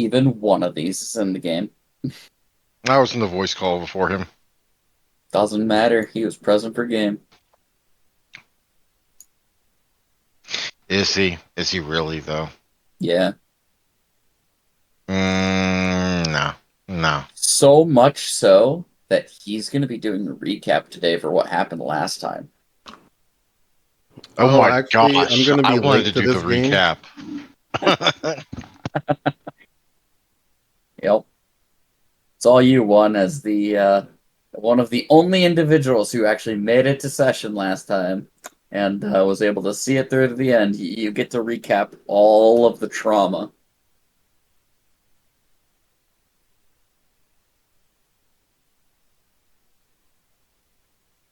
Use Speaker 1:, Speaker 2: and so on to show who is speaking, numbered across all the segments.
Speaker 1: even one of these is in the game.
Speaker 2: I was in the voice call before him.
Speaker 1: Doesn't matter. He was present for game.
Speaker 2: Is he? Is he really though?
Speaker 1: Yeah.
Speaker 2: No, no.
Speaker 1: So much so that he's going to be doing a recap today for what happened last time.
Speaker 2: Oh
Speaker 3: Oh,
Speaker 2: my
Speaker 3: actually, I'm
Speaker 2: gosh!
Speaker 3: gonna
Speaker 2: I
Speaker 3: be
Speaker 2: wanted
Speaker 3: late
Speaker 2: to
Speaker 3: to
Speaker 2: do the
Speaker 3: this game.
Speaker 2: recap.
Speaker 1: Yep. It's all you, one, as the one of the only individuals who actually made it to session last time and was able to see it through to the end. You get to recap all of the trauma.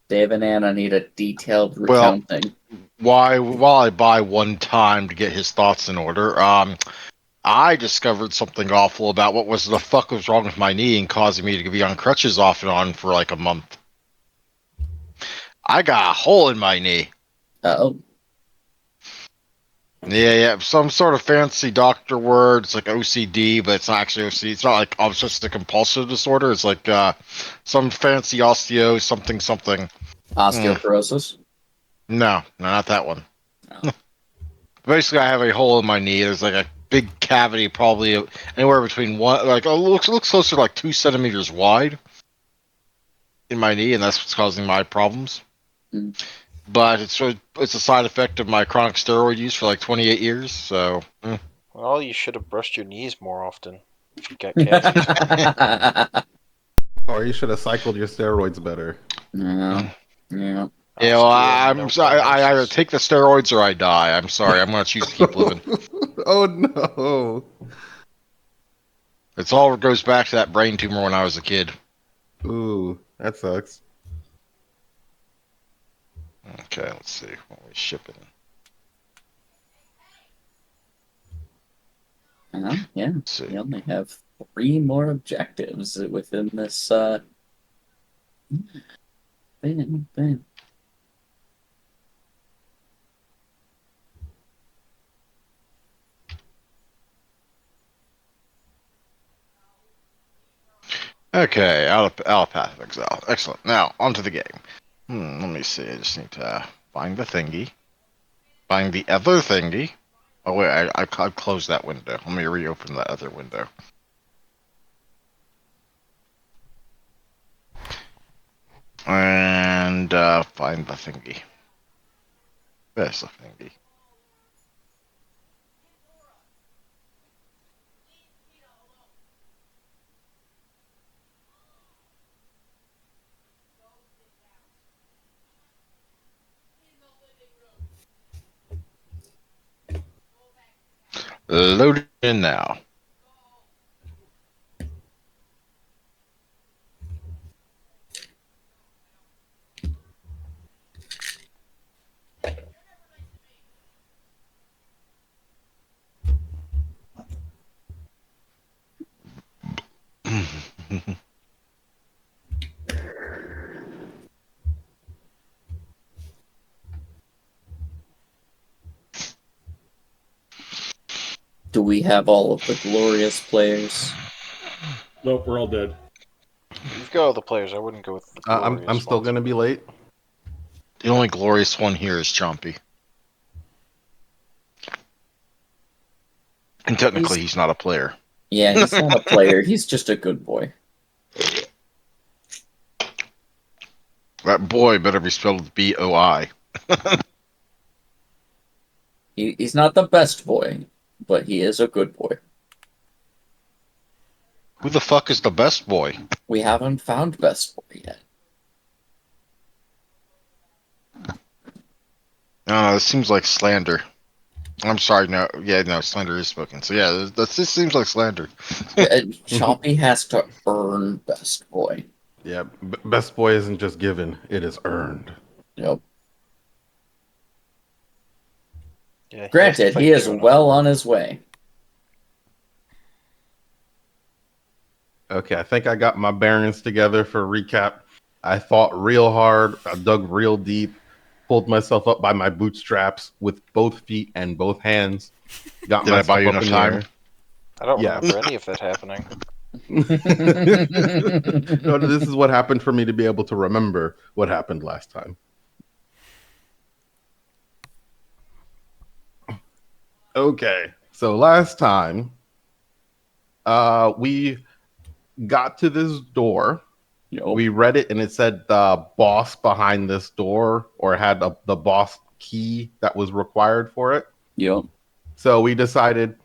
Speaker 1: Dave and Anna need a detailed
Speaker 2: Well,
Speaker 1: recounting.
Speaker 2: while I buy one time to get his thoughts in order, I discovered something awful about what was the fuck was wrong with my knee and causing me to be on crutches off and on for like a month. I got a hole in my knee.
Speaker 1: Oh,
Speaker 2: Yeah, some sort of fancy doctor word. It's like OCD, but it's not actually OCD. It's not like obsessive compulsive disorder. It's like some fancy osteo something something.
Speaker 1: osteoporosis.
Speaker 2: No, not that one.
Speaker 1: Oh.
Speaker 2: Basically, I have a hole in my knee. There's like a big cavity, probably anywhere between one, like looks closer to like 2 centimeters wide in my knee, and that's what's causing my problems.
Speaker 1: Mm.
Speaker 2: But it's a side effect of my chronic steroid use for like 28 years. So.
Speaker 4: Well, you should have brushed your knees more often if you got cancer.
Speaker 3: Or you should have cycled your steroids better.
Speaker 1: Yeah. Yeah.
Speaker 2: Yeah, well, I'm sorry. I either take the steroids or I die. I'm sorry. I'm gonna choose to keep living.
Speaker 3: Oh no!
Speaker 2: It's all goes back to that brain tumor when I was a kid.
Speaker 3: Ooh, that sucks.
Speaker 2: Okay, let's see what we shipping.
Speaker 1: Yeah.
Speaker 2: Let's see.
Speaker 1: We only have 3 more objectives within this thing.
Speaker 2: Okay, allopathic exile. Excellent. Now onto the game. Let me see. I just need to find the thingy. Find the other thingy. Oh wait, I closed that window. Let me reopen that other window. And find the thingy. There's the thingy. Loaded in now.
Speaker 1: Do we have all of the glorious players?
Speaker 5: Nope, we're all dead.
Speaker 4: You've got all the players. I wouldn't go with the
Speaker 3: I'm still gonna be late.
Speaker 2: The only glorious one here is Chompy. And technically, he's not a player.
Speaker 1: Yeah, he's not a player. He's just a good boy.
Speaker 2: That boy better be spelled with B-O-I.
Speaker 1: He's not the best boy, but he is a good boy.
Speaker 2: Who the fuck is the best boy?
Speaker 1: We haven't found best boy yet.
Speaker 2: This seems like slander. I'm sorry, no. Yeah, no, slander is spoken. So yeah, this seems like slander.
Speaker 1: Chompy has to earn best boy.
Speaker 3: Yeah, best boy isn't just given; it is earned.
Speaker 1: Yep.
Speaker 4: Yeah,
Speaker 1: Granted, he is well on his way.
Speaker 3: Okay, I think I got my bearings together for a recap. I fought real hard. I dug real deep. Pulled myself up by my bootstraps with both feet and both hands. Got
Speaker 2: Did I buy you enough time?
Speaker 4: I don't
Speaker 3: Yes.
Speaker 4: remember any of that happening.
Speaker 3: No, this is what happened for me to be able to remember what happened last time. Okay, so last time, we got to this door.
Speaker 1: Yep.
Speaker 3: We read it, and it said the boss behind this door, or had the boss key that was required for it.
Speaker 1: Yep.
Speaker 3: So we decided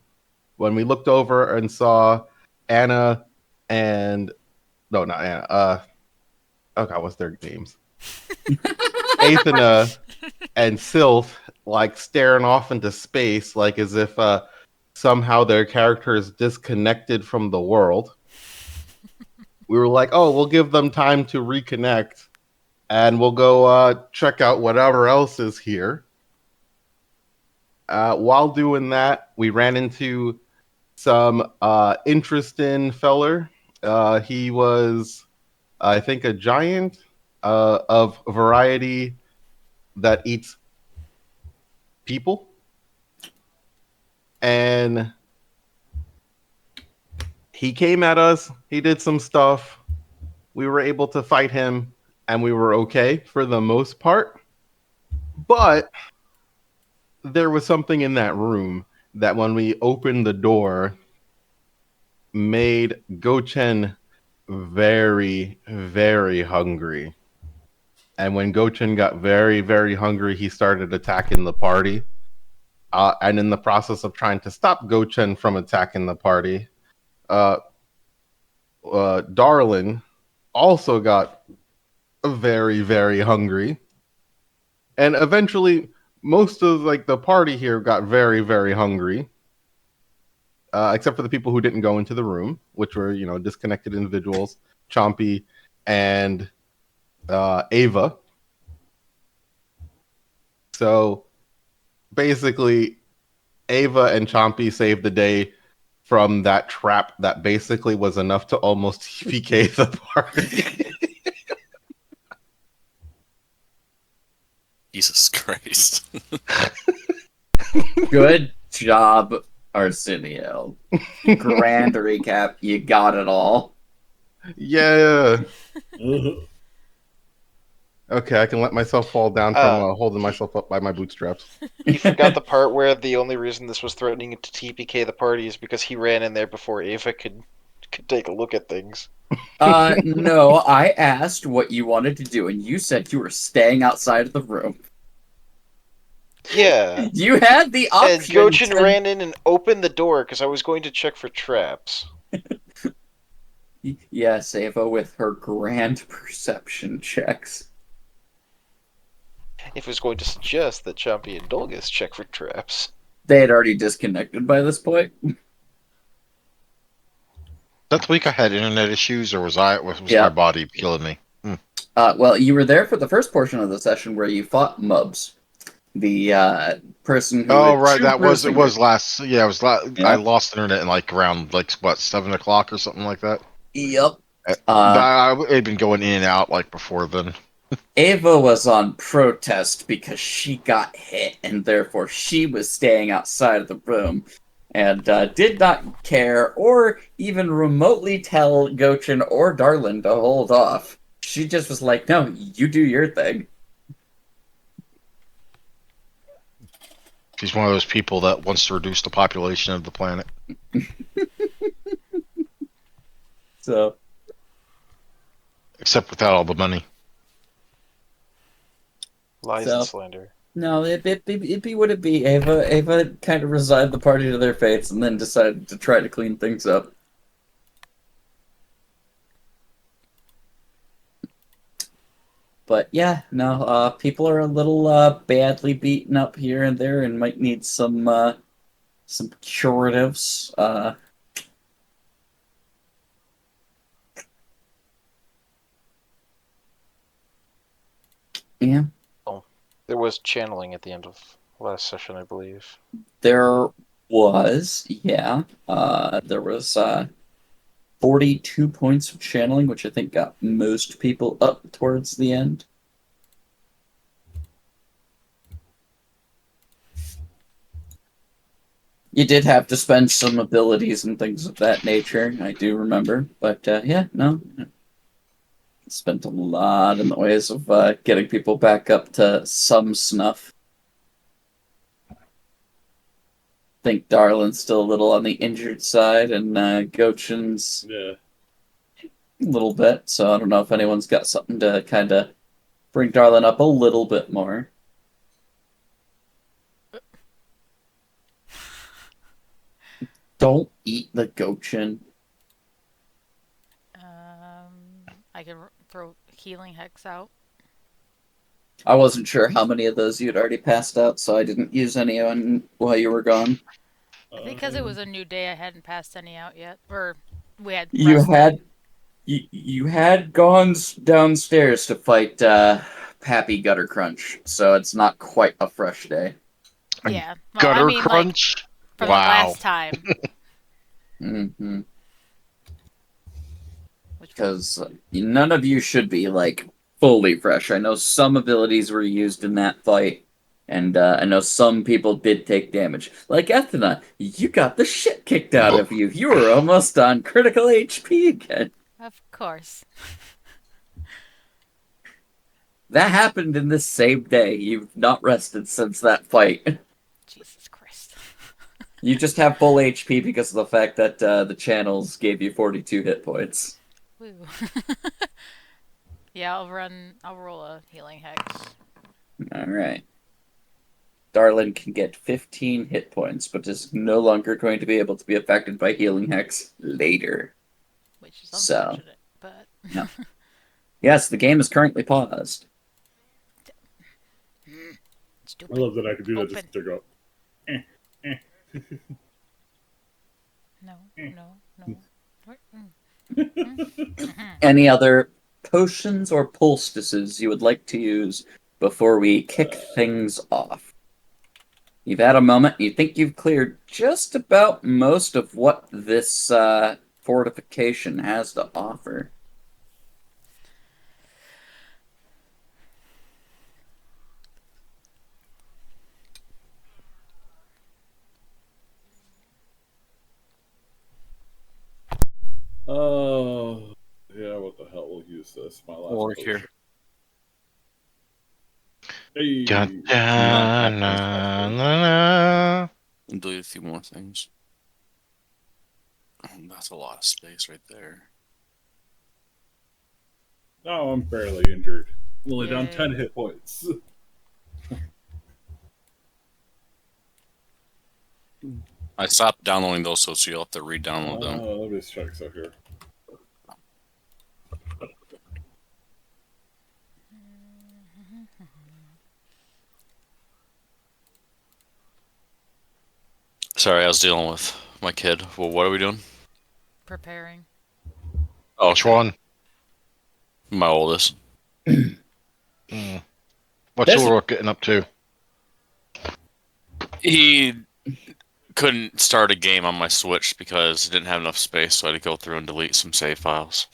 Speaker 3: when we looked over and saw Anna and no, not Anna. Oh god, what's their names? Athena and Sylph like staring off into space, like as if somehow their character is disconnected from the world. We were like, oh, we'll give them time to reconnect, and we'll go check out whatever else is here. While doing that, we ran into some interesting feller. He was, I think, a giant of variety that eats people. And he came at us. He did some stuff. We were able to fight him, and we were okay for the most part. But there was something in that room that when we opened the door made Gochen very, very hungry. And when Gochen got very, very hungry, he started attacking the party. And in the process of trying to stop Gochen from attacking the party, Darlin also got very, very hungry. And eventually, most of like the party here got very, very hungry. Except for the people who didn't go into the room, which were, disconnected individuals, Chompy and Ava. So basically, Ava and Chompy saved the day from that trap that basically was enough to almost TPK the party.
Speaker 6: Jesus Christ.
Speaker 1: Good job, Arsenio. Grand recap. You got it all.
Speaker 3: Yeah. Okay, I can let myself fall down from holding myself up by my bootstraps.
Speaker 4: You forgot the part where the only reason this was threatening to TPK the party is because he ran in there before Ava could take a look at things.
Speaker 1: No, I asked what you wanted to do, and you said you were staying outside of the room.
Speaker 4: Yeah.
Speaker 1: You had the option.
Speaker 4: And Gochen ran in and opened the door because I was going to check for traps.
Speaker 1: Yes, Ava with her grand perception checks.
Speaker 4: If it was going to suggest that Chompy and Dolgus check for traps.
Speaker 1: They had already disconnected by this point.
Speaker 2: That week I had internet issues, or was my body killing me?
Speaker 1: Well, you were there for the first portion of the session where you fought Mubs, the person who.
Speaker 2: Oh right, it was last. Yeah, it was last.
Speaker 1: Yeah.
Speaker 2: I lost internet in around 7 o'clock or something like that.
Speaker 1: Yep.
Speaker 2: I had been going in and out before then.
Speaker 1: Ava was on protest because she got hit, and therefore she was staying outside of the room, and did not care or even remotely tell Gochen or Darlin to hold off. She just was like, no, you do your thing.
Speaker 2: She's one of those people that wants to reduce the population of the planet.
Speaker 1: So,
Speaker 2: except without all the money.
Speaker 4: Lies and slander.
Speaker 1: No, it would it be Ava? Ava kind of resigned the party to their fates and then decided to try to clean things up. But yeah, no, people are a little badly beaten up here and there and might need some curatives. Yeah.
Speaker 4: There was channeling at the end of last session, I believe.
Speaker 1: There was, yeah. There was 42 points of channeling, which I think got most people up towards the end. You did have to spend some abilities and things of that nature, I do remember. But yeah, no. Spent a lot in the ways of getting people back up to some snuff. Think Darlin's still a little on the injured side, and Gochin's
Speaker 5: Yeah.
Speaker 1: a little bit. So I don't know if anyone's got something to kind of bring Darlin up a little bit more. Don't eat the Gochin.
Speaker 6: I can throw healing hex out.
Speaker 1: I wasn't sure how many of those you'd already passed out, so I didn't use any on while you were gone.
Speaker 6: Because it was a new day, I hadn't passed any out yet, or we had.
Speaker 1: You
Speaker 6: rested.
Speaker 1: had you had gone downstairs to fight Pappy Gutter Crunch, so it's not quite a fresh day.
Speaker 6: Yeah. Well,
Speaker 2: Gutter
Speaker 6: I mean,
Speaker 2: crunch.
Speaker 6: Like, from
Speaker 2: Wow.
Speaker 6: the last time.
Speaker 1: Mm-hmm.
Speaker 6: Which
Speaker 1: Because none of you should be like fully fresh. I know some abilities were used in that fight, and I know some people did take damage. Like Ethna, you got the shit kicked out of you. You were almost on critical HP again.
Speaker 6: Of course.
Speaker 1: That happened in this same day. You've not rested since that fight.
Speaker 6: Jesus Christ.
Speaker 1: You just have full HP because of the fact that the channels gave you 42 hit points.
Speaker 6: Woo. Yeah, I'll roll a healing hex.
Speaker 1: Alright. Darlin can get 15 hit points, but is no longer going to be able to be affected by healing hex later.
Speaker 6: Which is
Speaker 1: So.
Speaker 6: unfortunate, but...
Speaker 1: No. Yes, the game is currently paused.
Speaker 6: Stupid.
Speaker 5: I love that I could do that
Speaker 6: Open.
Speaker 5: just to go.
Speaker 6: No.
Speaker 1: Any other potions or poultices you would like to use before we kick things off? You've had a moment. You think you've cleared just about most of what this fortification has to offer.
Speaker 5: Oh, yeah. What the hell? We'll use this. My last.
Speaker 7: Work
Speaker 5: potion.
Speaker 7: here.
Speaker 5: Hey.
Speaker 2: Dun,
Speaker 5: Not
Speaker 2: dun,
Speaker 5: that
Speaker 2: na, na, na.
Speaker 7: And delete a few more things. That's a lot of space right there.
Speaker 5: No, I'm barely injured. I'm only down
Speaker 6: Yay.
Speaker 5: 10 hit points.
Speaker 7: I stopped downloading those, so you'll have to re-download them.
Speaker 5: Let me just check so here.
Speaker 7: Sorry, I was dealing with my kid. Well, what are we doing?
Speaker 6: Preparing.
Speaker 7: Oh,
Speaker 2: Which one?
Speaker 7: my oldest.
Speaker 2: What's
Speaker 1: This-
Speaker 2: Ulrich getting up to?
Speaker 7: He couldn't start a game on my Switch because it didn't have enough space, so I had to go through and delete some save files.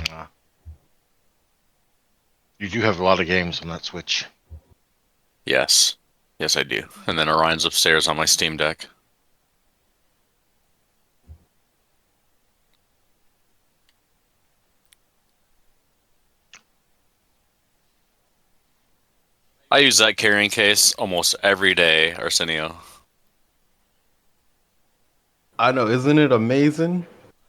Speaker 2: Ah. You do have a lot of games on that Switch.
Speaker 7: Yes. Yes, I do. And then Orion's upstairs on my Steam Deck. I use that carrying case almost every day, Arsenio.
Speaker 3: I know, isn't it amazing?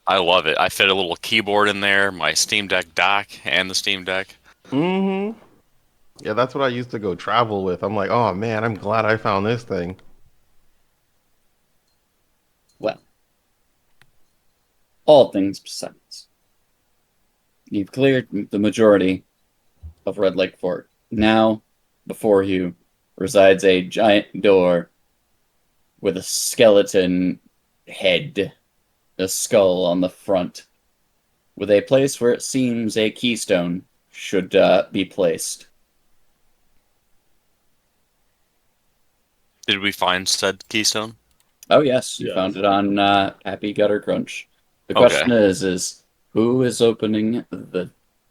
Speaker 7: I love it. I fit a little keyboard in there, my Steam Deck dock, and the Steam Deck.
Speaker 3: Mm-hmm. Yeah, that's what I used to go travel with. I'm like, oh man, I'm glad I found this thing.
Speaker 1: Well, all things besides. You've cleared the majority of Red Lake Fort. Now, before you resides a giant door with a skeleton head, a skull on the front, with a place where it seems a keystone should be placed.
Speaker 7: Did we find said keystone?
Speaker 1: Oh yes, you
Speaker 5: Yes.
Speaker 1: found it on Happy Gutter Crunch. The
Speaker 7: Okay.
Speaker 1: question is who is opening the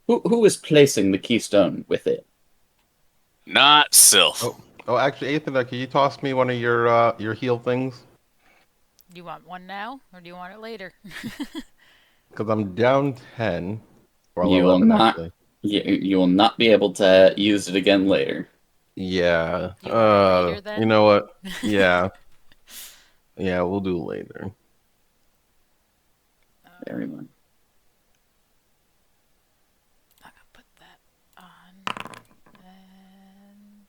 Speaker 1: who is placing the keystone with it?
Speaker 7: Not Sylph.
Speaker 3: Oh. Oh, actually, Ethan, can you toss me one of your heal things?
Speaker 6: Do you want one now, or do you want it later?
Speaker 3: Because I'm down 10. Or
Speaker 1: You will
Speaker 3: 11,
Speaker 1: not.
Speaker 3: actually.
Speaker 1: You will not be able to use it again later.
Speaker 3: Yeah.
Speaker 6: You want it later, then?
Speaker 3: You know what? Yeah. Yeah, we'll do later.
Speaker 1: Very much.
Speaker 6: I'm gonna put that on. And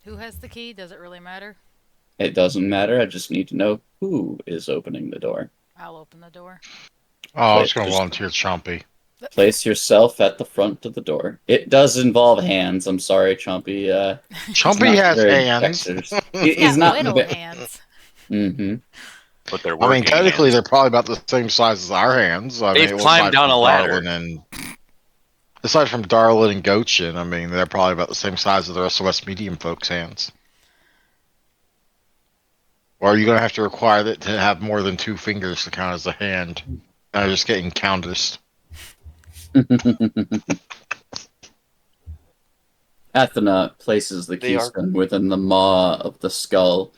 Speaker 6: who has the key? Does it really matter?
Speaker 1: It doesn't matter. I just need to know who is opening the door.
Speaker 6: I'll open the door.
Speaker 2: Oh, I was
Speaker 1: Just-
Speaker 2: going to volunteer Chompy.
Speaker 1: Place yourself at the front of the door. It does involve hands. I'm sorry, Chompy.
Speaker 2: Chompy has hands.
Speaker 1: dexterous.
Speaker 6: He's
Speaker 1: He's
Speaker 6: got
Speaker 1: not.
Speaker 6: little hands.
Speaker 1: Mm-hmm.
Speaker 7: But they're
Speaker 2: I
Speaker 7: working.
Speaker 2: mean, technically,
Speaker 7: hands.
Speaker 2: they're probably about the same size as our hands. I
Speaker 7: They've
Speaker 2: mean,
Speaker 7: climbed down a ladder.
Speaker 2: Aside from Darlin and Gochin, I mean, they're probably about the same size as the rest of us medium folks' hands. Or are you going to have to require it to have more than 2 fingers to count as a hand? I'm just getting counters.
Speaker 1: Athena places the
Speaker 4: They are-
Speaker 1: keystone within the maw of the skull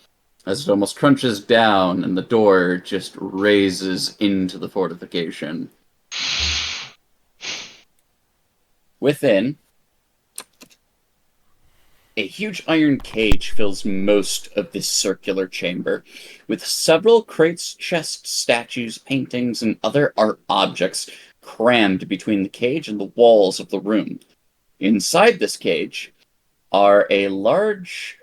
Speaker 1: as it almost crunches down and the door just raises into the fortification. Within, a huge iron cage fills most of this circular chamber, with several crates, chests, statues, paintings, and other art objects crammed between the cage and the walls of the room. Inside this cage are a large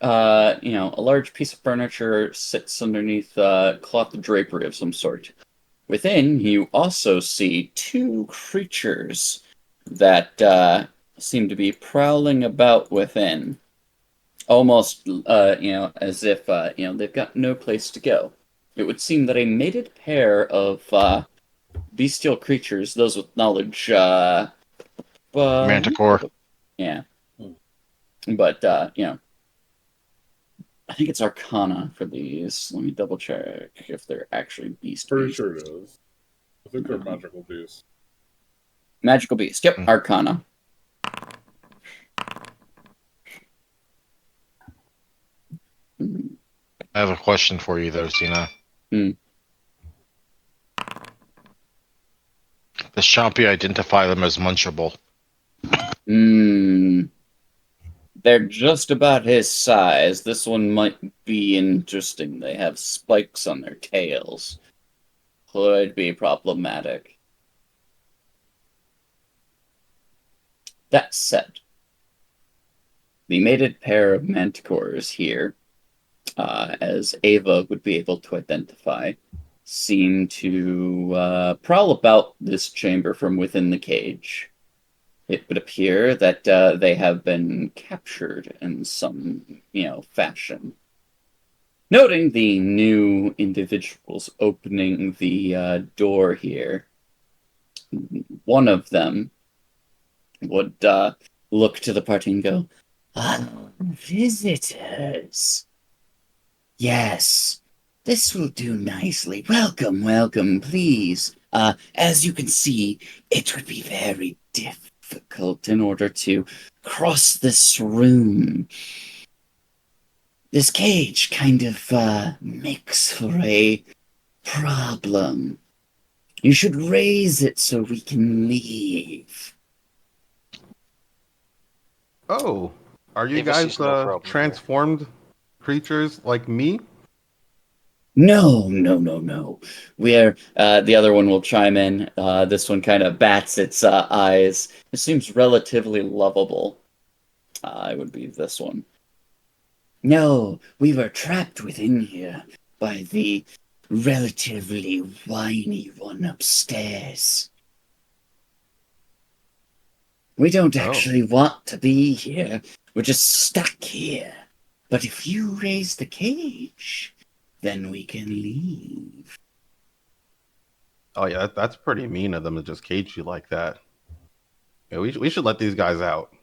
Speaker 1: piece of furniture sits underneath cloth drapery of some sort. Within, you also see 2 creatures that seem to be prowling about within, almost as if they've got no place to go. It would seem that a mated pair of bestial creatures, those with knowledge,
Speaker 2: Manticore.
Speaker 1: yeah. But, I think it's Arcana for these. Let me double check if they're actually beast.
Speaker 5: Pretty sure it is. I think they're magical beasts.
Speaker 1: Magical beast. Yep,
Speaker 2: Hmm.
Speaker 1: Arcana.
Speaker 2: I have a question for you, though, Cena.
Speaker 1: Hmm.
Speaker 2: Does Chompy identify them as munchable?
Speaker 1: They're just about his size. This one might be interesting. They have spikes on their tails. Could be problematic. That said, the mated pair of manticores here, as Ava would be able to identify, seem to prowl about this chamber from within the cage. It would appear that they have been captured in some, fashion. Noting the new individuals opening the door here, one of them would look to the party and go, "Oh, visitors. Yes, this will do nicely. Welcome, welcome, please. As you can see, it would be very difficult in order to cross this room. This cage kind of makes for a problem. You should raise it so we can leave."
Speaker 3: Oh, are you
Speaker 4: Avis
Speaker 3: guys
Speaker 4: sees no problem there.
Speaker 3: transformed creatures like me?
Speaker 1: No, no, no, no. We're the other one will chime in. This one kind of bats its eyes. It seems relatively lovable. I would be this one. No, we were trapped within here by the relatively whiny one upstairs. We don't
Speaker 3: Oh.
Speaker 1: actually want to be here. We're just stuck here. But if you raise the cage, then we can leave.
Speaker 3: Oh yeah, that's pretty mean of them to just cage you like that. Yeah, we should let these guys out.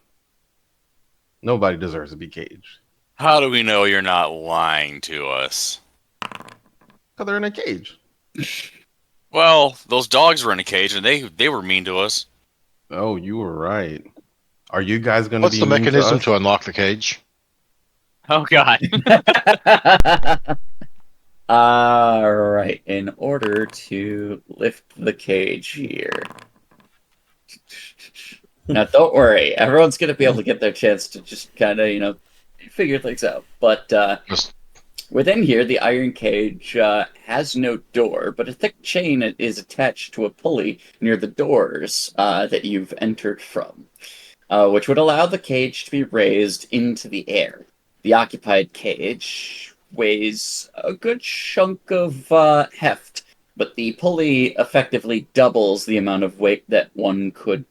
Speaker 3: Nobody deserves to be caged.
Speaker 7: How do we know you're not lying to us?
Speaker 3: Because they're in a cage.
Speaker 7: Well, those dogs were in a cage and they were mean to us.
Speaker 3: Oh, you were right. Are you guys going to
Speaker 2: What's
Speaker 3: be
Speaker 2: the
Speaker 3: mean
Speaker 2: mechanism
Speaker 3: to
Speaker 2: to
Speaker 3: us?
Speaker 2: unlock the cage?
Speaker 8: Oh God.
Speaker 1: All right. In order to lift the cage here. Now, don't worry. Everyone's going to be able to get their chance to just kind of, figure things out. But
Speaker 2: Just
Speaker 1: within here, the iron cage has no door, but a thick chain is attached to a pulley near the doors that you've entered from, which would allow the cage to be raised into the air. The occupied cage weighs a good chunk of heft, but the pulley effectively doubles the amount of weight that one could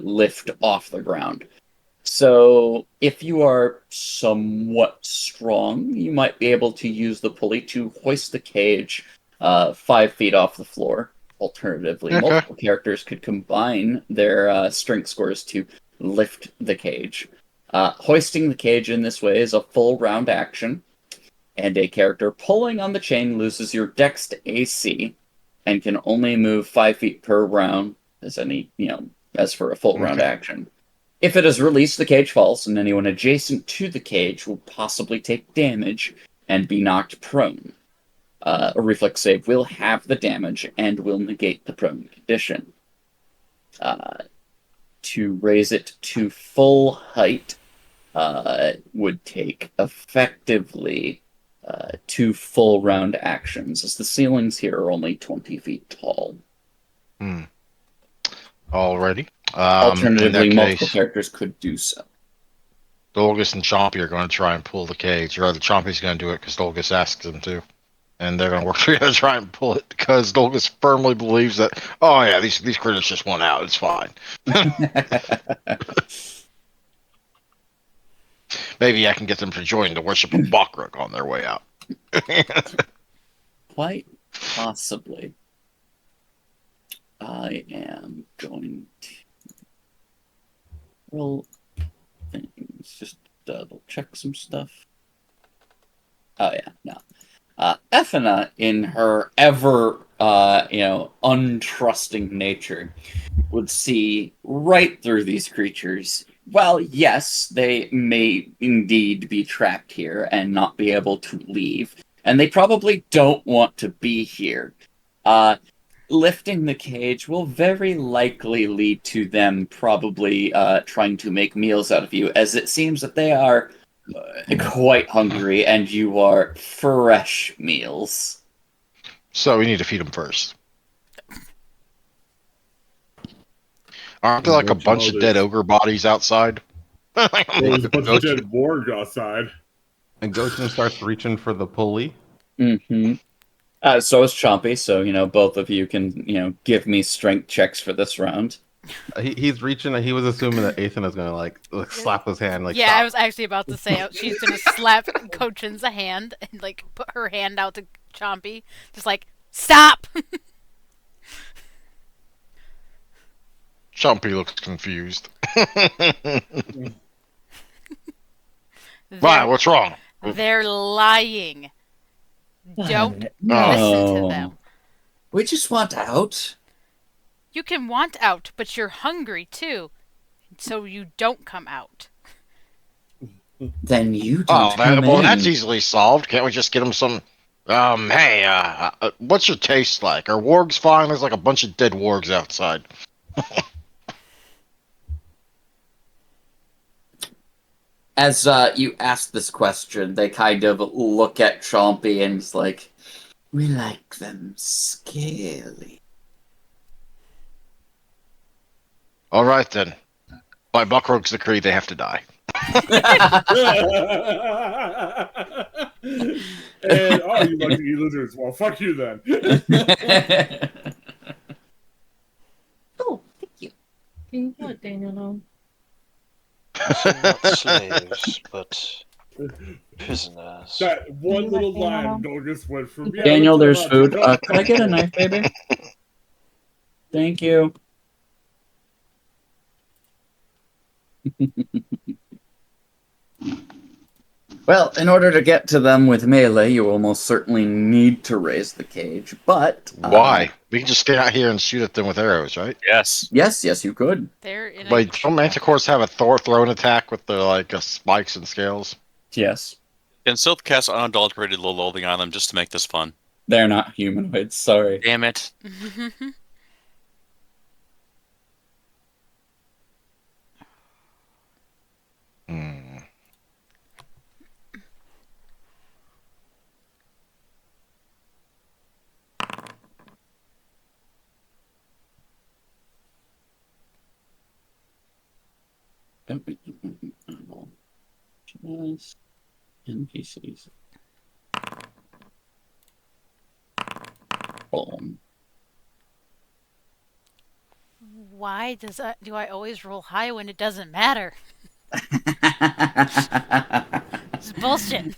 Speaker 1: lift off the ground. So, if you are somewhat strong, you might be able to use the pulley to hoist the cage 5 feet off the floor. Alternatively,
Speaker 2: Okay.
Speaker 1: multiple characters could combine their strength scores to lift the cage. Hoisting the cage in this way is a full round action, and a character pulling on the chain loses your dex to AC and can only move 5 feet per round as for a full round
Speaker 2: Okay.
Speaker 1: action. If it is released, the cage falls, and anyone adjacent to the cage will possibly take damage and be knocked prone. A reflex save will have the damage and will negate the prone condition. To raise it to full height would take effectively 2 full round actions, as the ceilings here are only 20 feet tall.
Speaker 2: Alrighty. In
Speaker 1: Alternatively,
Speaker 2: that
Speaker 1: multiple
Speaker 2: case,
Speaker 1: characters could do so.
Speaker 2: Dolgus and Chompy are going to try and pull the cage, or rather, Chompy's going to do it because Dolgus asks him to. And they're going to work together to try and pull it because Dolgus firmly believes that, oh yeah, these critters just went out. It's fine. Maybe I can get them to join the worship of Bakruk on their way out.
Speaker 1: Quite possibly. I am going to roll things, just double check some stuff. Oh yeah, no. Ethna, in her ever, untrusting nature, would see right through these creatures. While yes, they may indeed be trapped here and not be able to leave, and they probably don't want to be here. Lifting the cage will very likely lead to them probably trying to make meals out of you, as it seems that they are quite hungry and you are fresh meals.
Speaker 2: So we need to feed them first. Aren't there like a
Speaker 5: More
Speaker 2: bunch of dead
Speaker 5: childish.
Speaker 2: ogre bodies outside?
Speaker 5: Well, there's a bunch of
Speaker 3: Goshen,
Speaker 5: dead warg outside.
Speaker 3: and Goshen starts reaching for the pulley.
Speaker 1: Mm-hmm. So is Chompy, so, both of you can, give me strength checks for this round.
Speaker 3: He's reaching, and he was assuming that Ethan is going to like slap his hand. Like,
Speaker 6: Yeah,
Speaker 3: stop.
Speaker 6: I was actually about to say she's gonna slap Cochin's hand and like put her hand out to Chompy, just like stop.
Speaker 2: Chompy looks confused.
Speaker 6: They're,
Speaker 2: Why? What's wrong?
Speaker 6: they're lying. Don't
Speaker 2: Oh.
Speaker 6: listen to them.
Speaker 1: We just want out.
Speaker 6: You can want out, but you're hungry too, so you don't come out.
Speaker 1: Then you don't
Speaker 2: Oh,
Speaker 1: come
Speaker 2: well,
Speaker 1: in.
Speaker 2: that's easily solved. Can't we just get them some? Hey, what's your taste like? Are wargs fine? There's like a bunch of dead wargs outside.
Speaker 1: As you ask this question, they kind of look at Chompy and it's like, we like them scaly.
Speaker 2: All right then. By Buckrook's decree, they have to die.
Speaker 5: And you like to eat lizards? Well, fuck you then.
Speaker 9: Oh, thank you. Can you let Daniel know?
Speaker 4: Not slaves, but prisoners.
Speaker 5: That one
Speaker 9: You
Speaker 5: little
Speaker 9: like
Speaker 5: line,
Speaker 9: Daniel?
Speaker 5: Dolgus went from
Speaker 1: Daniel,
Speaker 5: that's
Speaker 1: there's
Speaker 5: allowed
Speaker 1: food.
Speaker 5: to-
Speaker 1: Could I get a knife, baby? Thank you. Well, in order to get to them with melee, you will most certainly need to raise the cage, but...
Speaker 2: Why? We can just stay out here and shoot at them with arrows, right?
Speaker 7: Yes.
Speaker 1: Yes, you could.
Speaker 6: They're in a
Speaker 2: Like, don't manticores have a thrown attack with their like spikes and scales?
Speaker 1: Yes.
Speaker 7: And Silph cast unadulterated low loathing on them just to make this fun.
Speaker 1: They're not humanoids, sorry.
Speaker 7: Damn it.
Speaker 2: Hmm.
Speaker 1: Just NPCs. Boom.
Speaker 6: Why do I always roll high when it doesn't matter? It's bullshit.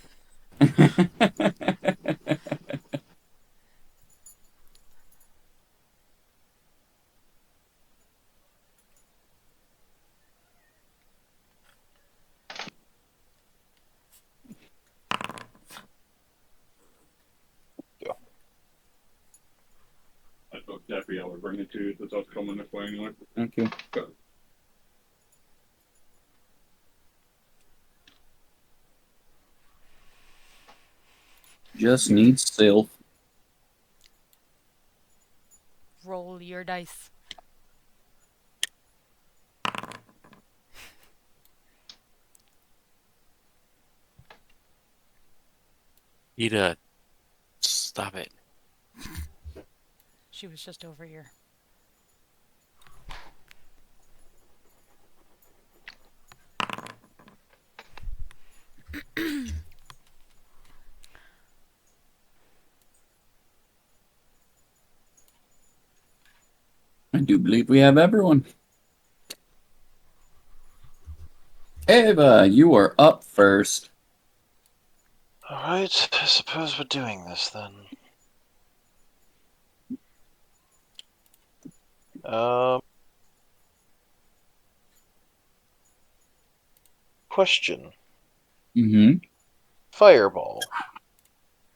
Speaker 5: I took Deppy, I would bring it to you. That's what's coming this way anyway.
Speaker 1: Thank you. Just needs Sylph.
Speaker 6: Roll your dice.
Speaker 7: Ida, stop it.
Speaker 6: She was just over here.
Speaker 1: I do believe we have everyone. Ava, you are up first.
Speaker 4: Alright, I suppose we're doing this then. Question.
Speaker 1: Mm-hmm.
Speaker 4: Fireball.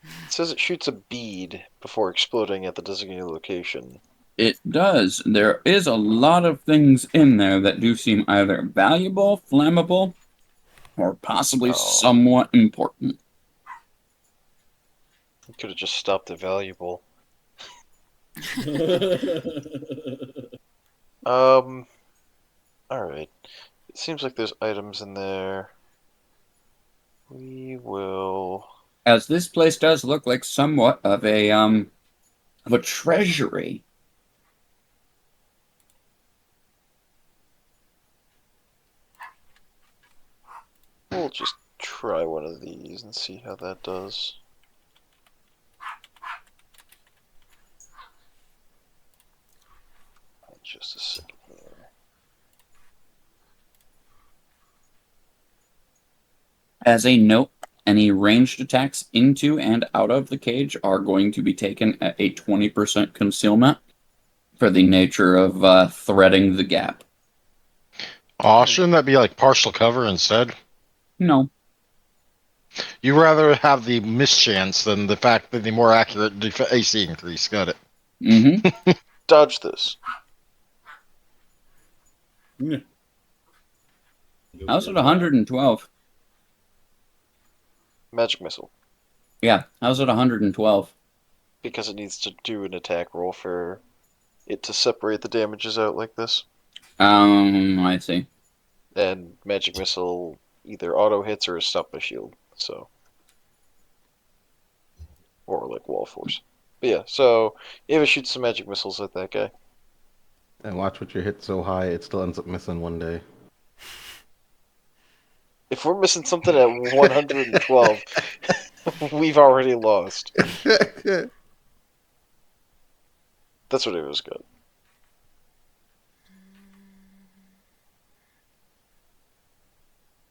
Speaker 4: It says it shoots a bead before exploding at the designated location.
Speaker 1: It does. There is a lot of things in there that do seem either valuable, flammable, or possibly somewhat important.
Speaker 4: You could have just stopped at valuable. Alright. It seems like there's items in there. We will...
Speaker 1: As this place does look like somewhat of a treasury.
Speaker 4: We'll just try one of these and see how that does. Just a second here.
Speaker 1: As a note, any ranged attacks into and out of the cage are going to be taken at a 20% concealment for the nature of threading the gap.
Speaker 2: Oh, shouldn't that be like partial cover instead?
Speaker 1: No.
Speaker 2: You rather have the mischance than the fact that the more accurate AC increase. Got it.
Speaker 1: Mm-hmm.
Speaker 4: Dodge this.
Speaker 1: How's it 112?
Speaker 4: Magic missile.
Speaker 1: Yeah, how's it 112?
Speaker 4: Because it needs to do an attack roll for it to separate the damages out like this.
Speaker 1: I see.
Speaker 4: And magic missile either auto hits or is stopped by shield, so. Or like wall force. But yeah, so Ava shoots some magic missiles at that guy.
Speaker 3: And watch what you hit so high, it still ends up missing one day.
Speaker 4: If we're missing something at 112, we've already lost. That's what it was good.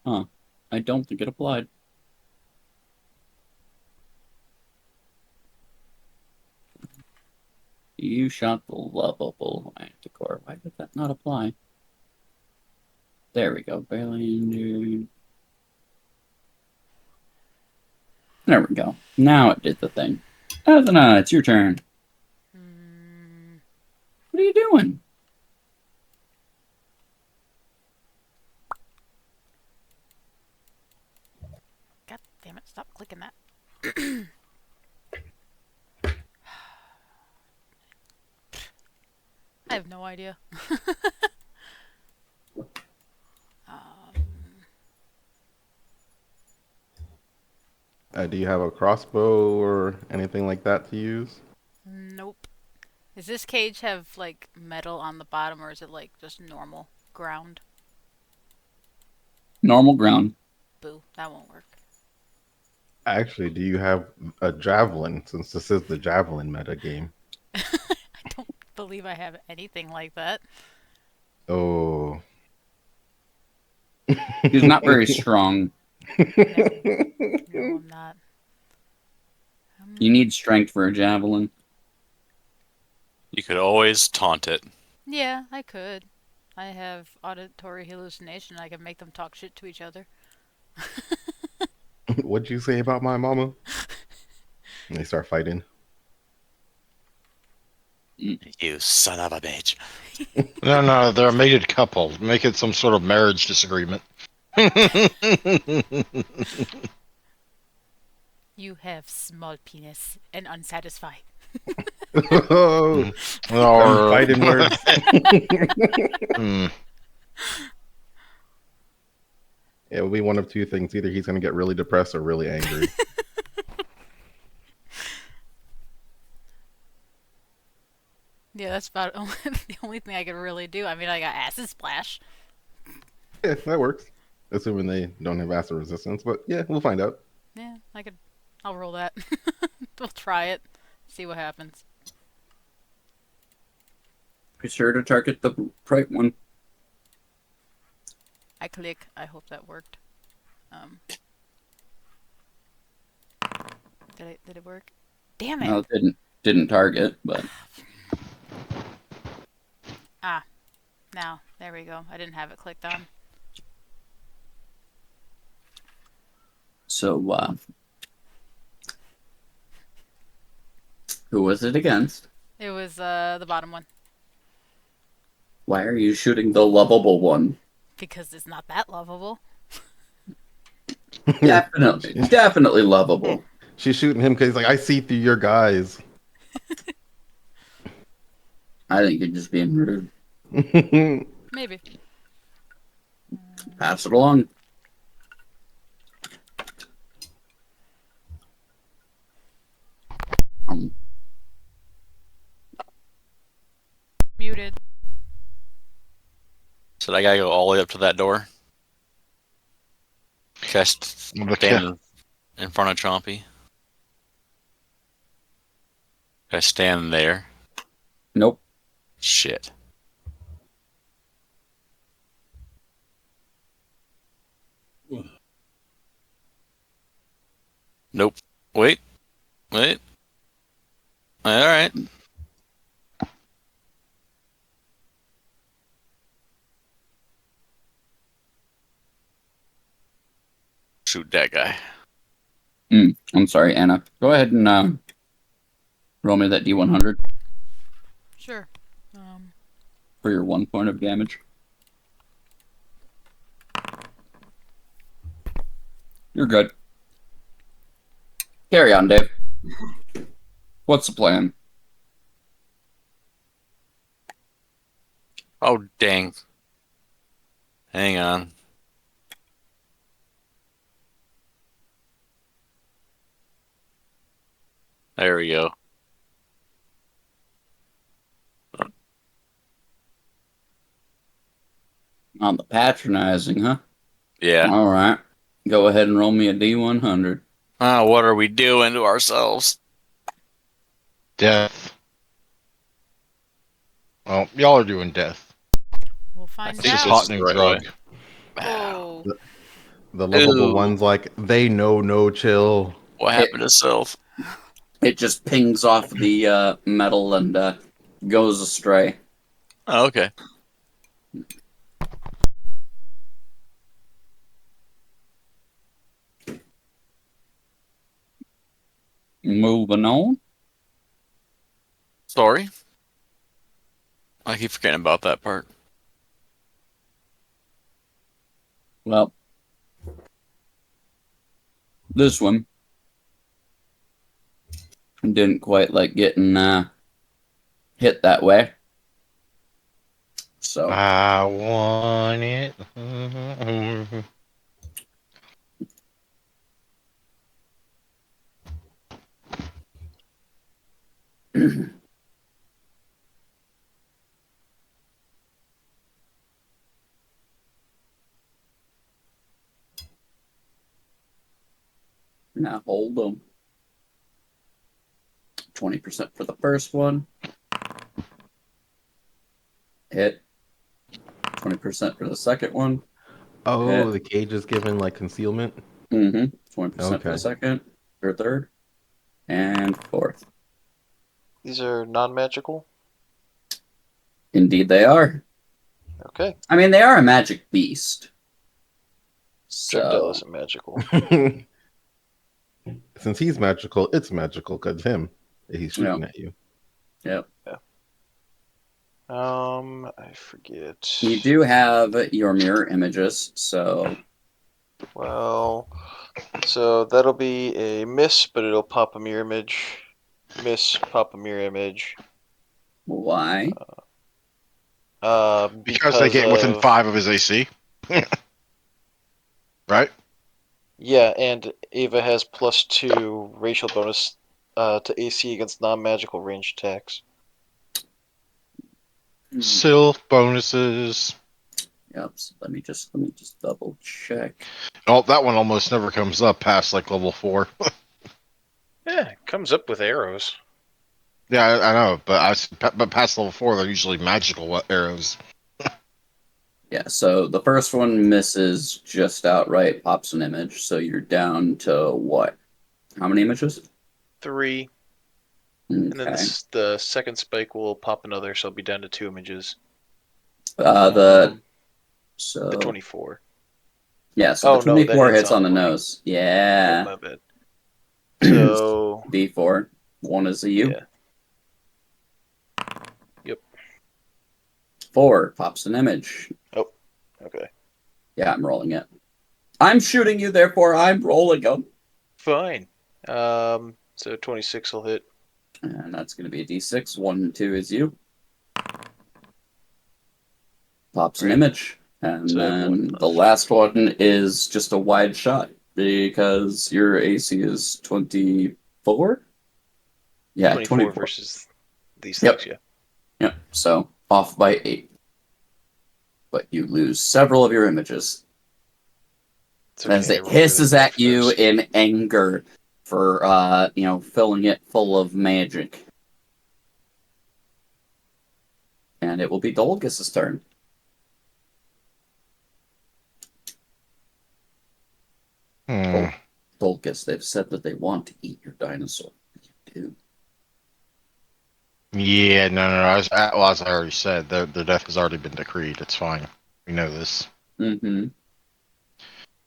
Speaker 1: Huh. I don't think it applied. You shot the lovable Manticore. Why did that not apply? There we go. Barely injured. There we go. Now it did the thing. Athena, it's your turn.
Speaker 6: Mm,
Speaker 1: What are you doing?
Speaker 6: God damn it! Stop clicking that. I have no idea.
Speaker 3: Do you have a crossbow or anything like that to use?
Speaker 6: Nope. Does this cage have like metal on the bottom, or is it like just normal ground?
Speaker 1: Normal ground.
Speaker 6: Boo, that won't work.
Speaker 3: Actually, do you have a javelin, since this is the javelin meta game?
Speaker 6: I don't believe I have anything like that.
Speaker 3: Oh.
Speaker 1: He's not very strong.
Speaker 6: No, I'm not.
Speaker 1: You need strength for a javelin.
Speaker 7: You could always taunt it.
Speaker 6: Yeah, I could. I have auditory hallucination. I can make them talk shit to each other.
Speaker 3: What'd you say about my mama? And they start fighting.
Speaker 7: You son of a bitch.
Speaker 2: No, they're a mated couple. Make it some sort of marriage disagreement.
Speaker 6: You have small penis and unsatisfied.
Speaker 3: Oh,
Speaker 2: Or
Speaker 3: fighting words.
Speaker 2: Hmm.
Speaker 3: It will be one of two things. Either he's going to get really depressed or really angry.
Speaker 6: Yeah, that's about the only thing I could really do. I mean, I got acid splash.
Speaker 3: Yeah, that works. Assuming they don't have acid resistance. But yeah, we'll find out.
Speaker 6: Yeah, I'll roll that. We'll try it. See what happens.
Speaker 1: Be sure to target the right one.
Speaker 6: I click. I hope that worked. Did it work? Damn it!
Speaker 1: No, it didn't target, but
Speaker 6: Ah, now there we go. I didn't have it clicked on.
Speaker 1: so who was it against?
Speaker 6: It was the bottom one
Speaker 1: Why are you shooting the lovable one?
Speaker 6: because it's not that lovable.
Speaker 1: Definitely lovable.
Speaker 3: She's shooting him because he's like, I see through your guys.
Speaker 1: I think you're just being rude.
Speaker 6: Maybe.
Speaker 1: Pass it along.
Speaker 6: Muted.
Speaker 7: So I gotta go all the way up to that door. Cast stand in front of Chompy. I stand there.
Speaker 1: Nope.
Speaker 7: Shit. Nope. Wait. All right. Shoot that guy.
Speaker 1: I'm sorry, Anna. Go ahead and roll me that D100
Speaker 6: Sure.
Speaker 1: for your 1 point of damage. You're good. Carry on, Dave. What's the plan?
Speaker 7: Oh, dang. Hang on. There we go.
Speaker 1: On the patronizing, huh?
Speaker 7: Yeah.
Speaker 1: All right. Go ahead and roll me a D100.
Speaker 7: What are we doing to ourselves?
Speaker 2: Death. Well, y'all are doing death.
Speaker 6: We'll find
Speaker 2: It's just
Speaker 6: out.
Speaker 2: hot and drug.
Speaker 6: Oh.
Speaker 3: The lovable
Speaker 7: Ew.
Speaker 3: one's like, they know no chill.
Speaker 7: What happened to Sylph?
Speaker 1: It just pings off the metal and goes astray.
Speaker 7: Oh, okay.
Speaker 1: Moving on.
Speaker 7: Sorry. I keep forgetting about that part.
Speaker 1: Well, this one didn't quite like getting hit that way. So
Speaker 2: I want it.
Speaker 1: now hold them. 20% for the first one. Hit. 20% for the second one.
Speaker 3: Oh,
Speaker 1: Hit.
Speaker 3: the cage is given like concealment.
Speaker 1: 20% for
Speaker 3: Okay.
Speaker 1: the second, or third, and fourth.
Speaker 4: These are non-magical.
Speaker 1: Indeed, they are.
Speaker 4: Okay.
Speaker 1: I mean, they are a magic beast.
Speaker 4: Jugdell
Speaker 1: So
Speaker 4: isn't magical.
Speaker 3: Since he's magical, it's magical because him. He's shooting at you.
Speaker 1: Yep.
Speaker 4: I forget.
Speaker 1: You do have your mirror images, so
Speaker 4: Well, so that'll be a miss, but it'll pop a mirror image. Miss, pop a mirror image.
Speaker 1: why?
Speaker 2: Because they get within
Speaker 4: of-
Speaker 2: 5 of his AC. Right?
Speaker 4: Yeah, and Ava has +2 racial bonus to AC against non-magical range attacks.
Speaker 2: Still bonuses.
Speaker 1: Yep. So let me just double check.
Speaker 2: Oh, that one almost never comes up past like level 4.
Speaker 4: Yeah, it comes up with arrows.
Speaker 2: Yeah, I know, but past level 4, they're usually magical arrows.
Speaker 1: Yeah. So the first one misses just outright, pops an image. So you're down to what? How many images?
Speaker 4: 3.
Speaker 1: Okay.
Speaker 4: And then the second spike will pop another, so I'll be down to 2 images.
Speaker 1: The
Speaker 4: 24.
Speaker 1: Yeah, so
Speaker 4: Oh,
Speaker 1: the
Speaker 4: no, that
Speaker 1: 24
Speaker 4: hits
Speaker 1: hits on the
Speaker 4: on, like-
Speaker 1: nose. Yeah.
Speaker 4: My bad. So
Speaker 1: D4. One is a U.
Speaker 4: Yeah. Yep.
Speaker 1: 4 pops an image.
Speaker 4: Okay.
Speaker 1: Yeah, I'm rolling it. I'm shooting you, therefore I'm rolling them.
Speaker 4: Fine. So 26 will hit.
Speaker 1: And that's going to be a D6. 1 and 2 is you. Pops an
Speaker 4: Right.
Speaker 1: image. And
Speaker 4: So I have one
Speaker 1: then
Speaker 4: left.
Speaker 1: the last one is just a wide shot because your AC is 24? Yeah, 24.
Speaker 4: versus these
Speaker 1: Yep.
Speaker 4: things, yeah.
Speaker 1: Yep, so off by 8. But you lose several of your images.
Speaker 4: It's okay,
Speaker 1: As
Speaker 4: I
Speaker 1: it
Speaker 4: rolled
Speaker 1: hisses
Speaker 4: really
Speaker 1: at you
Speaker 4: first.
Speaker 1: in anger for, filling it full of magic. And it will be Dolgus' turn. Dolgus, they've said that they want to eat your dinosaur. You do.
Speaker 2: Yeah, no. As I already said, their death has already been decreed. It's fine. We know this.
Speaker 1: Mm-hmm.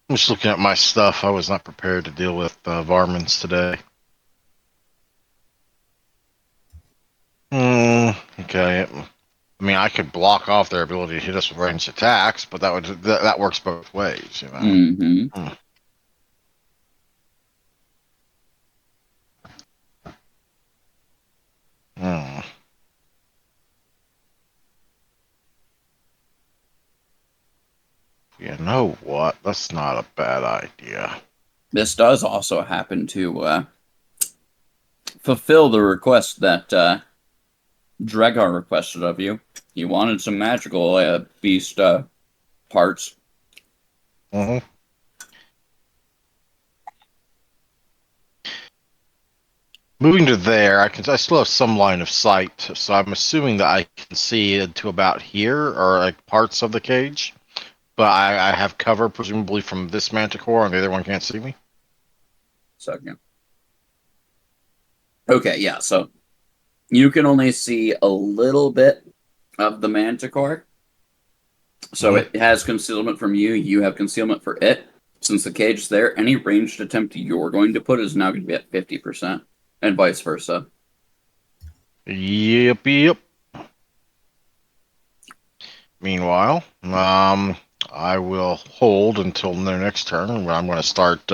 Speaker 2: I'm just looking at my stuff. I was not prepared to deal with varmints today. Okay. I mean, I could block off their ability to hit us with ranged attacks, but that works both ways, you know.
Speaker 1: Mm-hmm.
Speaker 2: You know what? That's not a bad idea.
Speaker 1: This does also happen to fulfill the request that Dregar requested of you. He wanted some magical beast parts.
Speaker 2: Mm-hmm. Moving to there, I still have some line of sight, so I'm assuming that I can see to about here, or like parts of the cage. But I have cover, presumably from this manticore, and the other one can't see me.
Speaker 1: Second. Okay, yeah, so you can only see a little bit of the manticore. So it has concealment from you. You have concealment for it. Since the cage is there, any ranged attempt you're going to put is now going to be at 50%. and vice versa.
Speaker 2: Yep. Meanwhile, I will hold until their next turn, where I'm going to start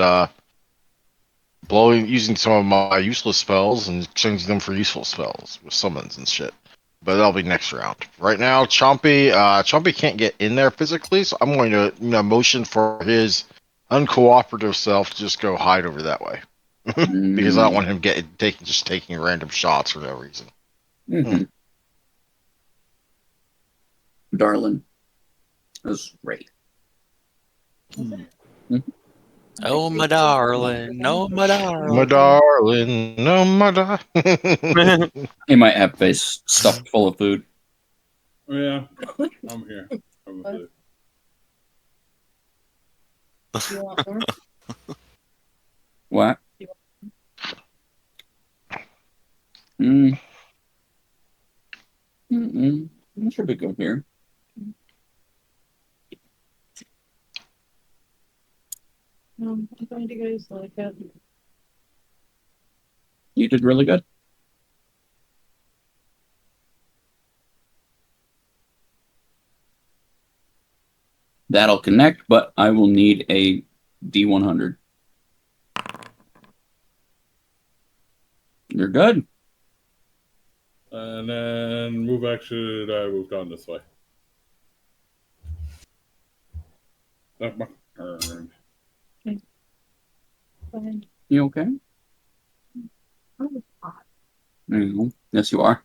Speaker 2: using some of my useless spells and changing them for useful spells with summons and shit. But that'll be next round. Right now, Chompy can't get in there physically, so I'm going to motion for his uncooperative self to just go hide over that way. Because I don't want him taking random shots for no reason.
Speaker 1: Mm-hmm. Darlin. That's great.
Speaker 7: Oh, my darling. Oh, my darling.
Speaker 2: My darling, no, my darling.
Speaker 1: He might have face stuffed full of food.
Speaker 5: Yeah, I'm here. I'm here.
Speaker 9: You want more?
Speaker 1: What? Mm. Mm-mm. That should be good here.
Speaker 9: I'm going to go like that.
Speaker 1: You did really good. That'll connect, but I will need a D100. You're good.
Speaker 5: And then move action. I moved on this way. That's my turn.
Speaker 9: Fine.
Speaker 1: You okay?
Speaker 9: I'm hot.
Speaker 1: No. Yes, you are.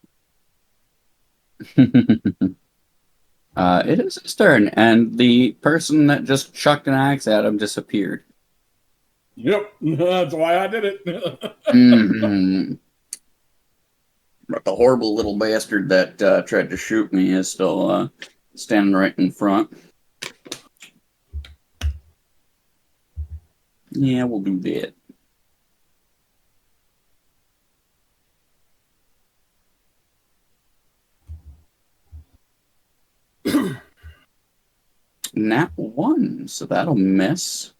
Speaker 1: It is his turn, and the person that just chucked an axe at him disappeared.
Speaker 5: Yep, that's why I did it.
Speaker 1: Mm-hmm. But the horrible little bastard that tried to shoot me is still standing right in front. Yeah, we'll do that. Nat 1, so that'll miss.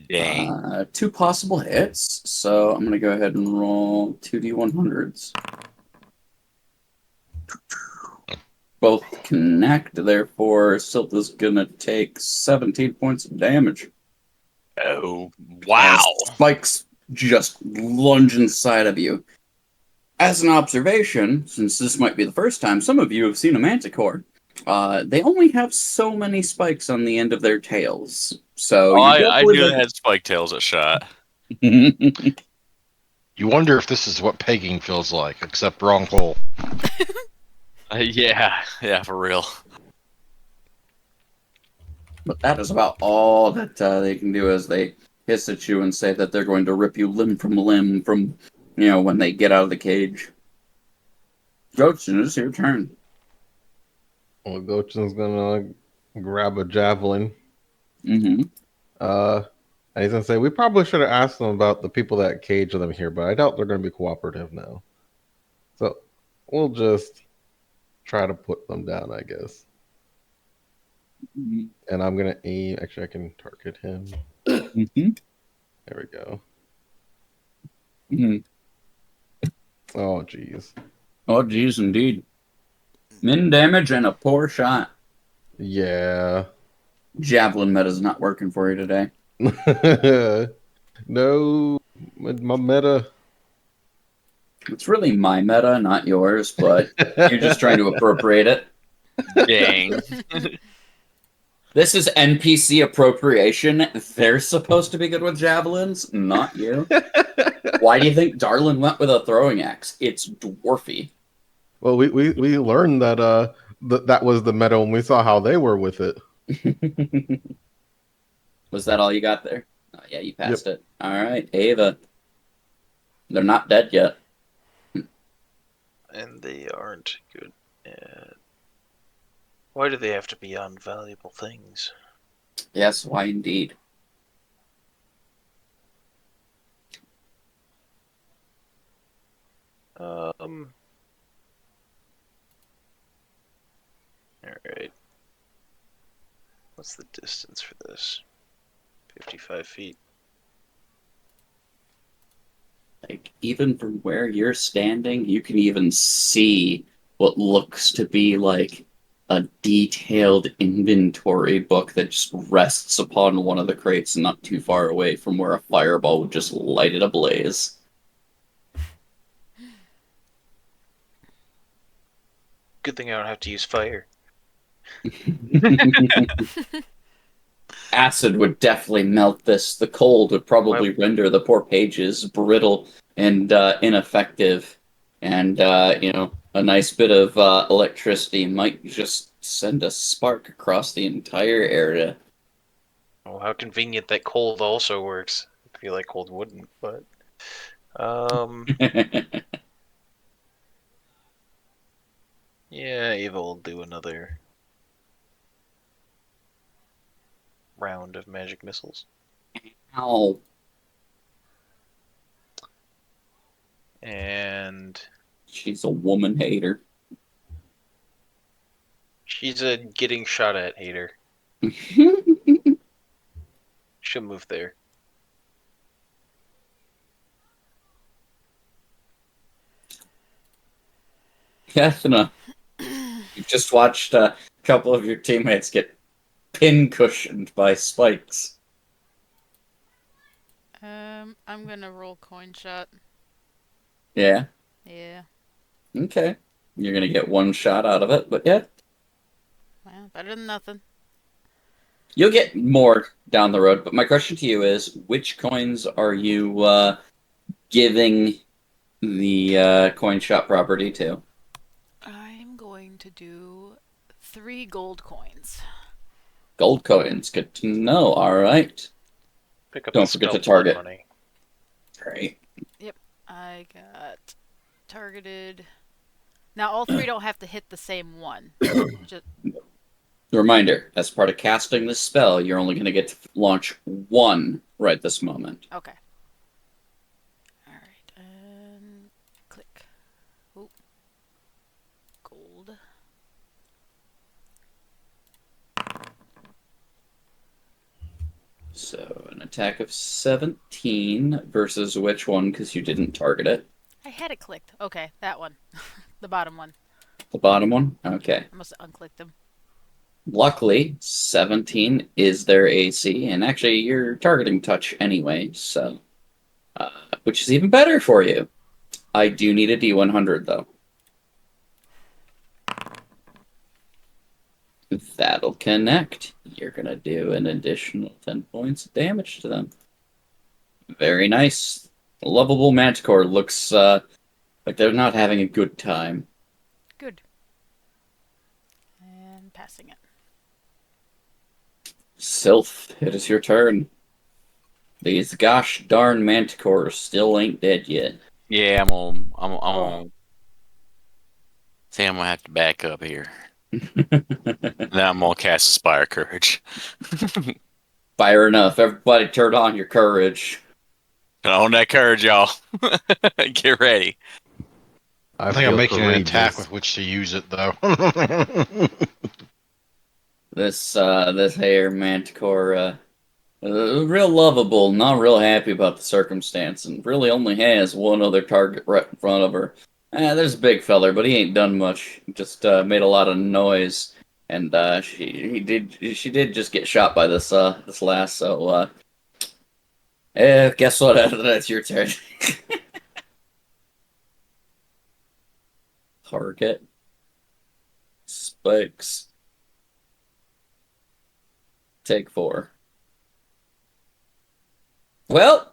Speaker 7: Dang.
Speaker 1: 2 possible hits, so I'm going to go ahead and roll 2d100s. Both connect, therefore Silta's going to take 17 points of damage.
Speaker 7: Oh, wow.
Speaker 1: As spikes just lunge inside of you. As an observation, since this might be the first time some of you have seen a manticore, they only have so many spikes on the end of their tails. So
Speaker 7: Oh,
Speaker 1: you're
Speaker 7: I knew
Speaker 1: definitely
Speaker 7: it had spike tails that shot.
Speaker 2: You wonder if this is what pegging feels like, except wrong pole.
Speaker 7: Yeah, for real.
Speaker 1: But that is about all that they can do as they hiss at you and say that they're going to rip you limb from when they get out of the cage. Gochin, it's your turn.
Speaker 3: Well, Gochin's gonna grab a javelin.
Speaker 1: Mm-hmm.
Speaker 3: And he's gonna say, we probably should have asked them about the people that cage them here, but I doubt they're gonna be cooperative now. So we'll just try to put them down, I guess.
Speaker 1: Mm-hmm.
Speaker 3: And I'm gonna aim. Actually, I can target him.
Speaker 1: Mm-hmm.
Speaker 3: There we go.
Speaker 1: Mm-hmm.
Speaker 3: Oh, jeez.
Speaker 1: Oh, geez, indeed. Min damage and a poor shot.
Speaker 3: Yeah.
Speaker 1: Javelin meta's not working for you today.
Speaker 3: No, my meta.
Speaker 1: It's really my meta, not yours, but you're just trying to appropriate it.
Speaker 7: Dang.
Speaker 1: This is NPC appropriation. They're supposed to be good with javelins, not you. Why do you think Darlin went with a throwing axe? It's dwarfy.
Speaker 3: Well, we learned that that was the meta when we saw how they were with it.
Speaker 1: Was that all you got there? Oh, yeah, you passed it. All right, Ava. They're not dead yet.
Speaker 4: And they aren't good at... Why do they have to be on valuable things?
Speaker 1: Yes, why indeed?
Speaker 4: Alright. What's the distance for this? 55 feet.
Speaker 1: Like even from where you're standing, you can even see what looks to be like a detailed inventory book that just rests upon one of the crates not too far away from where a fireball would just light it ablaze.
Speaker 4: Good thing I don't have to use fire.
Speaker 1: Acid would definitely melt this. The cold would probably render the poor pages brittle and ineffective. And, a nice bit of electricity might just send a spark across the entire area.
Speaker 4: Oh, how convenient that cold also works. I feel like cold wouldn't, but yeah, Ava will do another round of magic missiles.
Speaker 1: Ow.
Speaker 4: And
Speaker 1: She's a woman hater.
Speaker 4: she's a getting shot at hater. She'll move there.
Speaker 1: Kathna, you've just watched a couple of your teammates get pin-cushioned by spikes.
Speaker 6: I'm gonna roll coin shot.
Speaker 1: Yeah?
Speaker 6: Yeah.
Speaker 1: Okay. You're gonna get one shot out of it, but yeah.
Speaker 6: Well, better than nothing.
Speaker 1: You'll get more down the road, but my question to you is, which coins are you giving the coin shot property to?
Speaker 6: I'm going to do 3 gold coins.
Speaker 1: Gold coins. Good to know. All right.
Speaker 4: Pick up
Speaker 1: Don't
Speaker 4: the
Speaker 1: forget to
Speaker 4: spell blood
Speaker 1: target.
Speaker 4: money.
Speaker 1: Great.
Speaker 6: Yep, I got targeted. Now all 3 don't have to hit the same one. Just
Speaker 1: Reminder, as part of casting this spell, you're only going to get to launch one right this moment.
Speaker 6: okay. All right, and click. Oh, gold.
Speaker 1: So, an attack of 17 versus which one, because you didn't target it?
Speaker 6: I had it clicked. Okay, that one. The bottom one.
Speaker 1: The bottom one? Okay.
Speaker 6: I must have unclicked them.
Speaker 1: Luckily, 17 is their AC, and actually you're targeting touch anyway, so... which is even better for you. I do need a D100, though. That'll connect. You're gonna do an additional 10 points of damage to them. Very nice. Lovable Manticore looks like they're not having a good time.
Speaker 6: Good. And passing it.
Speaker 1: Sylph, it is your turn. These gosh darn Manticores still ain't dead yet.
Speaker 7: Yeah, I'm on. Say I'm gonna have to back up here. Now I'm gonna cast Inspire Courage.
Speaker 1: Fire enough. Everybody turn on your courage.
Speaker 7: On that courage, y'all. Get ready.
Speaker 2: I think I'm making an attack with which to use it, though.
Speaker 1: This hair Manticore, real lovable, not real happy about the circumstance, and really only has one other target right in front of her. There's a big feller, but he ain't done much. Just made a lot of noise, and she did just get shot by this last. So, guess what? That's your turn. Target spikes. Take 4. Well.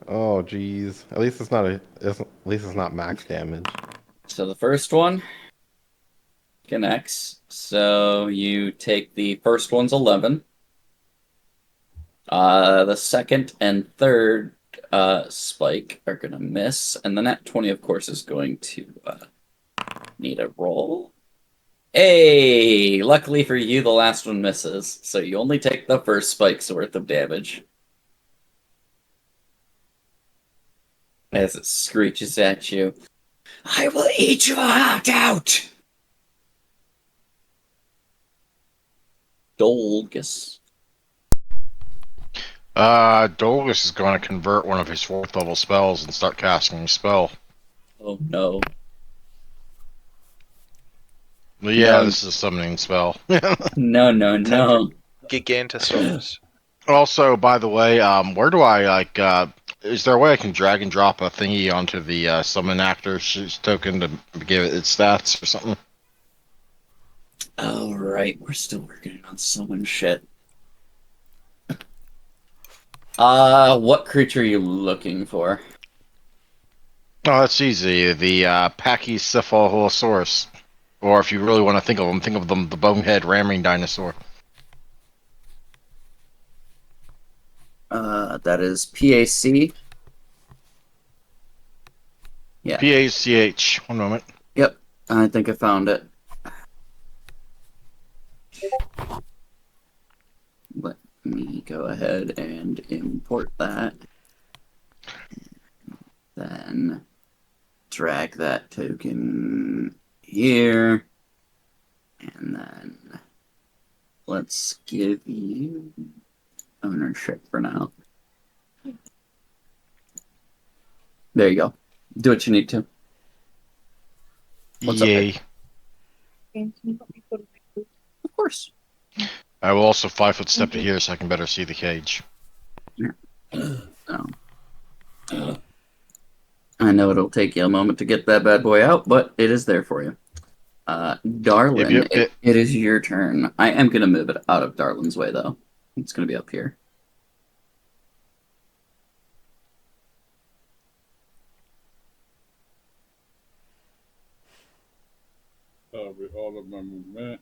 Speaker 3: Oh, geez. At least it's not max damage.
Speaker 1: So the first one connects. So you take the first one's 11. The second and third spike are gonna miss, and the nat 20, of course, is going to need a roll. Hey, luckily for you, the last one misses, so you only take the first spike's worth of damage. As it screeches at you, I will eat your heart out! Dolgus.
Speaker 2: Dolgus is going to convert one of his 4th level spells and start casting a spell.
Speaker 1: Oh no.
Speaker 2: But yeah,
Speaker 1: No.
Speaker 2: this is a summoning spell.
Speaker 1: No, no,
Speaker 4: Time
Speaker 1: no.
Speaker 4: Gigantosaurus.
Speaker 2: Also, by the way, where do I is there a way I can drag and drop a thingy onto the summon actor token to give it its stats or something?
Speaker 1: Oh, right. We're still working on summon shit. What creature are you looking for?
Speaker 2: Oh, that's easy. The Pachycephalosaurus. Or if you really want to think of them the bonehead ramming dinosaur.
Speaker 1: That is PAC. Yeah.
Speaker 2: PACH. One moment.
Speaker 1: Yep. I think I found it. Let me go ahead and import that. Then drag that token here. And then let's give you ownership for now. There you go. Do what you need to. What's up,
Speaker 2: Yay.
Speaker 1: Of course.
Speaker 2: I will also 5-foot step to here so I can better see the cage.
Speaker 1: Oh. I know it'll take you a moment to get that bad boy out, but it is there for you. Darlin, it is your turn. I am going to move it out of Darlin's way, though. It's going to be up here.
Speaker 5: That'll be all of my movement.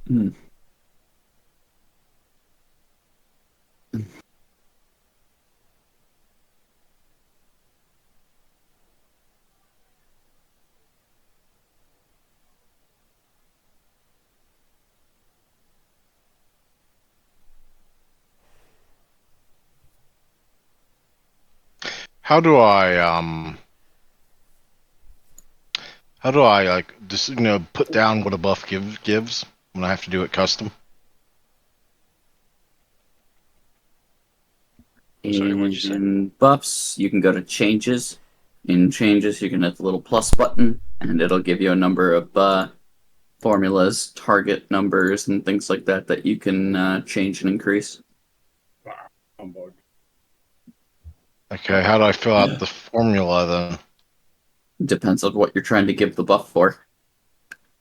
Speaker 1: Hmm.
Speaker 2: How do I like just put down what a buff gives when I have to do it custom?
Speaker 4: Sorry, what'd you say?
Speaker 1: In buffs, you can go to changes. In changes, you can hit the little plus button, and it'll give you a number of formulas, target numbers, and things like that that you can change and increase.
Speaker 5: Humbug.
Speaker 2: Okay, how do I fill out the formula then?
Speaker 1: Depends on what you're trying to give the buff for.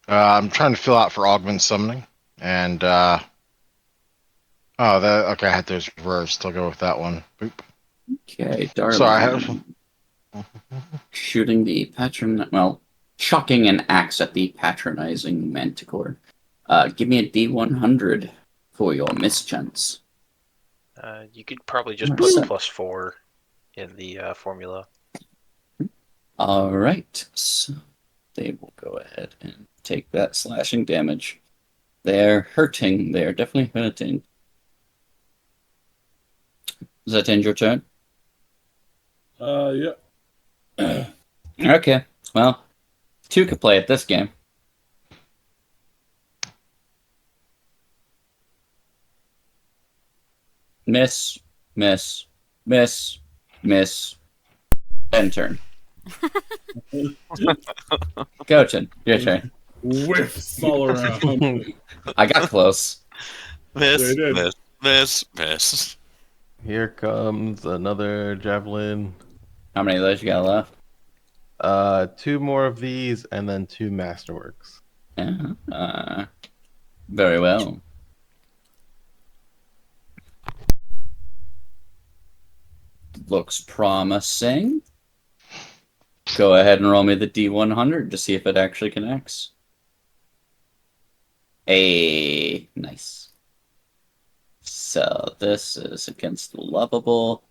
Speaker 2: I'm trying to fill out for augment summoning, and okay, I had those reversed. I'll go with that one. Boop.
Speaker 1: Okay, Darling.
Speaker 2: So I have
Speaker 1: shooting the chucking an axe at the patronizing manticore. Give me a D100 for your mischance.
Speaker 4: You could probably just put the +4 in the formula.
Speaker 1: All right, so they will go ahead and take that slashing damage. They're hurting. They are definitely hurting. Does that end your turn?
Speaker 5: Yeah.
Speaker 1: Okay, well, two could play at this game. Miss, miss, miss, miss, end turn. Gochin, your turn.
Speaker 5: Whiffs all around.
Speaker 1: I got close.
Speaker 7: Miss,
Speaker 5: They did.
Speaker 7: miss, miss, miss.
Speaker 3: Here comes another javelin.
Speaker 1: How many of those you got left?
Speaker 3: 2 more of these, and then 2 masterworks.
Speaker 1: Yeah. Very well. Looks promising. Go ahead and roll me the D100 to see if it actually connects. Nice. So this is against the lovable,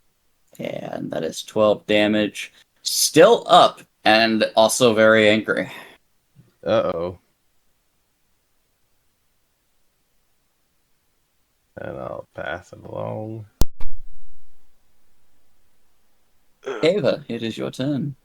Speaker 1: and that is 12 damage. Still up, and also very angry.
Speaker 3: Uh-oh. And I'll pass it along.
Speaker 1: Ava, it is your turn.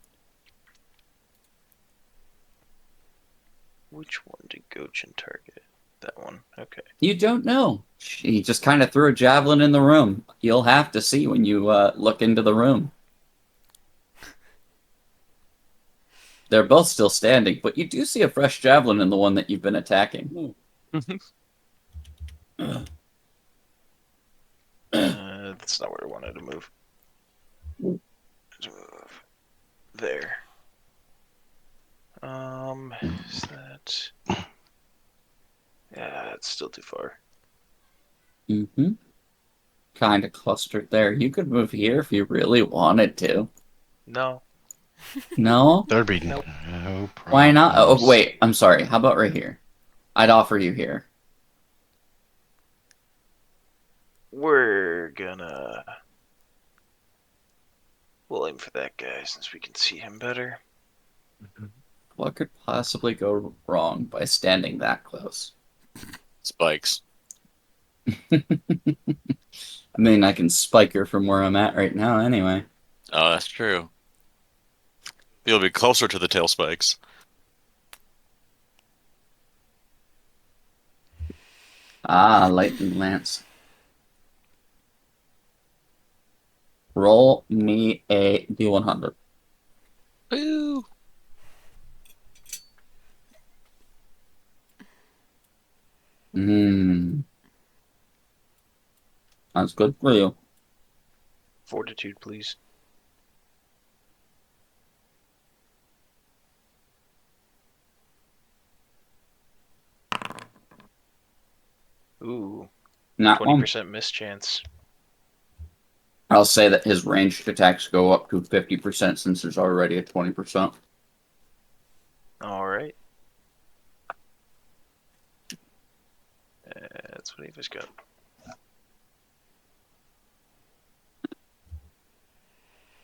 Speaker 4: Which one did Gochin target? that one. Okay.
Speaker 1: You don't know. She just kind of threw a javelin in the room. You'll have to see when you look into the room. They're both still standing, but you do see a fresh javelin in the one that you've been attacking.
Speaker 4: That's not where I wanted to move. There. Is that? Yeah, it's still too far.
Speaker 1: Mm-hmm. Kind of clustered there. You could move here if you really wanted to.
Speaker 4: No.
Speaker 1: No?
Speaker 2: There'd be
Speaker 4: Nope.
Speaker 2: no problem.
Speaker 1: Why not? Oh, wait. I'm sorry. How about right here? I'd offer you here.
Speaker 4: We'll aim for that guy since we can see him better.
Speaker 1: What could possibly go wrong by standing that close?
Speaker 7: Spikes.
Speaker 1: I mean, I can spike her from where I'm at right now anyway.
Speaker 7: Oh, that's true. You'll be closer to the tail spikes.
Speaker 1: Ah, lightning lance. Roll me a D100.
Speaker 7: Woo!
Speaker 1: That's good for you.
Speaker 4: Fortitude, please. Ooh,
Speaker 1: Not one.
Speaker 4: 20% miss chance.
Speaker 1: I'll say that his ranged attacks go up to 50% since there's already a 20%.
Speaker 4: All right. That's what Eva's got.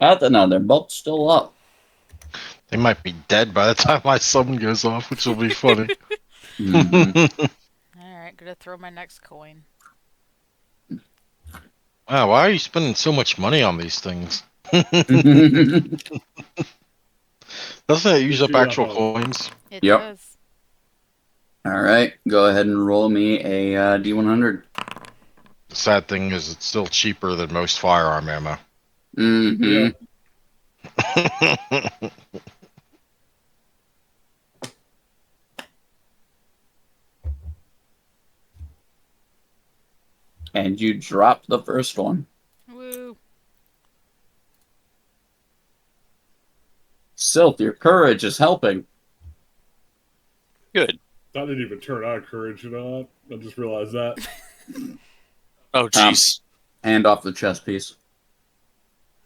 Speaker 1: I don't know. They're both still up.
Speaker 2: They might be dead by the time my summon goes off, which will be funny.
Speaker 1: Mhm.
Speaker 6: Alright, gonna throw my next coin.
Speaker 2: Wow, why are you spending so much money on these things? Doesn't it use up actual coins?
Speaker 6: It
Speaker 1: Yep.
Speaker 6: does.
Speaker 1: All right, go ahead and roll me a D100.
Speaker 2: The sad thing is it's still cheaper than most firearm ammo.
Speaker 1: Mm-hmm. And you dropped the first one.
Speaker 6: Woo.
Speaker 1: Sylph, your courage is helping.
Speaker 7: Good.
Speaker 5: That didn't even turn out courage, you know? I just realized that.
Speaker 7: Oh, jeez.
Speaker 1: Hand off the chest piece.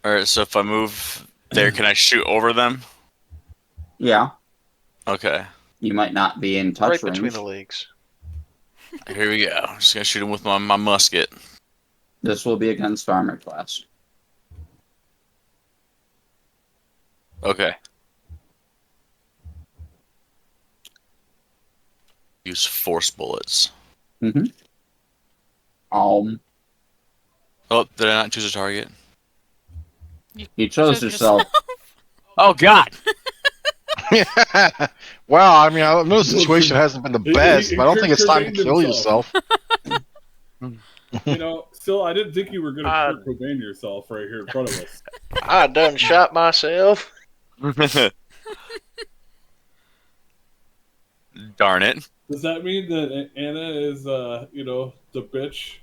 Speaker 7: Alright, so if I move there, can I shoot over them?
Speaker 1: Yeah,
Speaker 7: Okay.
Speaker 1: you might not be in touch
Speaker 4: Right
Speaker 1: range.
Speaker 4: between the legs.
Speaker 7: Here we go. I'm just gonna shoot him with my musket.
Speaker 1: This will be against armor class.
Speaker 7: Okay. Use force bullets.
Speaker 1: Mm-hmm.
Speaker 7: Oh, did I not choose a target?
Speaker 1: You chose yourself.
Speaker 8: Oh God!
Speaker 2: Well, I mean, I know the situation hasn't been the best, but I don't think it's time to kill yourself.
Speaker 5: You know, still, I didn't think you were going to
Speaker 4: Ah.
Speaker 5: Kurt Cobain yourself right here in front of us.
Speaker 4: I done shot myself.
Speaker 7: Darn it.
Speaker 5: Does that mean that Anna is, you know, the bitch?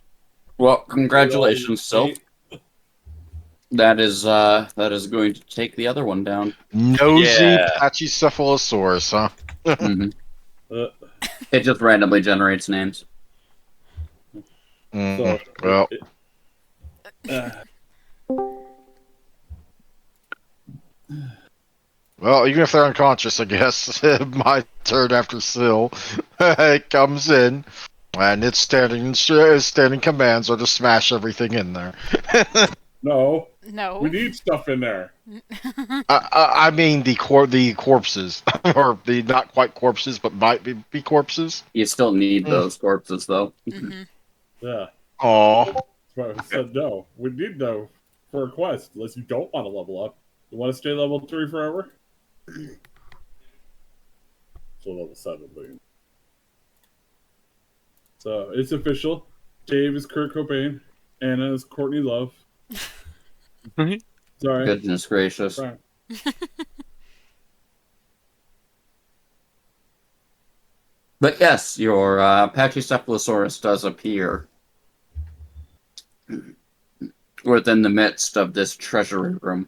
Speaker 1: Well, congratulations, Sylph.
Speaker 5: Eight?
Speaker 1: That is going to take the other one down.
Speaker 2: Nosy
Speaker 7: Yeah.
Speaker 2: Pachycephalosaurus, huh?
Speaker 1: Mhm.
Speaker 5: Uh,
Speaker 1: It just randomly generates names.
Speaker 5: so,
Speaker 2: Well, well, even if they're unconscious, I guess my turn after Syl. It comes in, and its standing commands are to smash everything in there.
Speaker 5: no,
Speaker 6: No.
Speaker 5: we need stuff in there.
Speaker 2: I mean the corpses, or the not quite corpses, but might be corpses.
Speaker 1: You still need those corpses, though.
Speaker 6: Mhm.
Speaker 5: Yeah,
Speaker 2: Aw.
Speaker 5: that's why I said no. We need no for a quest, unless you don't want to level up. You want to stay level 3 forever? So level 7, but So it's official. Dave is Kurt Cobain. Anna is Courtney Love. Sorry.
Speaker 1: Goodness gracious.
Speaker 5: Right.
Speaker 1: But yes, your Pachycephalosaurus does appear within the midst of this treasury room.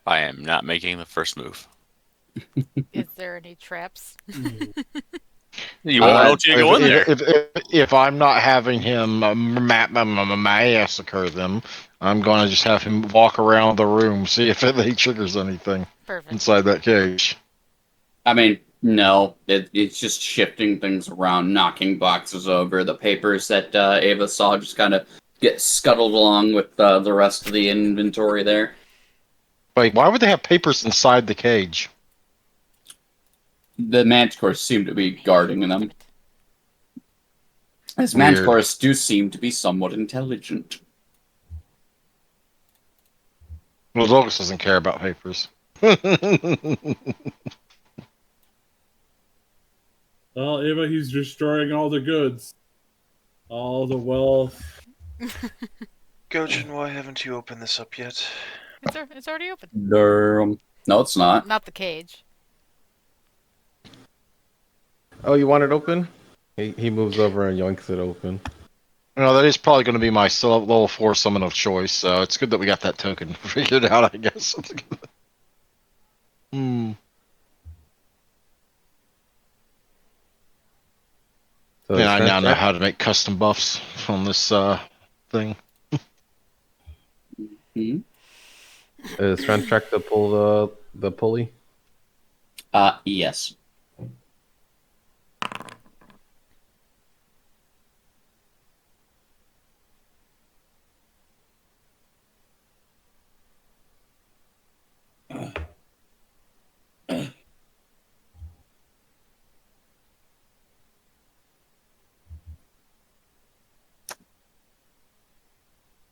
Speaker 7: I am not making the first move.
Speaker 6: Is there any traps?
Speaker 7: You won't know till you go in there.
Speaker 2: If I'm not having him massacre them, I'm going to just have him walk around the room, see if he triggers anything
Speaker 6: Perfect.
Speaker 2: inside that cage.
Speaker 1: I mean, no, it's just shifting things around, knocking boxes over. The papers that Ava saw just kind of get scuttled along with the rest of the inventory there.
Speaker 2: Wait, why would they have papers inside the cage?
Speaker 1: The manticores seem to be guarding them. As
Speaker 2: Weird.
Speaker 1: manticores do seem to be somewhat intelligent.
Speaker 2: Well, Locus doesn't care about papers.
Speaker 5: Well, Ava, he's destroying all the goods. All the wealth.
Speaker 4: Gojin, why haven't you opened this up yet?
Speaker 6: It's already open.
Speaker 1: No, it's not.
Speaker 6: Not the cage.
Speaker 3: Oh, you want it open? He moves over and yoinks it open.
Speaker 2: No, that is probably going to be my level 4 summon of choice, so it's good that we got that token figured out, I guess.
Speaker 3: So
Speaker 2: Yeah, I now
Speaker 3: strength
Speaker 2: know
Speaker 3: check?
Speaker 2: how to make custom buffs from this thing.
Speaker 1: Hmm?
Speaker 3: Strength check to pull the pulley.
Speaker 1: Yes.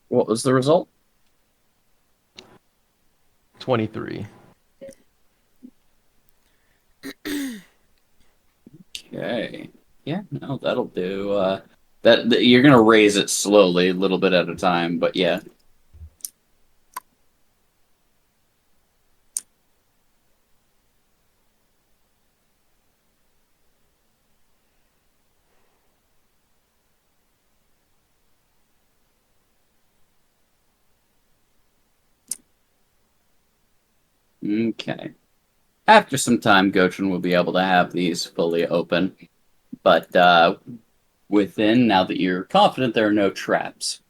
Speaker 1: What was the result?
Speaker 3: 23.
Speaker 1: Okay. Yeah, no, that'll do. That you're gonna raise it slowly, a little bit at a time, but yeah. Okay. After some time, Gotrin will be able to have these fully open. But within, now that you're confident there are no traps,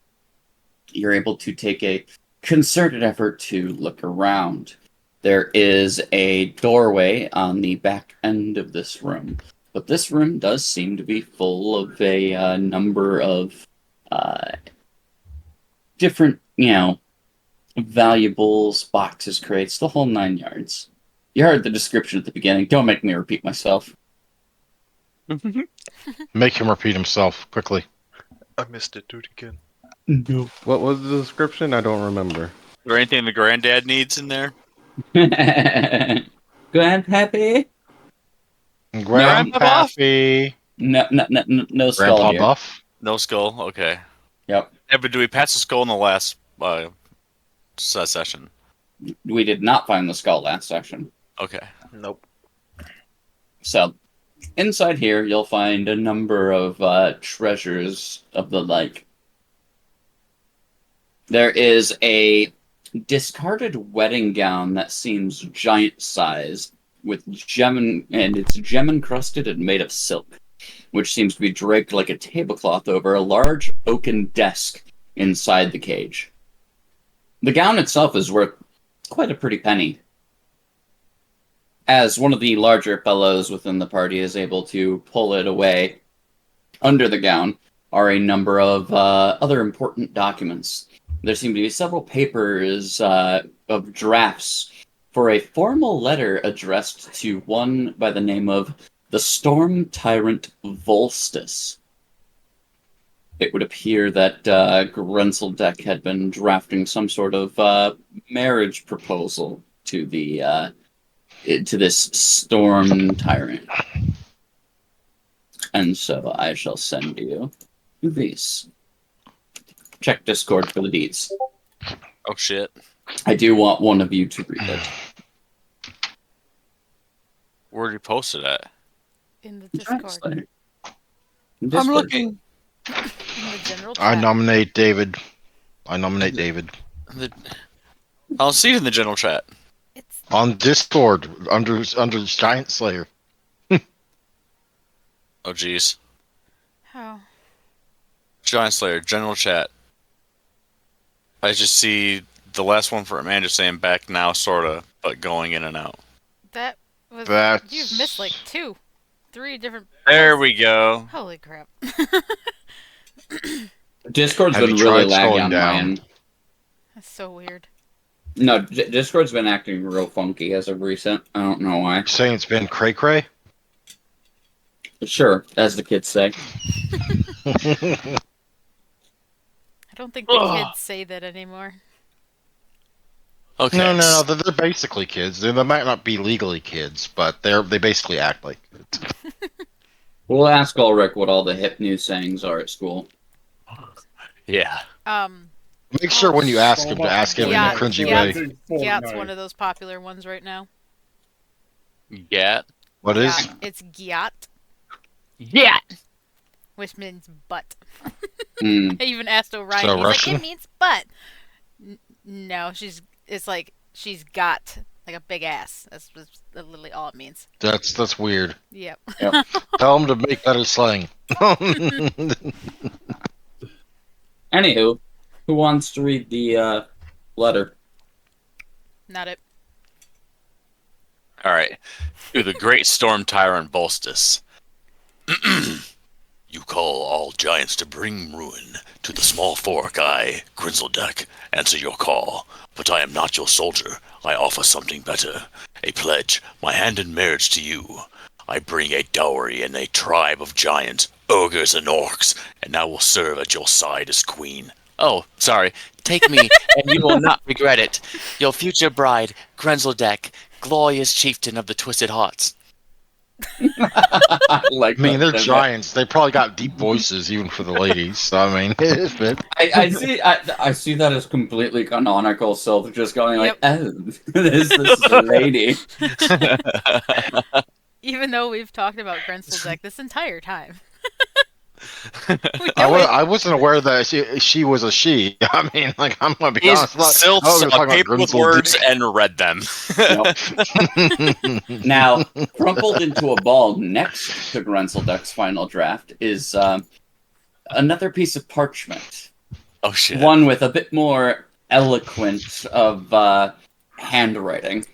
Speaker 1: you're able to take a concerted effort to look around. There is a doorway on the back end of this room, but this room does seem to be full of a number of different, valuables, boxes, crates, the whole 9 yards. You heard the description at the beginning. Don't make me repeat myself.
Speaker 2: Make him repeat himself quickly.
Speaker 4: I missed it. Do it again.
Speaker 1: No.
Speaker 3: What was the description? I don't remember.
Speaker 7: Is there anything the granddad needs in there?
Speaker 1: Grandpappy?
Speaker 2: Grandpappy.
Speaker 1: No skull
Speaker 2: Grandpa
Speaker 1: here.
Speaker 2: Buff.
Speaker 7: No skull? Okay.
Speaker 1: Yep.
Speaker 7: Yeah, but do we pass the skull in the last session?
Speaker 1: We did not find the skull last session.
Speaker 7: Okay.
Speaker 4: Nope.
Speaker 1: So, inside here, you'll find a number of treasures of the like. There is a discarded wedding gown that seems giant-sized, with it's gem-encrusted and made of silk, which seems to be draped like a tablecloth over a large oaken desk inside the cage. The gown itself is worth quite a pretty penny. As one of the larger fellows within the party is able to pull it away, under the gown are a number of other important documents. There seem to be several papers of drafts for a formal letter addressed to one by the name of the Storm Tyrant Volstis. It would appear that Grunseldeck had been drafting some sort of marriage proposal to the to this storm tyrant. And so I shall send you these. Check Discord for the deeds.
Speaker 7: Oh shit.
Speaker 1: I do want one of you to read it.
Speaker 7: Where did you post it at?
Speaker 6: In the Discord.
Speaker 7: I'm looking.
Speaker 6: In the general chat.
Speaker 2: I nominate David.
Speaker 7: I'll see it in the general chat.
Speaker 6: It's
Speaker 2: On Discord, under Giant Slayer.
Speaker 7: Oh jeez.
Speaker 6: how?
Speaker 7: Giant Slayer, general chat. I just see the last one for Amanda saying back now, sorta, but going in and out.
Speaker 6: That was.
Speaker 2: That's-
Speaker 6: You've missed like 3 different.
Speaker 7: There we go.
Speaker 6: Holy crap.
Speaker 1: Discord's
Speaker 2: Have
Speaker 1: been
Speaker 2: you
Speaker 1: really
Speaker 2: tried
Speaker 1: laggy
Speaker 2: scrolling
Speaker 1: on
Speaker 2: down?
Speaker 1: my end.
Speaker 6: That's so weird.
Speaker 1: No, Discord's been acting real funky as of recent. I don't know why.
Speaker 2: Saying it's been cray cray.
Speaker 1: Sure, as the kids say.
Speaker 6: I don't think the kids say that anymore.
Speaker 7: Okay.
Speaker 2: No, they're basically kids. They might not be legally kids, but they basically act like kids.
Speaker 1: We'll ask Ulrich what all the hip new sayings are at school.
Speaker 7: Yeah.
Speaker 2: Make sure when you ask him to ask him
Speaker 6: Yeah,
Speaker 2: in a cringy
Speaker 6: yeah.
Speaker 2: way.
Speaker 6: Yeah, it's one of those popular ones right now.
Speaker 7: Yeah.
Speaker 2: What is?
Speaker 6: Gyat. It's gyat,
Speaker 8: Yeah.
Speaker 6: which means butt.
Speaker 1: Mm.
Speaker 6: I even asked Orion.
Speaker 2: So
Speaker 6: He's
Speaker 2: Russian?
Speaker 6: like, it means butt. No, it's like she's got like a big ass. That's literally all it means.
Speaker 2: That's weird.
Speaker 6: Yep.
Speaker 2: Tell him to make better slang.
Speaker 1: Anywho, who wants to read the letter?
Speaker 6: Not it.
Speaker 7: All right. To the great storm tyrant Bolstus. You call all giants to bring ruin to the small fork. I, Grinzeldeck, answer your call. But I am not your soldier. I offer something better. A pledge, my hand in marriage to you. I bring a dowry and a tribe of giants, ogres and orcs, and I will serve at your side as queen. Oh, sorry. Take me, and you will not regret it. Your future bride, Grinzeldeck, glorious chieftain of the Twisted Hearts.
Speaker 1: I like
Speaker 2: I mean,
Speaker 1: that.
Speaker 2: they're giants. They probably got deep voices, even for the ladies. So, I mean, it fit.
Speaker 1: I see that as completely canonical. Sylph just going like,
Speaker 6: Yep.
Speaker 1: "Oh, this is a lady."
Speaker 6: Even though we've talked about Grenseldeck this entire time.
Speaker 2: I wasn't aware that she was a she. I mean, like, I'm gonna be honest.
Speaker 7: Sylph
Speaker 2: I was
Speaker 7: saw
Speaker 2: talking about
Speaker 7: paper with
Speaker 2: Grinzel
Speaker 7: words
Speaker 2: Dick.
Speaker 7: and read them.
Speaker 1: Now, crumpled into a ball next to Grenseldeck's final draft is another piece of parchment.
Speaker 7: Oh shit.
Speaker 1: One with a bit more eloquent of handwriting.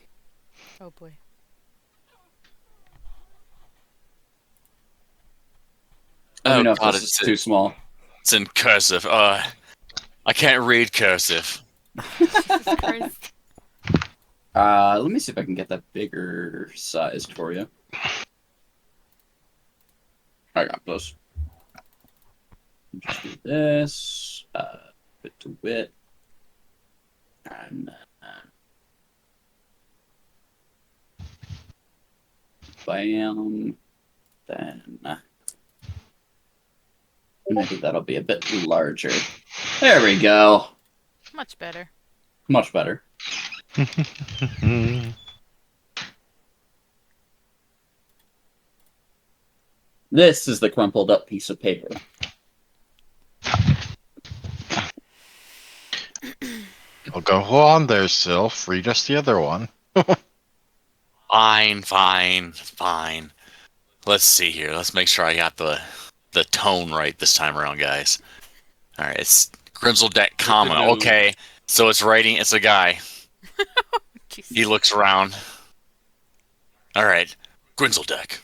Speaker 6: Oh boy.
Speaker 1: Let me
Speaker 7: Oh
Speaker 1: know if
Speaker 7: god,
Speaker 1: this is too small.
Speaker 7: it's in cursive. I can't read cursive.
Speaker 6: Jesus Christ.
Speaker 1: Let me see if I can get that bigger sized for you. I got this. Just do this. Bit to width. And bam. Then maybe that'll be a bit larger. There we go.
Speaker 6: Much better.
Speaker 1: Much better. This is the crumpled up piece of paper.
Speaker 2: I'll go on there, Sylph. Read us the other one.
Speaker 7: Fine. Let's see here. Let's make sure I got the tone right this time around, guys. All right, it's Grinzeldeck, comma. Okay, so it's writing. It's a guy.
Speaker 6: Jesus.
Speaker 7: He looks around. All right, Grinzeldeck.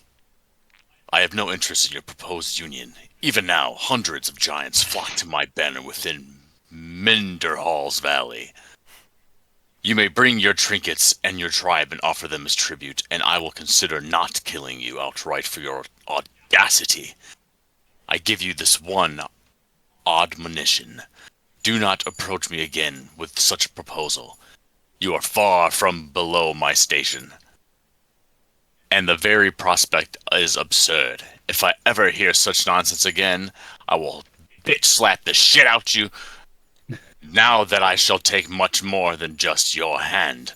Speaker 7: I have no interest in your proposed union. Even now, hundreds of giants flock to my banner within Minderhall's Valley. You may bring your trinkets and your tribe and offer them as tribute, and I will consider not killing you outright for your audacity. I give you this one admonition. Do not approach me again with such a proposal. You are far from below my station. And the very prospect is absurd. If I ever hear such nonsense again, I will bitch slap the shit out you. Now that I shall take much more than just your hand.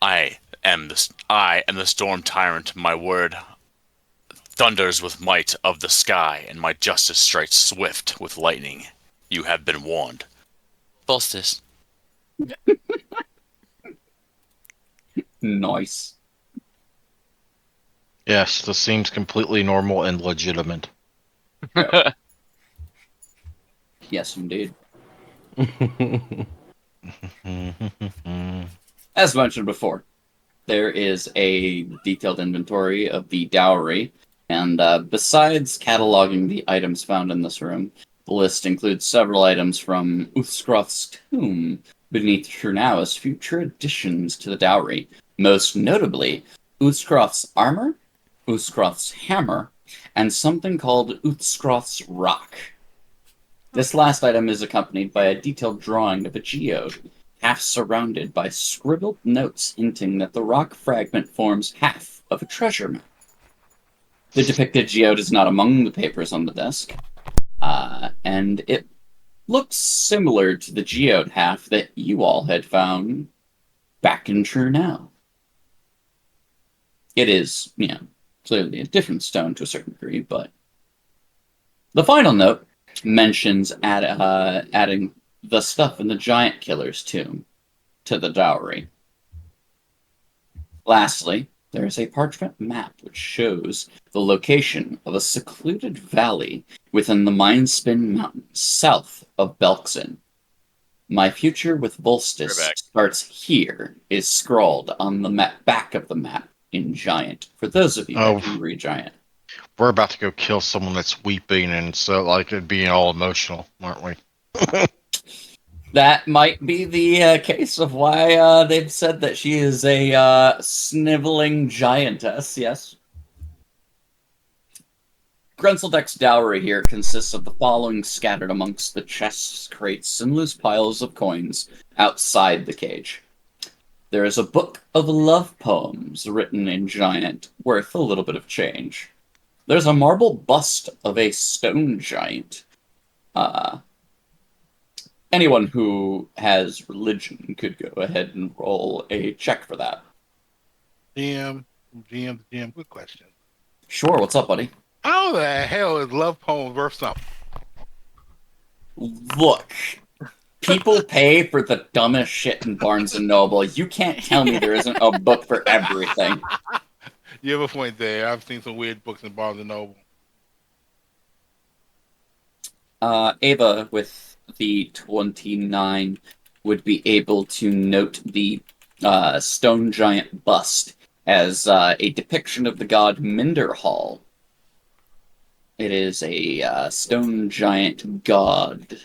Speaker 7: I am the storm tyrant. My word thunders with might of the sky, and my justice strikes swift with lightning. You have been warned. Solstice.
Speaker 1: Nice.
Speaker 2: Yes, this seems completely normal and legitimate.
Speaker 1: Yes, indeed. As mentioned before, there is a detailed inventory of the dowry, and besides cataloging the items found in this room, the list includes several items from Uthskroth's tomb beneath Trunau's future additions to the dowry, most notably Uthskroth's armor, Uthskroth's hammer, and something called Uthskroth's rock. This last item is accompanied by a detailed drawing of a geode, half surrounded by scribbled notes hinting that the rock fragment forms half of a treasure map. The depicted geode is not among the papers on the desk, and it looks similar to the geode half that you all had found back in Trunau. It is, clearly a different stone to a certain degree, but the final note mentions adding the stuff in the giant killer's tomb to the dowry. Lastly, there is a parchment map which shows the location of a secluded valley within the Mindspin Mountains, south of Belkzen. My future with Volstis starts here is scrawled on the back of the map in giant, for those of you that can read giant.
Speaker 2: We're about to go kill someone that's weeping, and so it'd be all emotional, aren't we?
Speaker 1: That might be the case of why they've said that she is a sniveling giantess, yes. Grunseldeck's dowry here consists of the following scattered amongst the chests, crates, and loose piles of coins outside the cage. There is a book of love poems written in giant, worth a little bit of change. There's a marble bust of a stone giant. Anyone who has religion could go ahead and roll a check for that.
Speaker 10: GM, good question.
Speaker 1: Sure, what's up, buddy?
Speaker 10: How the hell is love poem worth something?
Speaker 1: Look, people pay for the dumbest shit in Barnes & Noble. You can't tell me there isn't a book for everything.
Speaker 10: You have a point there. I've seen some weird books in Barnes & Noble.
Speaker 1: Ava, with the 29, would be able to note the stone giant bust as a depiction of the god Minderhall. It is a stone giant god.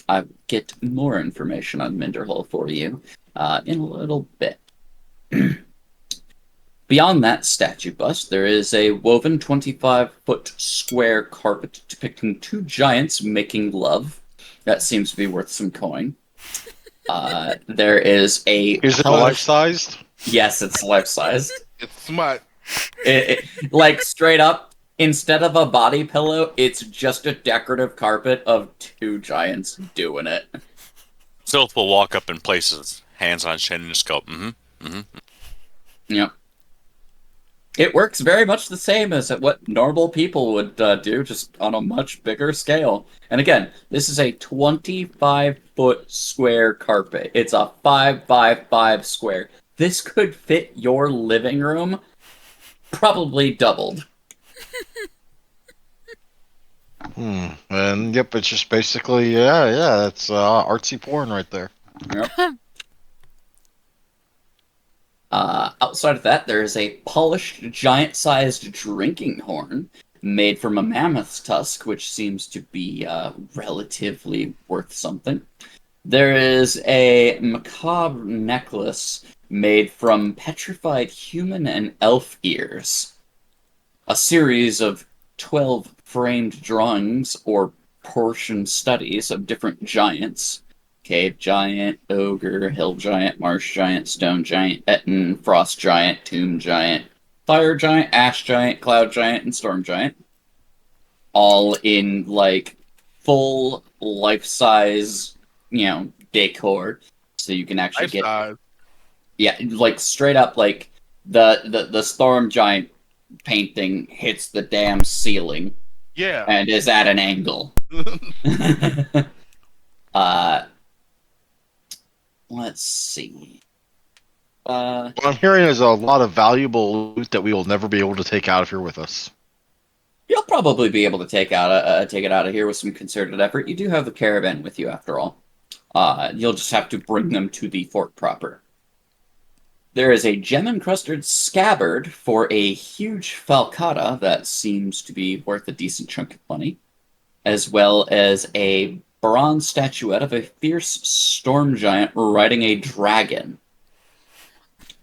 Speaker 1: I'll get more information on Minderhall for you in a little bit. Beyond that statue bust, there is a woven 25-foot square carpet depicting two giants making love. That seems to be worth some coin. There is a...
Speaker 2: Is it life-sized?
Speaker 1: Yes, it's life-sized.
Speaker 10: It's smart.
Speaker 1: Like, straight up, instead of a body pillow, it's just a decorative carpet of two giants doing it.
Speaker 7: Sylph will walk up and place his hands on his chin and just go,
Speaker 1: Yep. It works very much the same as what normal people would do, just on a much bigger scale. And again, this is a 25-foot square carpet. It's a 5x5 square. This could fit your living room, probably doubled.
Speaker 2: And yep, it's just basically, it's artsy porn right there.
Speaker 1: Yep. Outside of that, there is a polished, giant-sized drinking horn made from a mammoth's tusk, which seems to be relatively worth something. There is a macabre necklace made from petrified human and elf ears. A series of 12 framed drawings or portion studies of different giants cave giant, ogre, hill giant, marsh giant, stone giant, ettin, frost giant, tomb giant, fire giant, ash giant, cloud giant, and storm giant. All in like full life-size, decor, so you can actually get like straight up like the storm giant painting hits the damn ceiling
Speaker 10: Yeah.
Speaker 1: and is at an angle. Let's see.
Speaker 2: What I'm hearing is a lot of valuable loot that we will never be able to take out of here with us.
Speaker 1: You'll probably be able to take it out of here with some concerted effort. You do have the caravan with you, after all. You'll just have to bring them to the fort proper. There is a gem-encrusted scabbard for a huge falcata that seems to be worth a decent chunk of money, as well as a bronze statuette of a fierce storm giant riding a dragon.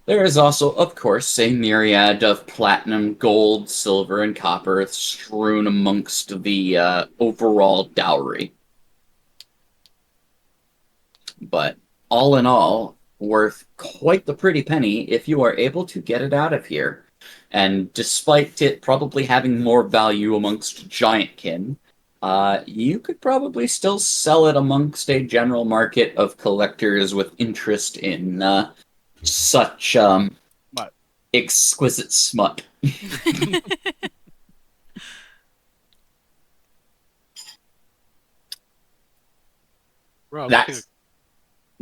Speaker 1: There is also, of course, a myriad of platinum, gold, silver, and copper strewn amongst the overall dowry. But all in all, worth quite the pretty penny if you are able to get it out of here. And despite it probably having more value amongst giantkin, you could probably still sell it amongst a general market of collectors with interest in such exquisite smut.
Speaker 10: Bro,
Speaker 1: That's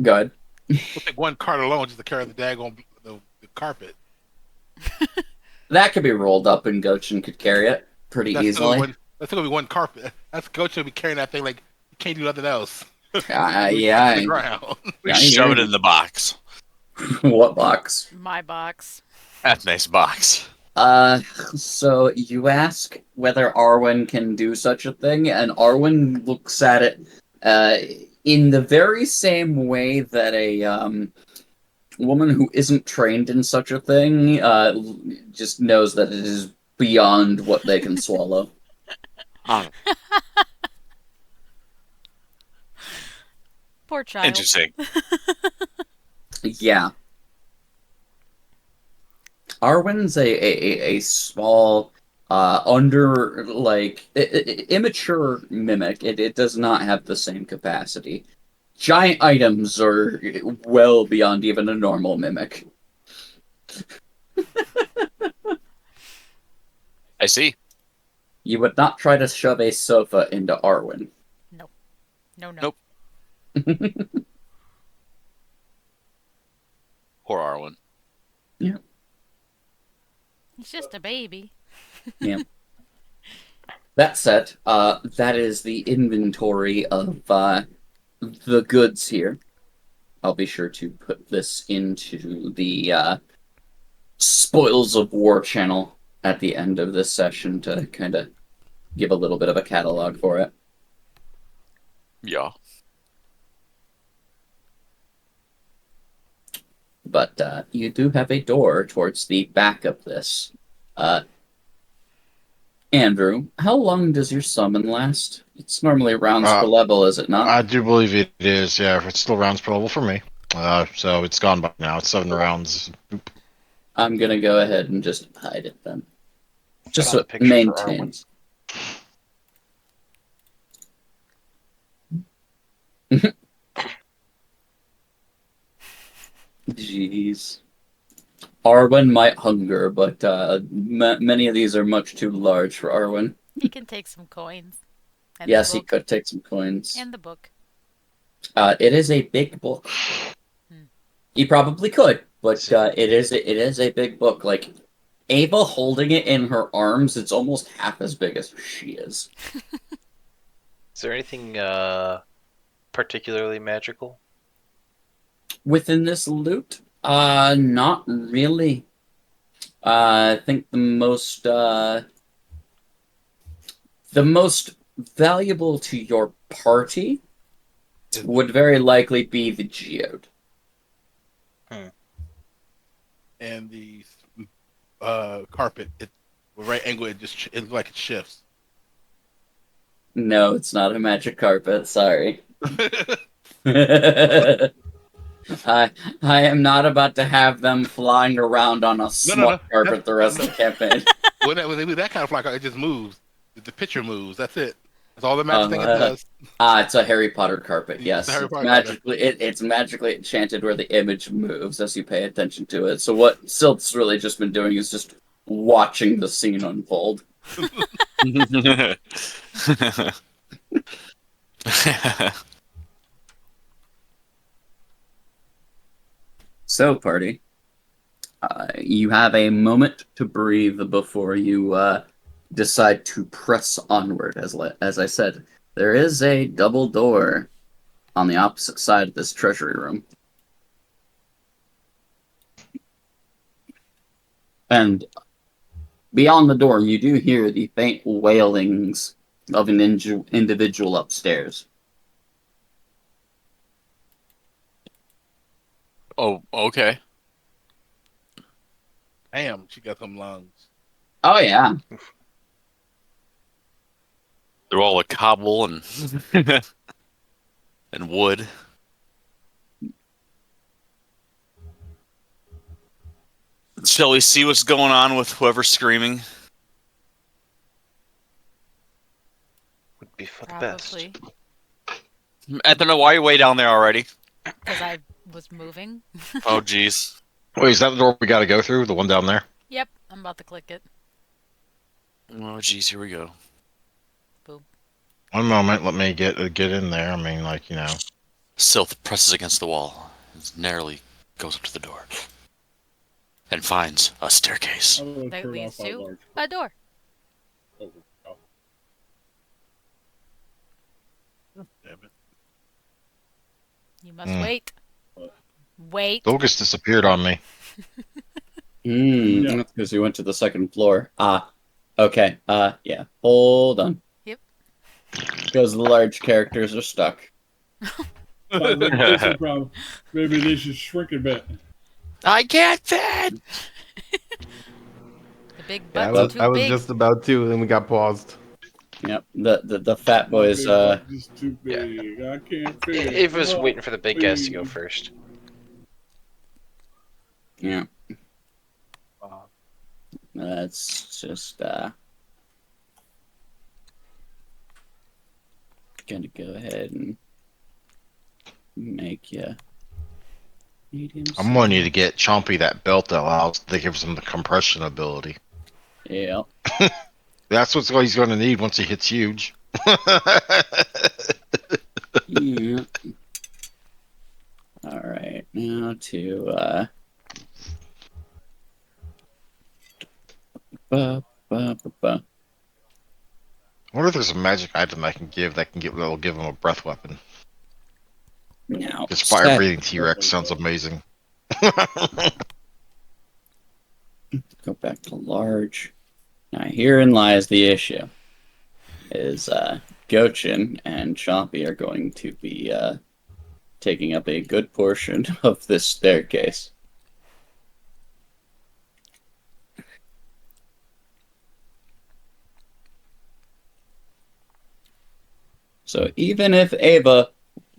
Speaker 1: good.
Speaker 10: we'll take one cart alone just to carry the daggone the carpet.
Speaker 1: That could be rolled up, and Gochin could carry it pretty easily.
Speaker 10: That's gonna be one carpet. That's Gocha will be carrying that thing like you can't do nothing else.
Speaker 1: Yeah.
Speaker 10: The ground.
Speaker 7: We shove it in the box.
Speaker 1: What box?
Speaker 6: My box.
Speaker 7: Ethne's box.
Speaker 1: So you ask whether Arwen can do such a thing, and Arwen looks at it in the very same way that a woman who isn't trained in such a thing just knows that it is beyond what they can swallow.
Speaker 6: Poor child.
Speaker 7: Interesting.
Speaker 1: Yeah. Arwen's a small, immature mimic. It does not have the same capacity. Giant items are well beyond even a normal mimic.
Speaker 7: I see.
Speaker 1: You would not try to shove a sofa into Arwen.
Speaker 6: No.
Speaker 7: Nope. Poor Arwen.
Speaker 1: Yeah.
Speaker 6: He's just a baby.
Speaker 1: Yeah. That said, that is the inventory of the goods here. I'll be sure to put this into the Spoils of War channel at the end of this session to kind of give a little bit of a catalog for it.
Speaker 7: Yeah.
Speaker 1: But you do have a door towards the back of this. Andrew, how long does your summon last? It's normally rounds per level, is it not?
Speaker 2: I do believe it is, yeah. It's still rounds per level for me. So it's gone by now. It's 7 rounds. Boop.
Speaker 1: I'm gonna go ahead and just hide it then. Just
Speaker 4: Got a
Speaker 1: so it
Speaker 4: picture for
Speaker 1: maintains. Jeez. Arwen might hunger, but many of these are much too large for Arwen.
Speaker 6: He can take some coins. And
Speaker 1: Yes,
Speaker 6: the
Speaker 1: he
Speaker 6: book.
Speaker 1: could take some coins.
Speaker 6: And the book.
Speaker 1: It is a big book. He probably could, but it is a big book. Like Ava holding it in her arms, it's almost half as big as she is.
Speaker 4: Is there anything particularly magical?
Speaker 1: Within this loot, not really. I think the most valuable to your party would very likely be the geode.
Speaker 10: And the carpet, right angle, it looks like it shifts.
Speaker 1: No, it's not a magic carpet. Sorry. I am not about to have them flying around on a smut carpet the rest of the campaign.
Speaker 10: When they move that kind of fly car, it just moves. The picture moves. That's it. That's all the magic thing it does.
Speaker 1: It's a Harry Potter carpet. Yes,
Speaker 10: Harry
Speaker 1: it's
Speaker 10: Potter
Speaker 1: magically it's magically enchanted where the image moves as you pay attention to it. So what Silt's really just been doing is just watching the scene unfold. So, party, you have a moment to breathe before you decide to press onward. As I said, there is a double door on the opposite side of this treasury room. And beyond the door, you do hear the faint wailings of an individual upstairs.
Speaker 7: Oh, okay.
Speaker 10: Damn, she got some lungs.
Speaker 1: Oh, yeah.
Speaker 7: They're all a cobble and and wood. Shall we see what's going on with whoever's screaming?
Speaker 4: Would be for the best.
Speaker 6: Probably.
Speaker 7: I don't know why you're way down there already.
Speaker 6: Because I was moving.
Speaker 7: Oh, jeez.
Speaker 2: Wait, is that the door we got to go through? The one down there?
Speaker 6: Yep, I'm about to click it.
Speaker 7: Oh, jeez, here we go.
Speaker 6: Boom.
Speaker 2: One moment, let me get in there. I mean, like, you know.
Speaker 7: Sylph presses against the wall and narrowly goes up to the door and finds a staircase.
Speaker 5: I'm gonna
Speaker 6: That
Speaker 5: turn
Speaker 6: leads
Speaker 5: off my
Speaker 6: to
Speaker 5: alarm.
Speaker 6: a door.
Speaker 5: Oh, oh.
Speaker 10: Damn it.
Speaker 6: You must wait.
Speaker 5: What?
Speaker 6: Wait.
Speaker 2: Dogus disappeared on me.
Speaker 5: Yeah.
Speaker 1: That's because you went to the second floor. Okay. Yeah. Hold on.
Speaker 6: Yep.
Speaker 1: Because the large characters are stuck.
Speaker 5: Sounds like that's the problem. Maybe they should shrink a bit.
Speaker 7: I can't fit!
Speaker 6: The big
Speaker 3: Yeah,
Speaker 6: butt's too
Speaker 3: I was
Speaker 6: big.
Speaker 3: just about to, and we got paused.
Speaker 1: Yep. The fat boys.
Speaker 5: My big butt is too big. I can't fit.
Speaker 4: Ava's
Speaker 5: Oh,
Speaker 4: waiting for the big guys to go
Speaker 5: please.
Speaker 4: first.
Speaker 1: Yeah.
Speaker 10: Wow.
Speaker 1: That's just gonna go ahead and make you medium.
Speaker 2: I'm gonna need to get Chompy that belt that gives him the compression ability.
Speaker 1: Yeah.
Speaker 2: That's what he's gonna need once he hits huge.
Speaker 1: Yeah. All right. Now to ba, ba, ba, ba.
Speaker 2: I wonder if there's a magic item I can give that'll give him a breath weapon.
Speaker 1: Now
Speaker 2: Just fire
Speaker 1: set-
Speaker 2: breathing T-Rex sounds amazing.
Speaker 1: Go back to large. Now herein lies the issue. Is Gochin and Chompy are going to be taking up a good portion of this staircase. So even if Ava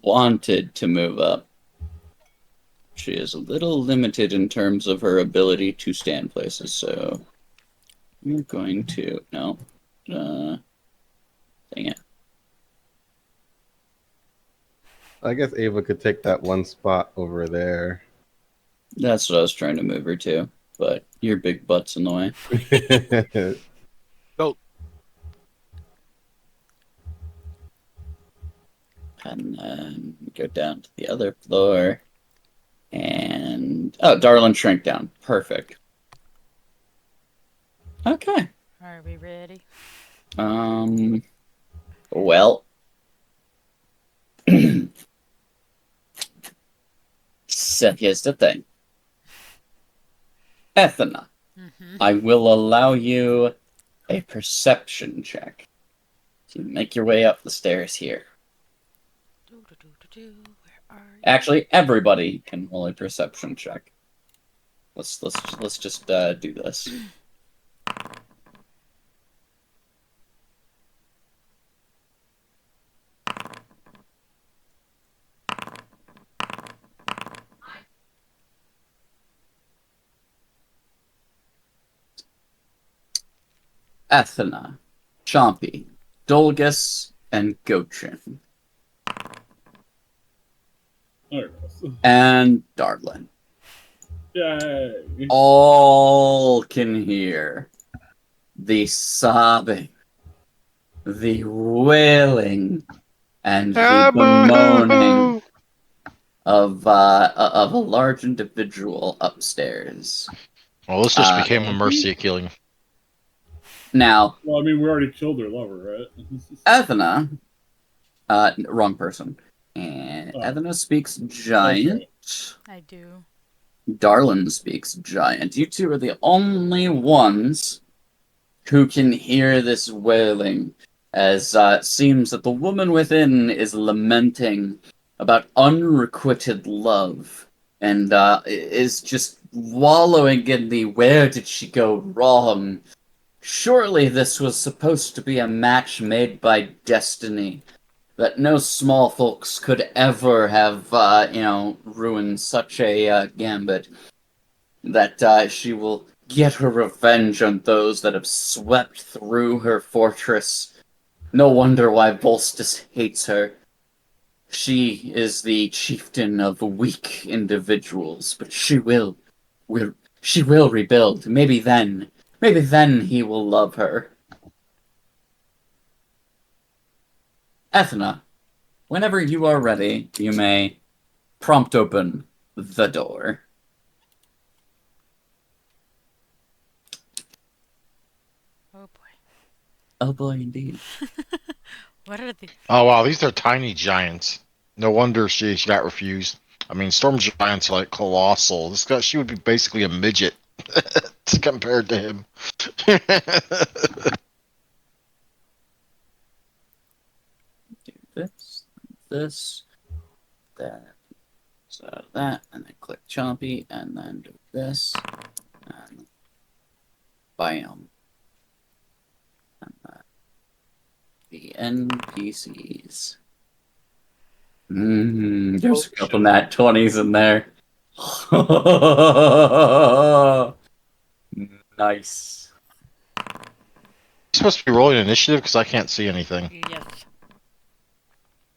Speaker 1: wanted to move up, she is a little limited in terms of her ability to stand places. So we're going to dang it.
Speaker 3: I guess Ava could take that one spot over there.
Speaker 1: That's what I was trying to move her to, but your big butt's in the way. And then go down to the other floor. And Darlin shrink down. Perfect. Okay.
Speaker 6: Are we ready?
Speaker 1: Well. So here's the thing. Ethna, I will allow you a perception check to make your way up the stairs here.
Speaker 6: Where are you?
Speaker 1: Actually, everybody can roll a perception check. Let's just do this. Ethna, Chompy, Dolgus, and Gochin.
Speaker 5: There it goes.
Speaker 1: And Darlin.
Speaker 5: Yay!
Speaker 1: All can hear the sobbing, the wailing, and the bemoaning of a large individual upstairs.
Speaker 2: Well, this just became a mercy killing.
Speaker 1: Now,
Speaker 5: Well, I mean, we already killed her lover, right?
Speaker 1: Ethna, wrong person. And Ethna speaks giant.
Speaker 6: I do.
Speaker 1: Darlin speaks giant. You two are the only ones who can hear this wailing, as it seems that the woman within is lamenting about unrequited love, and is just wallowing in the where did she go wrong? Surely this was supposed to be a match made by destiny, that no small folks could ever have, ruined such a gambit, that she will get her revenge on those that have swept through her fortress. No wonder why Volstis hates her. She is the chieftain of weak individuals, but she will rebuild. Maybe then he will love her. Ethna, whenever you are ready, you may prompt open the door.
Speaker 6: Oh boy.
Speaker 1: Oh boy, indeed.
Speaker 6: What are the?
Speaker 2: Oh wow, these are tiny giants. No wonder she got refused. I mean, storm giants are like colossal. This guy, she would be basically a midget compared to him.
Speaker 1: Do this, that, so that, and then click Chompy, and then do this, and bam. And the NPCs. There's a couple nat 20s in there. Nice.
Speaker 2: You supposed to be rolling initiative because I can't see anything.
Speaker 6: Yes.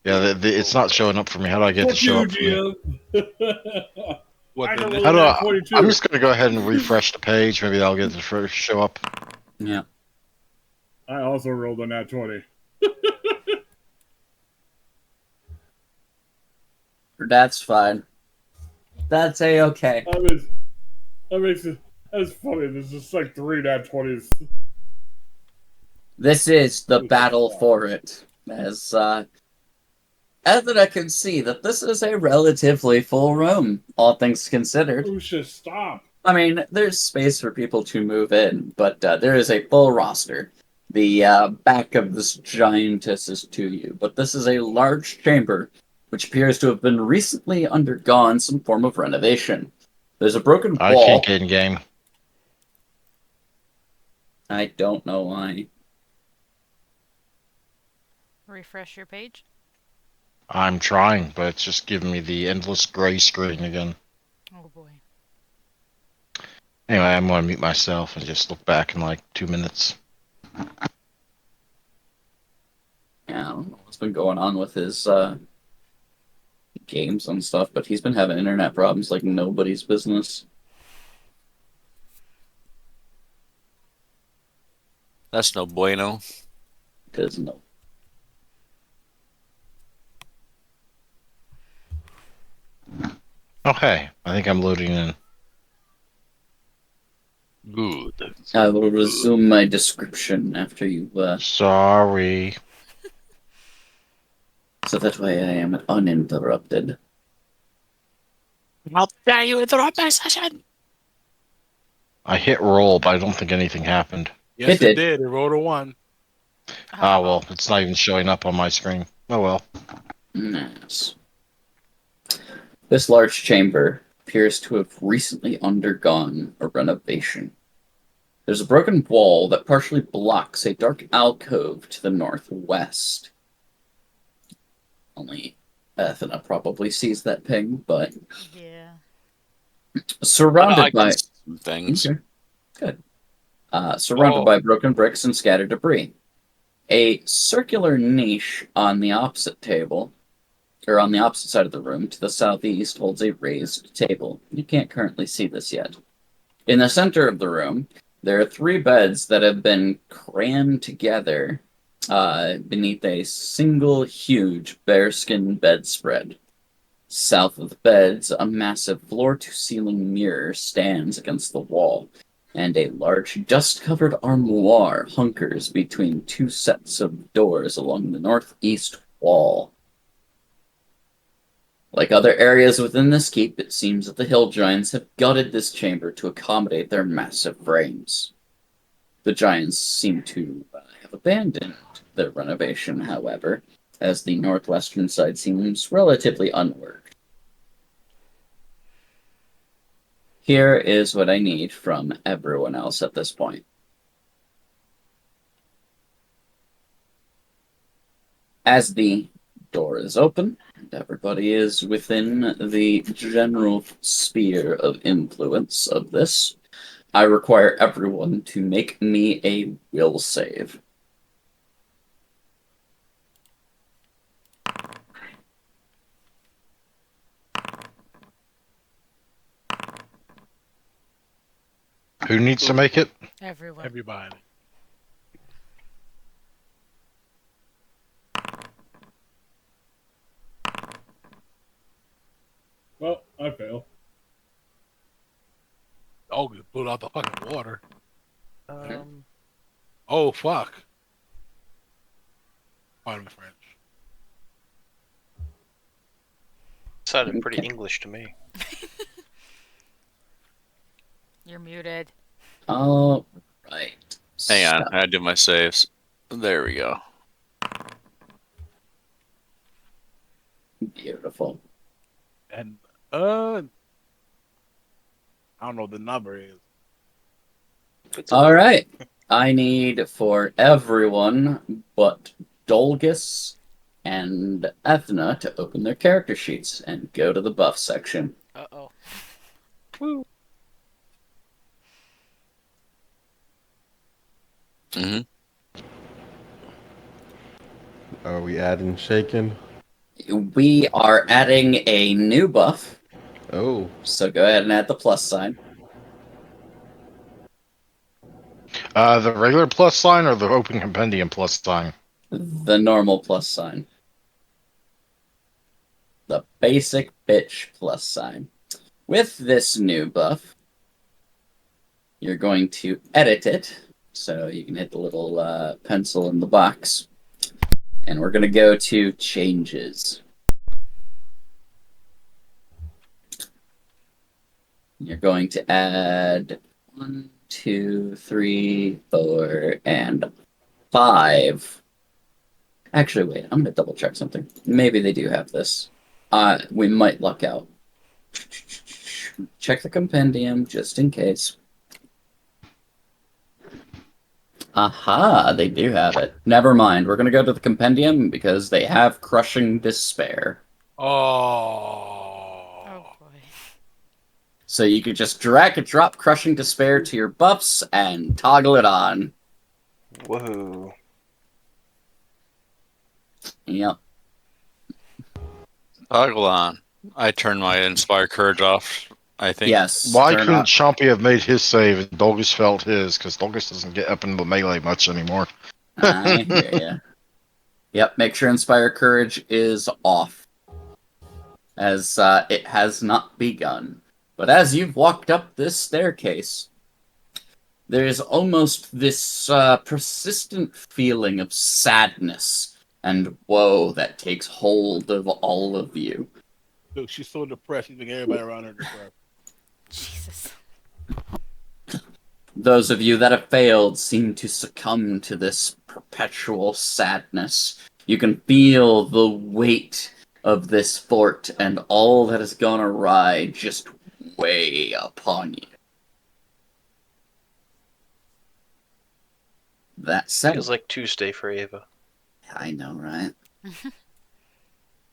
Speaker 2: Yeah, it's not showing up for me. How do I get it to show up for me?
Speaker 10: What
Speaker 5: I
Speaker 10: the
Speaker 5: can
Speaker 10: ne-
Speaker 5: roll
Speaker 2: How do
Speaker 5: a
Speaker 2: I?
Speaker 5: nat 22.
Speaker 2: I'm just gonna go ahead and refresh the page. Maybe that'll get it to show up.
Speaker 1: Yeah.
Speaker 5: I also rolled a nat 20.
Speaker 1: That's fine. That's a-okay.
Speaker 5: That makes it. That's funny. There's just like 3 nat 20s.
Speaker 1: This is the battle for it. As Ethna can see that this is a relatively full room, all things considered.
Speaker 5: Usha, stop.
Speaker 1: I mean, there's space for people to move in, but there is a full roster. The back of this giantess is to you, but this is a large chamber which appears to have been recently undergone some form of renovation. There's a broken
Speaker 2: I
Speaker 1: wall.
Speaker 2: can't get in game.
Speaker 1: I don't know why.
Speaker 6: Refresh your page.
Speaker 2: I'm trying, but it's just giving me the endless gray screen again.
Speaker 6: Oh boy.
Speaker 2: Anyway, I'm gonna mute myself and just look back in like 2 minutes.
Speaker 1: Yeah, I don't know what's been going on with his games and stuff, but he's been having internet problems like nobody's business.
Speaker 7: That's no bueno.
Speaker 1: Because no.
Speaker 2: Okay, I think I'm loading in.
Speaker 7: Good.
Speaker 1: I will resume my description after you,
Speaker 2: Sorry.
Speaker 1: so that way I am uninterrupted.
Speaker 7: How dare you interrupt my session?
Speaker 2: I hit roll, but I don't think anything happened.
Speaker 10: Yes,
Speaker 1: It
Speaker 10: it did. It rolled a 1.
Speaker 2: Ah, well, it's not even showing up on my screen. Oh well.
Speaker 1: Yes. This large chamber appears to have recently undergone a renovation. There's a broken wall that partially blocks a dark alcove to the northwest. Only Ethna probably sees that ping, but
Speaker 6: Yeah.
Speaker 1: surrounded
Speaker 7: I
Speaker 1: by
Speaker 7: can see some things.
Speaker 1: Okay. Good. surrounded by broken bricks and scattered debris. A circular niche on the opposite table, or on the opposite side of the room to the southeast, holds a raised table. You can't currently see this yet. In the center of the room, there are 3 beds that have been crammed together beneath a single huge bearskin bedspread. South of the beds, a massive floor-to-ceiling mirror stands against the wall, and a large dust-covered armoire hunkers between 2 sets of doors along the northeast wall. Like other areas within this keep, it seems that the hill giants have gutted this chamber to accommodate their massive frames. The giants seem to have abandoned their renovation, however, as the northwestern side seems relatively unworked. Here is what I need from everyone else at this point. As the door is open, and everybody is within the general sphere of influence of this, I require everyone to make me a will save.
Speaker 2: Who needs to make it?
Speaker 6: Everyone.
Speaker 10: Everybody.
Speaker 5: Well, I fail.
Speaker 10: Oh, you blew out the fucking water. Oh, fuck. Pardon my French.
Speaker 4: Sounded pretty
Speaker 1: Okay.
Speaker 4: English to me.
Speaker 6: You're muted.
Speaker 1: All right.
Speaker 7: Hang on, I do my saves. There we go.
Speaker 1: Beautiful.
Speaker 10: And, I don't know what the number is.
Speaker 1: All right. I need for everyone but Dolgus and Ethna to open their character sheets and go to the buff section.
Speaker 6: Uh-oh.
Speaker 7: Hmm.
Speaker 3: Are we adding shaken?
Speaker 1: We are adding a new buff,
Speaker 3: Oh,
Speaker 1: so go ahead and add the plus sign.
Speaker 2: The regular plus sign or the open compendium plus sign?
Speaker 1: The normal plus sign. The basic bitch plus sign. With this new buff, you're going to edit it, so you can hit the little pencil in the box. And we're going to go to changes. You're going to add 1, 2, 3, 4, and 5. Actually, wait, I'm going to double check something. Maybe they do have this. We might luck out. Check the compendium just in case. Aha, they do have it. Never mind. We're going to go to the compendium because they have Crushing Despair.
Speaker 10: Oh.
Speaker 6: Oh boy.
Speaker 1: So you could just drag and drop Crushing Despair to your buffs and toggle it on.
Speaker 4: Woohoo.
Speaker 1: Yep.
Speaker 7: Toggle on. I turned my Inspire Courage off, I think.
Speaker 1: Yes.
Speaker 2: Why
Speaker 1: turn
Speaker 2: couldn't
Speaker 1: off-
Speaker 2: Chompy have made his save and Dolgus felt his? Because Dolgus doesn't get up into the melee much anymore.
Speaker 1: I hear ya. Yep, make sure Inspire Courage is off, as it has not begun. But as you've walked up this staircase, there's almost this persistent feeling of sadness and woe that takes hold of all of you.
Speaker 10: Dude, she's so depressed. She's making everybody around her depressed.
Speaker 6: Jesus.
Speaker 1: Those of you that have failed seem to succumb to this perpetual sadness. You can feel the weight of this fort and all that has gone awry just weigh upon you. That said,
Speaker 4: Feels like Tuesday for Ava.
Speaker 1: I know, right?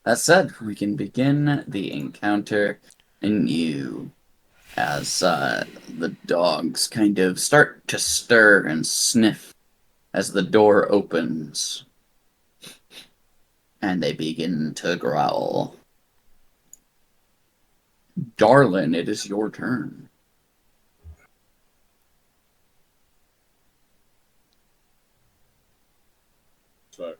Speaker 1: That said, we can begin the encounter anew. as the dogs kind of start to stir and sniff as the door opens, and they begin to growl. Darlin, it is your turn.
Speaker 5: So,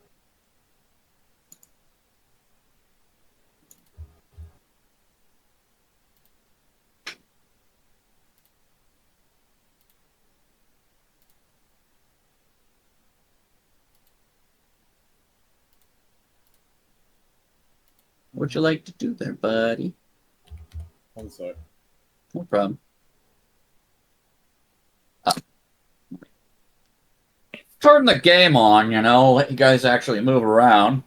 Speaker 1: What'd you like to do there, buddy?
Speaker 5: 1 sec.
Speaker 1: No problem. Turn the game on, you know, let you guys actually move around.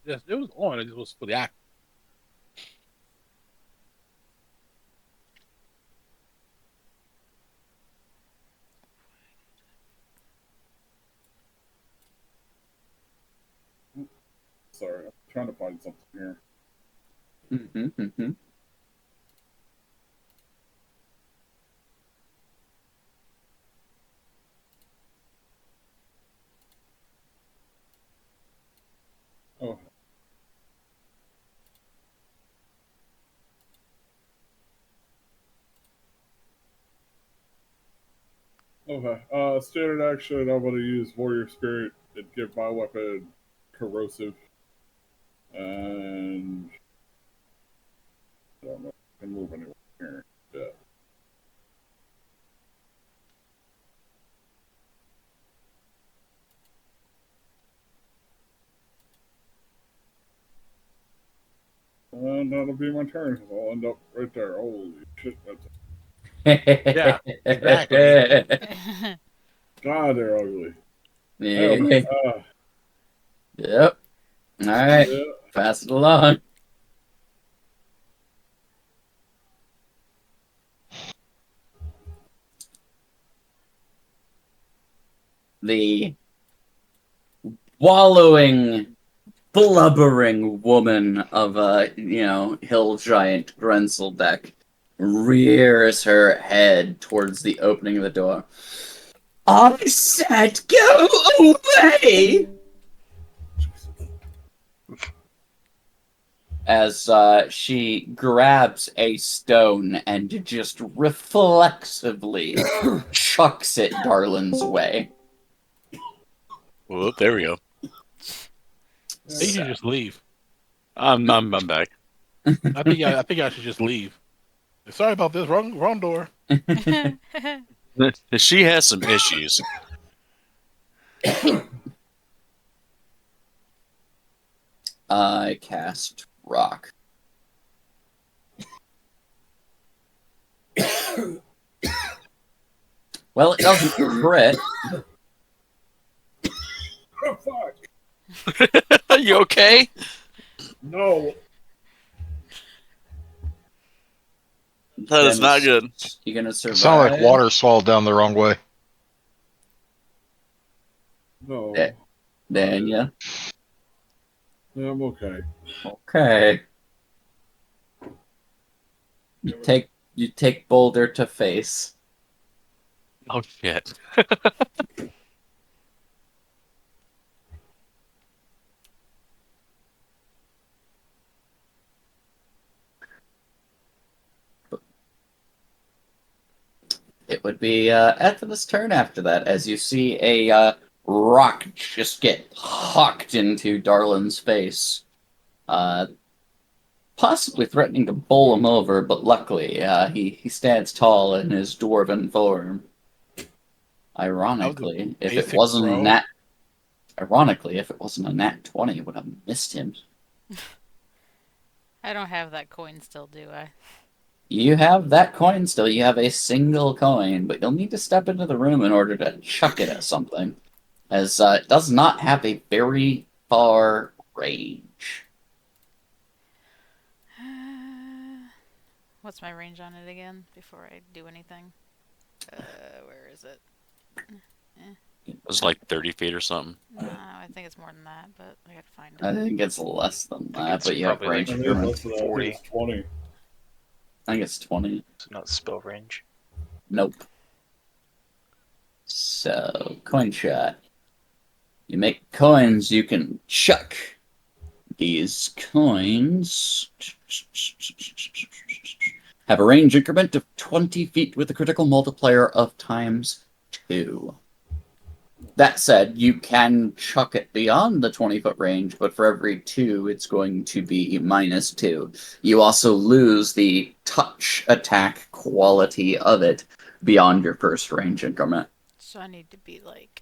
Speaker 10: Yes, it was on. It was for the act.
Speaker 5: Sorry, I'm trying to find something here. Oh. Okay. Standard action. I'm going to use Warrior Spirit and give my weapon corrosive. And I don't know if I can move anywhere here. Yeah. And that'll be my turn. I'll end up right there. Holy shit, that's
Speaker 10: Yeah, exactly.
Speaker 5: God, they're ugly.
Speaker 1: Yeah.
Speaker 5: Oh,
Speaker 1: Yep. Alright.
Speaker 5: yeah.
Speaker 1: Pass it along. The wallowing, blubbering woman of hill giant Grenzeldeck rears her head towards the opening of the door. I said go away! As she grabs a stone and just reflexively chucks it Darlin's way.
Speaker 7: Well, there we go.
Speaker 10: You should just leave.
Speaker 7: I'm back.
Speaker 10: I think I should just leave. Sorry about this. Wrong door.
Speaker 7: She has some issues.
Speaker 1: I cast rock. Well, it doesn't crit.
Speaker 5: Oh, fuck.
Speaker 7: Are you okay?
Speaker 5: No.
Speaker 7: That is not good.
Speaker 1: You gonna survive?
Speaker 2: Sound like water swallowed down the wrong way.
Speaker 5: No.
Speaker 1: Daniel.
Speaker 5: Yeah, I'm okay.
Speaker 1: Okay. You take Boulder to face.
Speaker 7: Oh shit.
Speaker 1: It would be Ethan's turn after that, as you see a rock just get hucked into Darlin's face. Possibly threatening to bowl him over, but luckily he stands tall in his dwarven form. Ironically, if it wasn't a nat 20, it would have missed him.
Speaker 6: I don't have that coin still, do I?
Speaker 1: You have that coin still. You have a single coin, but you'll need to step into the room in order to chuck it at something, as it does not have a very far range.
Speaker 6: What's my range on it again before I do anything? Where is it?
Speaker 7: It was like 30 feet or something.
Speaker 6: No, I think it's more than that, but I gotta find
Speaker 1: I
Speaker 6: it.
Speaker 1: think it's less than
Speaker 4: think
Speaker 1: that,
Speaker 4: it's
Speaker 1: but you have
Speaker 4: probably
Speaker 1: range
Speaker 5: I
Speaker 4: like
Speaker 5: think it's
Speaker 1: increment.
Speaker 5: less than that. I think
Speaker 4: 40.
Speaker 5: it's 20.
Speaker 1: I think it's 20.
Speaker 4: It's not spell range.
Speaker 1: Nope. So, coin shot. You make coins, you can chuck these coins. Have a range increment of 20 feet with a critical multiplier of ×2. That said, you can chuck it beyond the 20-foot range, but for every 2, it's going to be -2. You also lose the touch attack quality of it beyond your first range increment.
Speaker 6: So I need to be like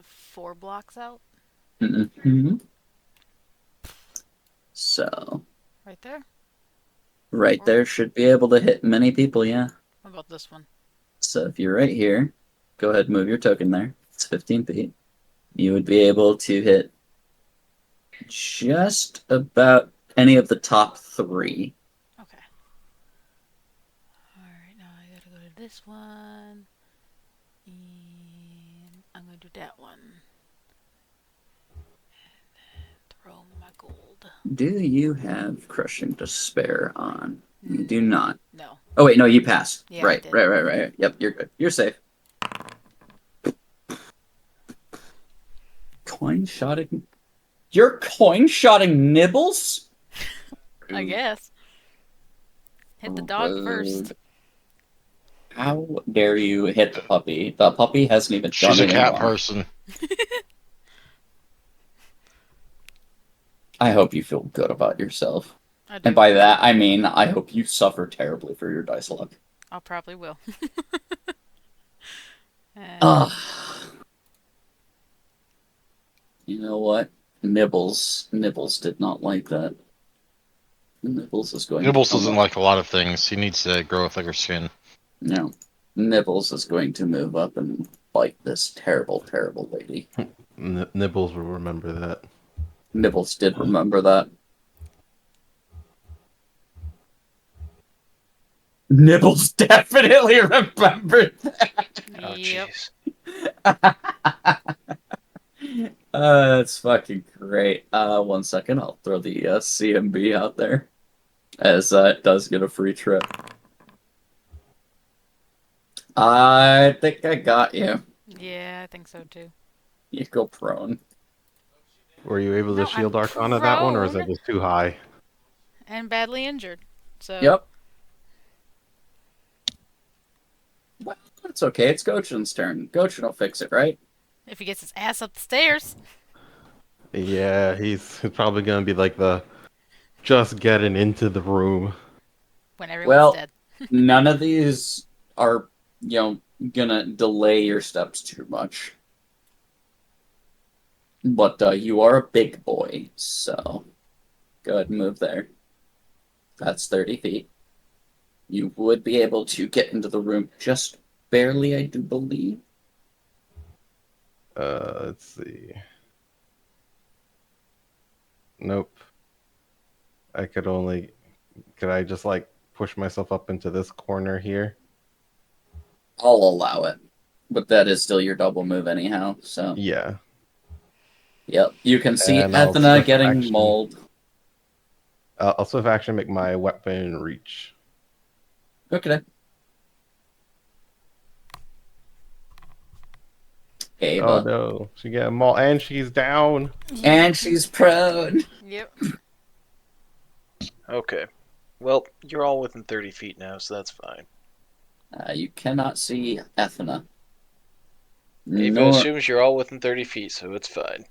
Speaker 6: 4 blocks out,
Speaker 1: Mhm. So,
Speaker 6: right there.
Speaker 1: right there should be able to hit many people, yeah.
Speaker 6: What about this one?
Speaker 1: So if you're right here, go ahead and move your token there. It's 15 feet. You would be able to hit just about any of the top 3.
Speaker 6: Okay. Alright, now I gotta go to this one. And I'm gonna do that one. And throw my gold.
Speaker 1: Do you have Crushing Despair on? You do not.
Speaker 6: No.
Speaker 1: Oh wait, no, you passed.
Speaker 6: Yeah, I
Speaker 1: right,
Speaker 6: did.
Speaker 1: right. Yep, you're good. You're safe. Coin shotting. You're coin shotting Nibbles?
Speaker 6: I guess. Hit the dog first.
Speaker 1: Rude. How dare you hit the puppy? The puppy hasn't even
Speaker 2: She's
Speaker 1: done
Speaker 2: a cat
Speaker 1: anything.
Speaker 2: person.
Speaker 1: I hope you feel good about yourself.
Speaker 6: I do.
Speaker 1: And by that, I mean, I hope you suffer terribly for your dice luck.
Speaker 6: I probably will. And
Speaker 1: Ugh. You know what? Nibbles did not like that. Nibbles is going
Speaker 2: Nibbles
Speaker 1: to
Speaker 2: doesn't like a lot of things. He needs to grow a thicker skin.
Speaker 1: No. Nibbles is going to move up and bite this terrible, terrible lady.
Speaker 3: Nibbles will remember that.
Speaker 1: Nibbles did remember that. Nibbles definitely remembered that.
Speaker 4: Oh,
Speaker 6: Yep.
Speaker 4: jeez.
Speaker 1: That's fucking great. 1 second, I'll throw the CMB out there, as it does get a free trip. I think I got you.
Speaker 6: Yeah, I think so too.
Speaker 1: You go prone.
Speaker 3: Were you able to
Speaker 6: No,
Speaker 3: shield
Speaker 6: I'm
Speaker 3: Arcana that one, or is that
Speaker 6: prone.
Speaker 3: just too high?
Speaker 6: And badly injured. So
Speaker 1: Yep. Well, it's okay. It's Gochen's turn. Gochen will fix it, right?
Speaker 6: if he gets his ass up the stairs.
Speaker 3: Yeah, he's probably gonna be like the just getting into the room.
Speaker 6: When everyone's
Speaker 1: Well,
Speaker 6: dead.
Speaker 1: none of these are, gonna delay your steps too much. But you are a big boy, so go ahead and move there. That's 30 feet. You would be able to get into the room just barely, I do believe.
Speaker 3: Let's see. Nope. Could I just like push myself up into this corner here?
Speaker 1: I'll allow it. But that is still your double move anyhow, so.
Speaker 3: Yeah.
Speaker 1: Yep, you can see
Speaker 3: And I'll
Speaker 1: Ethna
Speaker 3: swift
Speaker 1: getting
Speaker 3: action.
Speaker 1: mauled.
Speaker 3: I'll swift action make my weapon reach.
Speaker 1: Okay. Ava.
Speaker 3: Oh no, she got mauled and she's down.
Speaker 1: And she's prone.
Speaker 6: Yep.
Speaker 4: Okay. Well, you're all within 30 feet now, so that's fine.
Speaker 1: You cannot see Ethna.
Speaker 4: Ava
Speaker 1: Nor,
Speaker 4: assumes you're all within 30 feet, so it's fine.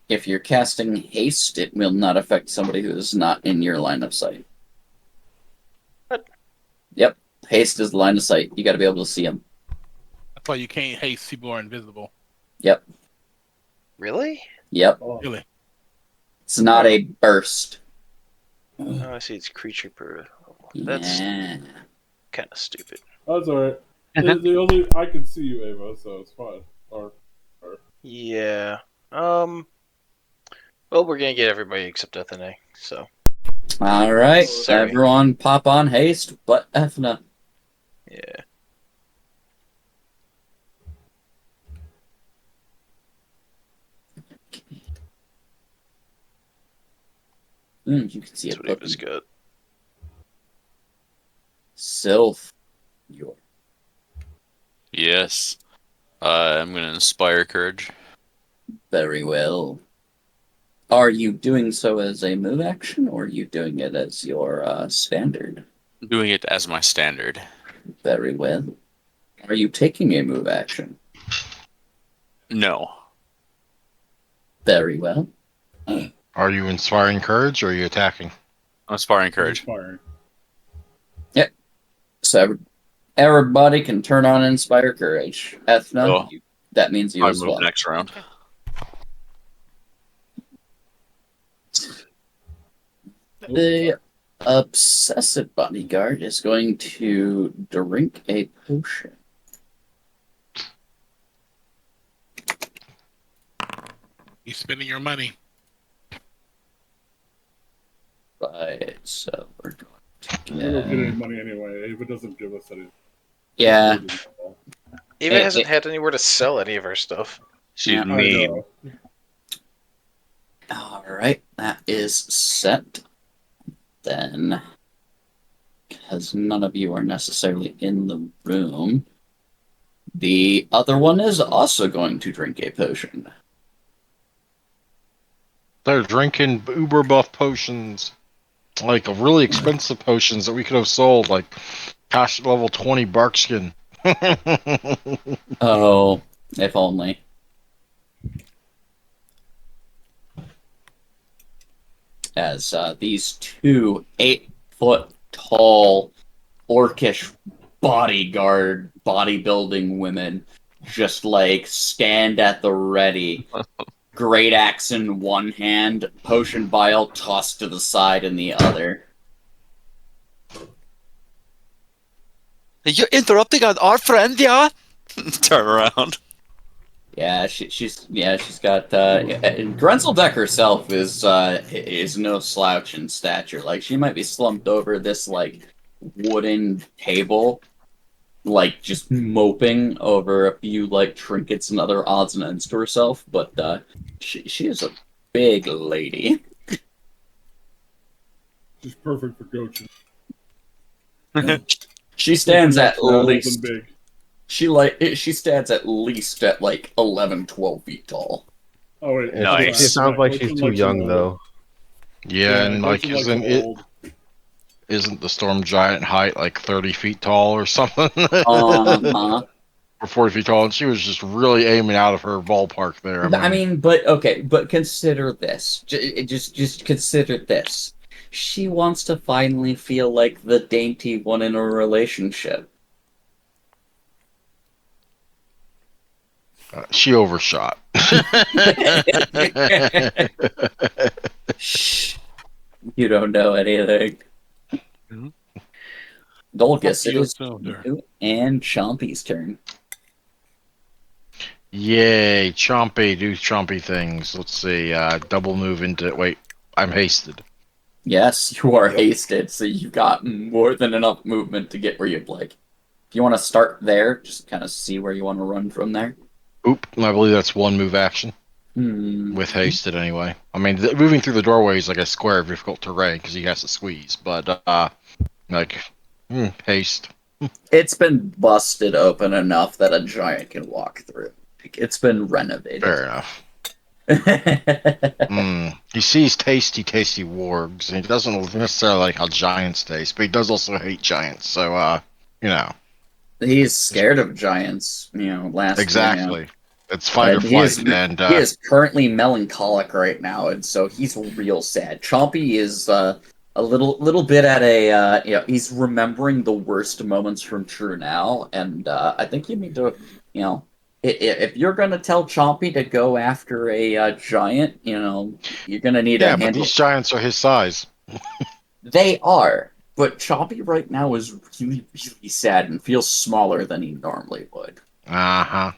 Speaker 1: if you're casting haste, it will not affect somebody who is not in your line of sight.
Speaker 4: What?
Speaker 1: Yep. Haste is line of sight. You got to be able to see him.
Speaker 10: That's why you can't haste people who are invisible.
Speaker 1: Yep.
Speaker 4: Really?
Speaker 1: Yep.
Speaker 5: Oh,
Speaker 10: Really.
Speaker 1: It's not a burst.
Speaker 4: Oh, I see. It's creature per. That's
Speaker 1: Yeah.
Speaker 4: kind of stupid.
Speaker 5: that's alright. The only I can see you, Ava, so it's fine. Or
Speaker 4: Yeah. Well, we're gonna get everybody except Ethne, so.
Speaker 1: All right.
Speaker 4: Sorry.
Speaker 1: Everyone pop on haste, but Ethna.
Speaker 4: Yeah.
Speaker 1: You can see
Speaker 4: That's
Speaker 1: it.
Speaker 4: what he was good.
Speaker 1: Sylph. Your
Speaker 11: Yes. I'm gonna inspire courage.
Speaker 1: very well. Are you doing so as a move action, or are you doing it as your standard?
Speaker 11: I'm doing it as my standard.
Speaker 1: Very well. Are you taking a move action?
Speaker 11: No.
Speaker 1: Very well.
Speaker 2: Are you inspiring courage or are you attacking?
Speaker 11: I'm inspiring courage.
Speaker 5: Inspiring.
Speaker 1: So everybody can turn on Inspire Courage. Ethna,
Speaker 11: Oh.
Speaker 1: that means you
Speaker 11: I
Speaker 1: as
Speaker 11: move
Speaker 1: well.
Speaker 11: next round.
Speaker 1: The obsessive bodyguard is going to drink a potion.
Speaker 10: You spending your money.
Speaker 1: Right, so we're going to
Speaker 5: We don't get any
Speaker 1: get...
Speaker 5: money anyway. Ava doesn't give us any.
Speaker 1: Yeah,
Speaker 4: Eva
Speaker 1: Hey,
Speaker 4: hasn't
Speaker 1: hey.
Speaker 4: had anywhere to sell any of her stuff.
Speaker 11: She's
Speaker 1: Yeah.
Speaker 5: I
Speaker 11: mean.
Speaker 5: know.
Speaker 1: alright, that is set. Then, because none of you are necessarily in the room, the other one is also going to drink a potion.
Speaker 2: They're drinking uber buff potions. Like really expensive potions that we could have sold, like cash level 20 Barkskin.
Speaker 1: Oh, if only. As these two 8-foot tall orcish bodyguard bodybuilding women just like stand at the ready. Great axe in one hand, potion vial tossed to the side in the other.
Speaker 11: You're interrupting our friend, yeah? Turn around.
Speaker 1: Yeah, she's got Grenzeldeck herself is no slouch in stature. Like she might be slumped over this like wooden table, like just moping over a few like trinkets and other odds and ends to herself, but she is a big lady.
Speaker 5: She's perfect for coaching.
Speaker 1: She stands at
Speaker 5: Small
Speaker 1: least
Speaker 5: and big.
Speaker 1: she stands at least at like 11, 12 feet tall.
Speaker 5: Oh wait,
Speaker 11: Nice.
Speaker 3: It sounds like she's too young, though.
Speaker 2: Yeah, and like
Speaker 5: coaching
Speaker 2: isn't
Speaker 5: them
Speaker 2: it
Speaker 5: old.
Speaker 2: isn't the storm giant height like 30 feet tall or something?
Speaker 1: Uh-huh.
Speaker 2: Or 40 feet tall, and she was just really aiming out of her ballpark there.
Speaker 1: I mean, but okay, but consider this. Just consider this. She wants to finally feel like the dainty one in a relationship.
Speaker 2: She overshot.
Speaker 1: Shh. You don't know anything.
Speaker 10: Mhm.
Speaker 1: Dolgus, it
Speaker 10: You
Speaker 1: is
Speaker 10: don't know,
Speaker 1: you and Chompy's turn.
Speaker 2: Yay, Chompy, do Chompy things. Let's see, double move into, wait, I'm hasted.
Speaker 1: Yes, you are hasted, so you've got more than enough movement to get where you'd like. If you want to start there, just kind of see where you want to run from there.
Speaker 2: Oop, I believe that's one move action,
Speaker 1: Hmm.
Speaker 2: with hasted anyway. I mean, moving through the doorway is like a square of difficult terrain, because he has to squeeze, but, haste.
Speaker 1: It's been busted open enough that a giant can walk through. It's been renovated.
Speaker 2: Fair enough. He sees tasty wargs, and he doesn't necessarily like how giants taste, but he does also hate giants, so, you know.
Speaker 1: He's scared of giants,
Speaker 2: Exactly. It's fight or
Speaker 1: He
Speaker 2: flight,
Speaker 1: is,
Speaker 2: and,
Speaker 1: he is currently melancholic right now, and so he's real sad. Chompy is a little bit at a he's remembering the worst moments from True Now, and I think you need to if you're gonna tell Chompy to go after a giant, you're gonna need
Speaker 2: yeah,
Speaker 1: a
Speaker 2: but
Speaker 1: handle.
Speaker 2: these giants are his size.
Speaker 1: They are, but Chompy right now is really, really sad and feels smaller than he normally would.
Speaker 2: Uh-huh.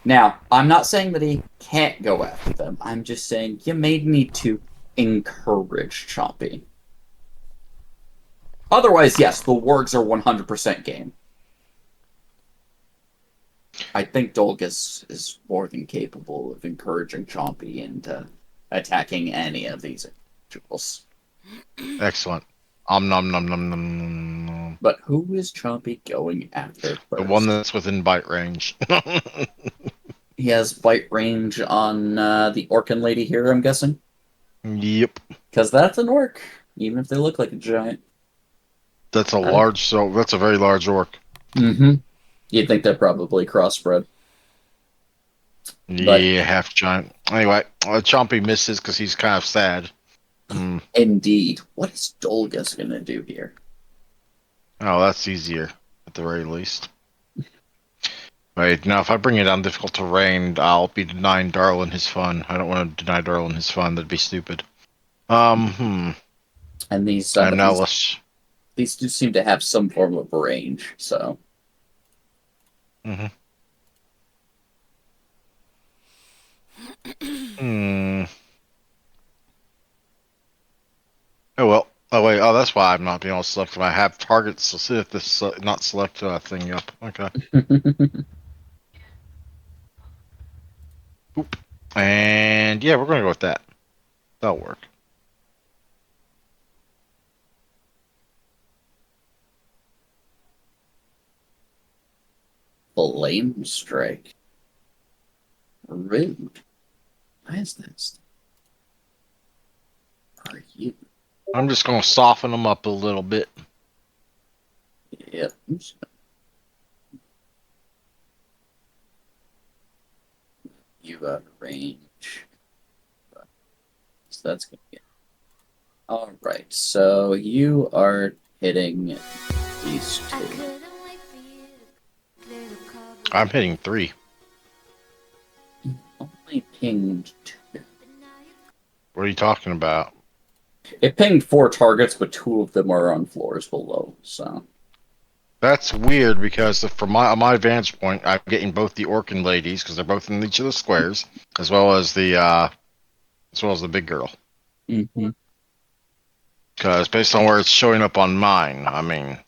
Speaker 1: Now, I'm not saying that he can't go after them. I'm just saying you may need to encourage Chompy. Otherwise, yes, the wargs are 100% game. I think Dolgus is more than capable of encouraging Chompy into attacking any of these individuals.
Speaker 2: Excellent. Nom nom nom nom nom nom.
Speaker 1: But who is Chompy going after first?
Speaker 2: The one that's within bite range.
Speaker 1: He has bite range on the Orcan lady here, I'm guessing?
Speaker 2: Yep.
Speaker 1: Because that's an orc, even if they look like a giant.
Speaker 2: That's that's a very large orc.
Speaker 1: Mm-hmm. You'd think they're probably crossbred. But-
Speaker 2: Yeah, half giant. Anyway, Chompy misses because he's kind of sad.
Speaker 1: Indeed. What is Dolgus going to do here?
Speaker 2: Oh, that's easier, at the very least. Right, now if I bring it on difficult terrain, I'll be denying Darlin his fun. I don't want to deny Darlin his fun, that'd be stupid.
Speaker 1: And these
Speaker 2: I'm now less...
Speaker 1: these do seem to have some form of range, so...
Speaker 2: Oh well. Oh wait. Oh, that's why I'm not being able to select them. I have targets. So see if this not select thing up. Okay. Oop. And yeah, we're gonna go with that. That'll work.
Speaker 1: Flame strike. Rude. Why is this? Are you?
Speaker 2: I'm just gonna soften them up a little bit.
Speaker 1: Yep. You got range. So that's gonna be. Alright, so you are hitting these two.
Speaker 2: I'm hitting 3.
Speaker 1: Only pinged 2.
Speaker 2: What are you talking about?
Speaker 1: It pinged 4 targets, but 2 of them are on floors below, so.
Speaker 2: That's weird because from my vantage point, I'm getting both the Orcan ladies because they're both in each of the squares, as well as the big girl.
Speaker 1: Mm-hmm.
Speaker 2: Because based on where it's showing up on mine, I mean,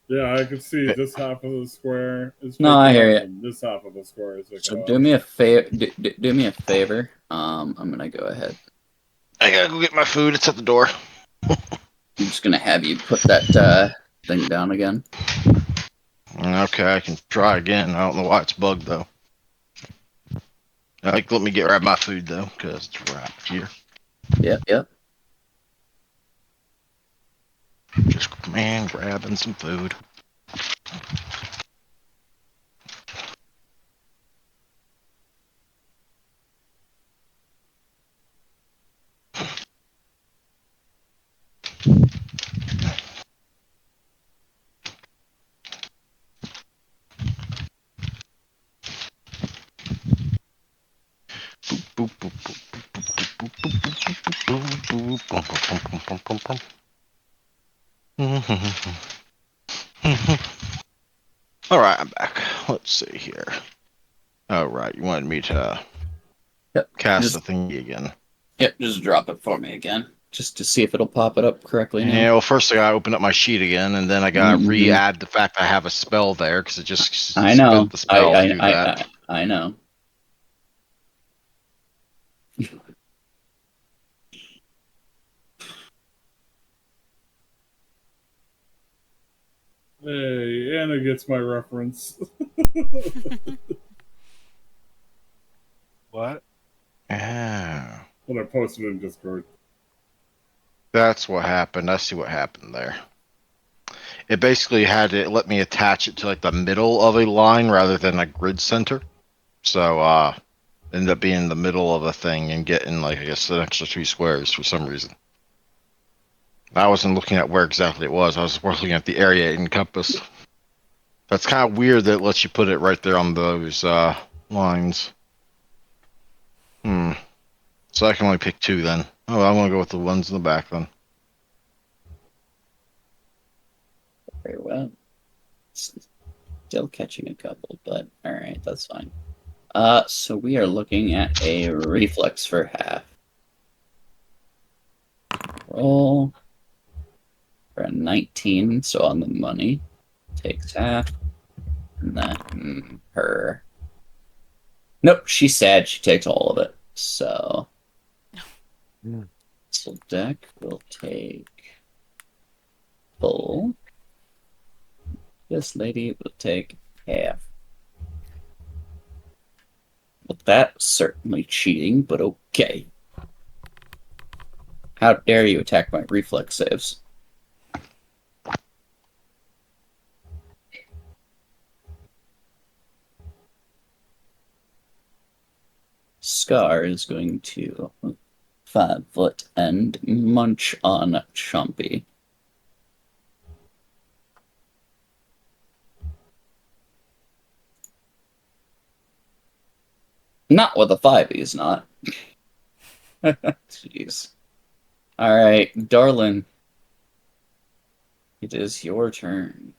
Speaker 5: Yeah, I can see this half of the square is.
Speaker 1: No, I hear
Speaker 5: you. This half of the square is.
Speaker 1: So do me a favor. Do me a favor. I'm gonna go ahead.
Speaker 2: I gotta go get my food. It's at the door.
Speaker 1: I'm just gonna have you put that thing down again.
Speaker 2: Okay, I can try again. I don't know why it's bugged though. Let me grab my food though, because it's right here.
Speaker 1: Yep.
Speaker 2: Just grabbing some food. Alright, I'm back. Let's see here. Alright, you wanted me to cast the thingy again.
Speaker 1: Yep, just drop it for me again. Just to see if it'll pop it up correctly now.
Speaker 2: Yeah, well, first I gotta open up my sheet again, and then I gotta re-add the fact I have a spell there, because it just
Speaker 1: I know.
Speaker 2: spent the spell to do that.
Speaker 1: I know.
Speaker 5: Hey, Anna gets my reference.
Speaker 10: What?
Speaker 2: Ah.
Speaker 5: When I posted it in Discord.
Speaker 2: That's what happened. I see what happened there. It basically let me attach it to like the middle of a line rather than a grid center. So ended up being in the middle of a thing and getting like I guess an extra 2 squares for some reason. I wasn't looking at where exactly it was. I was looking at the area it encompassed. That's kind of weird that it lets you put it right there on those lines. So I can only pick 2 then. Oh, I want to go with the ones in the back then.
Speaker 1: Very well. Still catching a couple, but alright, that's fine. So we are looking at a reflex for half. Roll for a 19, so on the money. Takes half. And then her. Nope, she's sad. She takes all of it. So So deck will take full. This lady will take half. Well, that's certainly cheating, but okay. How dare you attack my reflex saves? Scar is going to 5 foot and munch on Chompy. Not with a 5, he's not. Jeez. Alright, darling. It is your turn.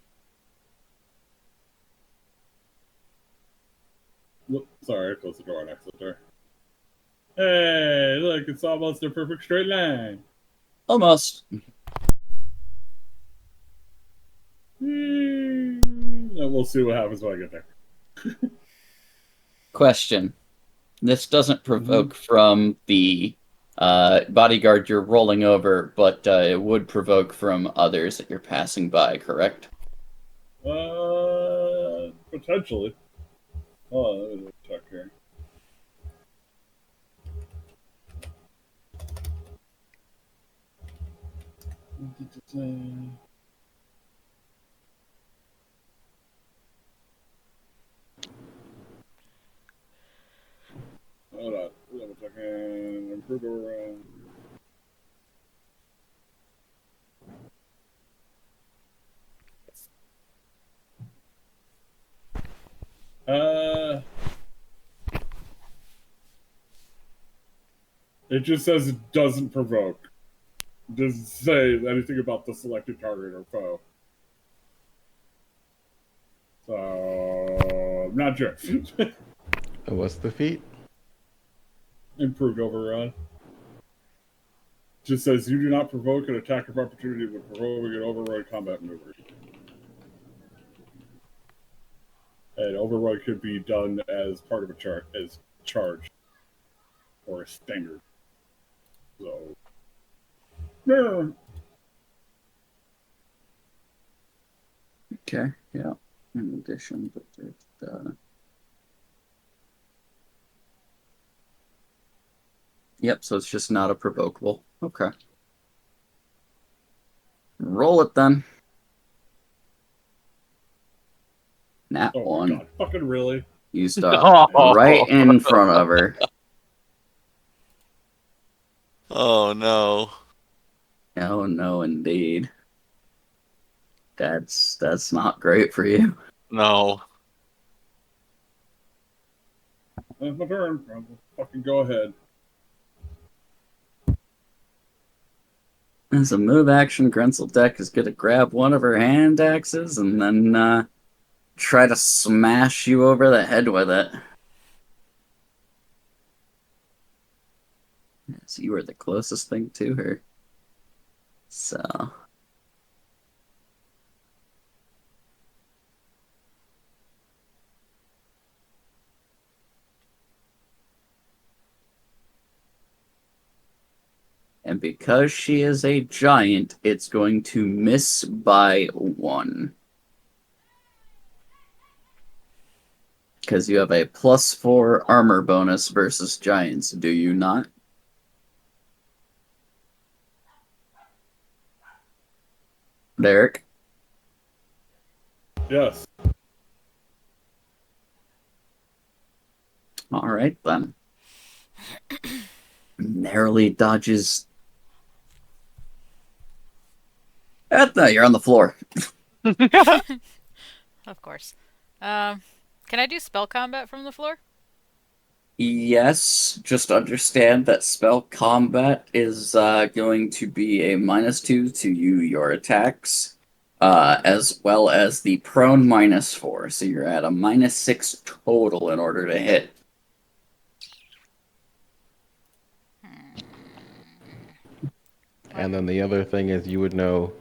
Speaker 5: Whoop, sorry, I closed the door on accident there. Hey, look, it's almost a perfect straight line.
Speaker 1: Almost.
Speaker 5: We'll see what happens when I get there.
Speaker 1: Question. This doesn't provoke from the bodyguard you're rolling over, but it would provoke from others that you're passing by, correct?
Speaker 5: Potentially. Oh, let me check here. Hold on. Let me check in. Improve around. It just says it doesn't provoke. It doesn't say anything about the selected target or foe. So, I'm not sure.
Speaker 3: What's the feat?
Speaker 5: Improved overrun. Just says you do not provoke an attack of opportunity when provoking an overrun combat maneuver. And overrun could be done as part of a charge or a standard. So, yeah.
Speaker 1: Okay, yeah. In addition, but there's the... Yep, so it's just not a provocable. Okay. Roll it then. Nat
Speaker 5: Oh
Speaker 1: one.
Speaker 5: my god, fucking really?
Speaker 1: You stop right in front of her.
Speaker 11: Oh no.
Speaker 1: Oh no, indeed. That's not great for you.
Speaker 11: No.
Speaker 5: That's my turn. Fucking go ahead.
Speaker 1: As a move action, Grenseldeck is going to grab one of her hand axes and then try to smash you over the head with it. Yes, you are the closest thing to her. So... And because she is a giant, it's going to miss by 1. Because you have a +4 armor bonus versus giants, do you not? Derek?
Speaker 5: Yes.
Speaker 1: Alright then. Narrowly dodges. No, you're on the floor.
Speaker 6: Of course. Can I do spell combat from the floor?
Speaker 1: Yes, just understand that spell combat is going to be a -2 to your attacks, as well as the prone -4. So you're at a -6 total in order to hit.
Speaker 3: And then the other thing is you would know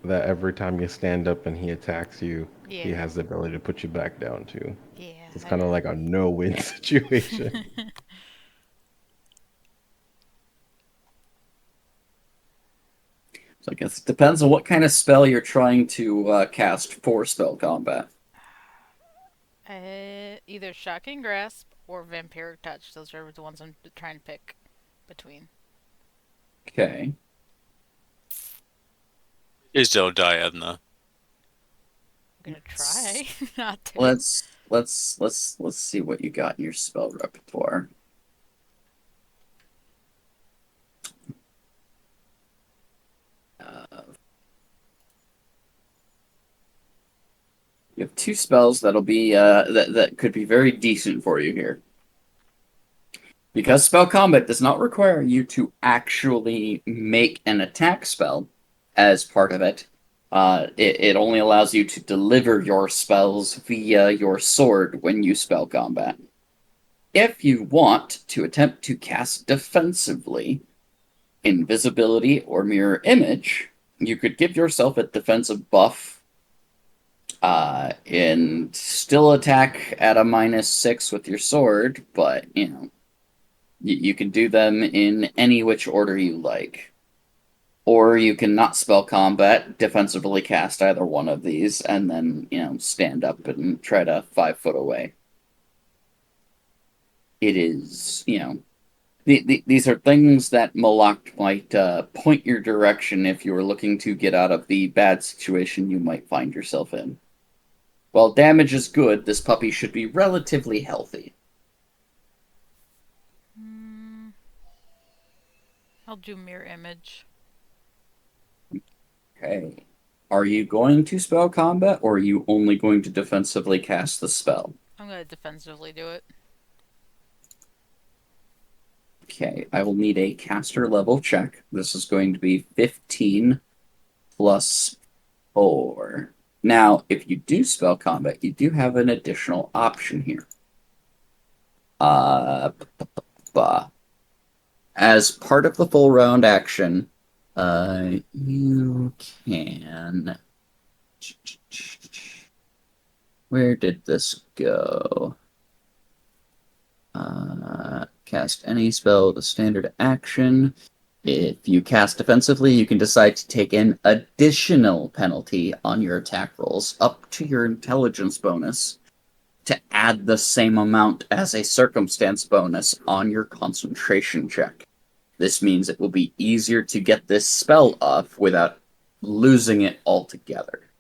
Speaker 3: that every time you stand up and he attacks you, he
Speaker 6: Yeah.
Speaker 3: has the ability to put you back down too.
Speaker 6: Yeah.
Speaker 3: It's kind of like a no-win situation.
Speaker 1: So I guess it depends on what kind of spell you're trying to cast for spell combat.
Speaker 6: Either Shocking Grasp or Vampiric Touch. Those are the ones I'm trying to pick between.
Speaker 1: Okay.
Speaker 11: Please don't die, Edna.
Speaker 6: I'm gonna try not to.
Speaker 1: Let's see what you got in your spell repertoire. You have two spells that'll be that could be very decent for you here. Because spell combat does not require you to actually make an attack spell as part of it. It only allows you to deliver your spells via your sword when you spell combat. If you want to attempt to cast defensively, invisibility or mirror image, you could give yourself a defensive buff and still attack at a -6 with your sword, but you can do them in any which order you like. Or you can not spell combat, defensively cast either one of these, and then, stand up and try to 5 foot away. It is, these are things that Malak might point your direction if you were looking to get out of the bad situation you might find yourself in. While damage is good, this puppy should be relatively healthy.
Speaker 6: I'll do Mirror Image.
Speaker 1: Okay. Are you going to spell combat, or are you only going to defensively cast the spell?
Speaker 6: I'm gonna defensively do it.
Speaker 1: Okay, I will need a caster level check. This is going to be 15 plus 4. Now, if you do spell combat, you do have an additional option here. As part of the full round action, you can... Where did this go? Cast any spell with a standard action. If you cast defensively, you can decide to take an additional penalty on your attack rolls up to your intelligence bonus to add the same amount as a circumstance bonus on your concentration check. This means it will be easier to get this spell off without losing it altogether.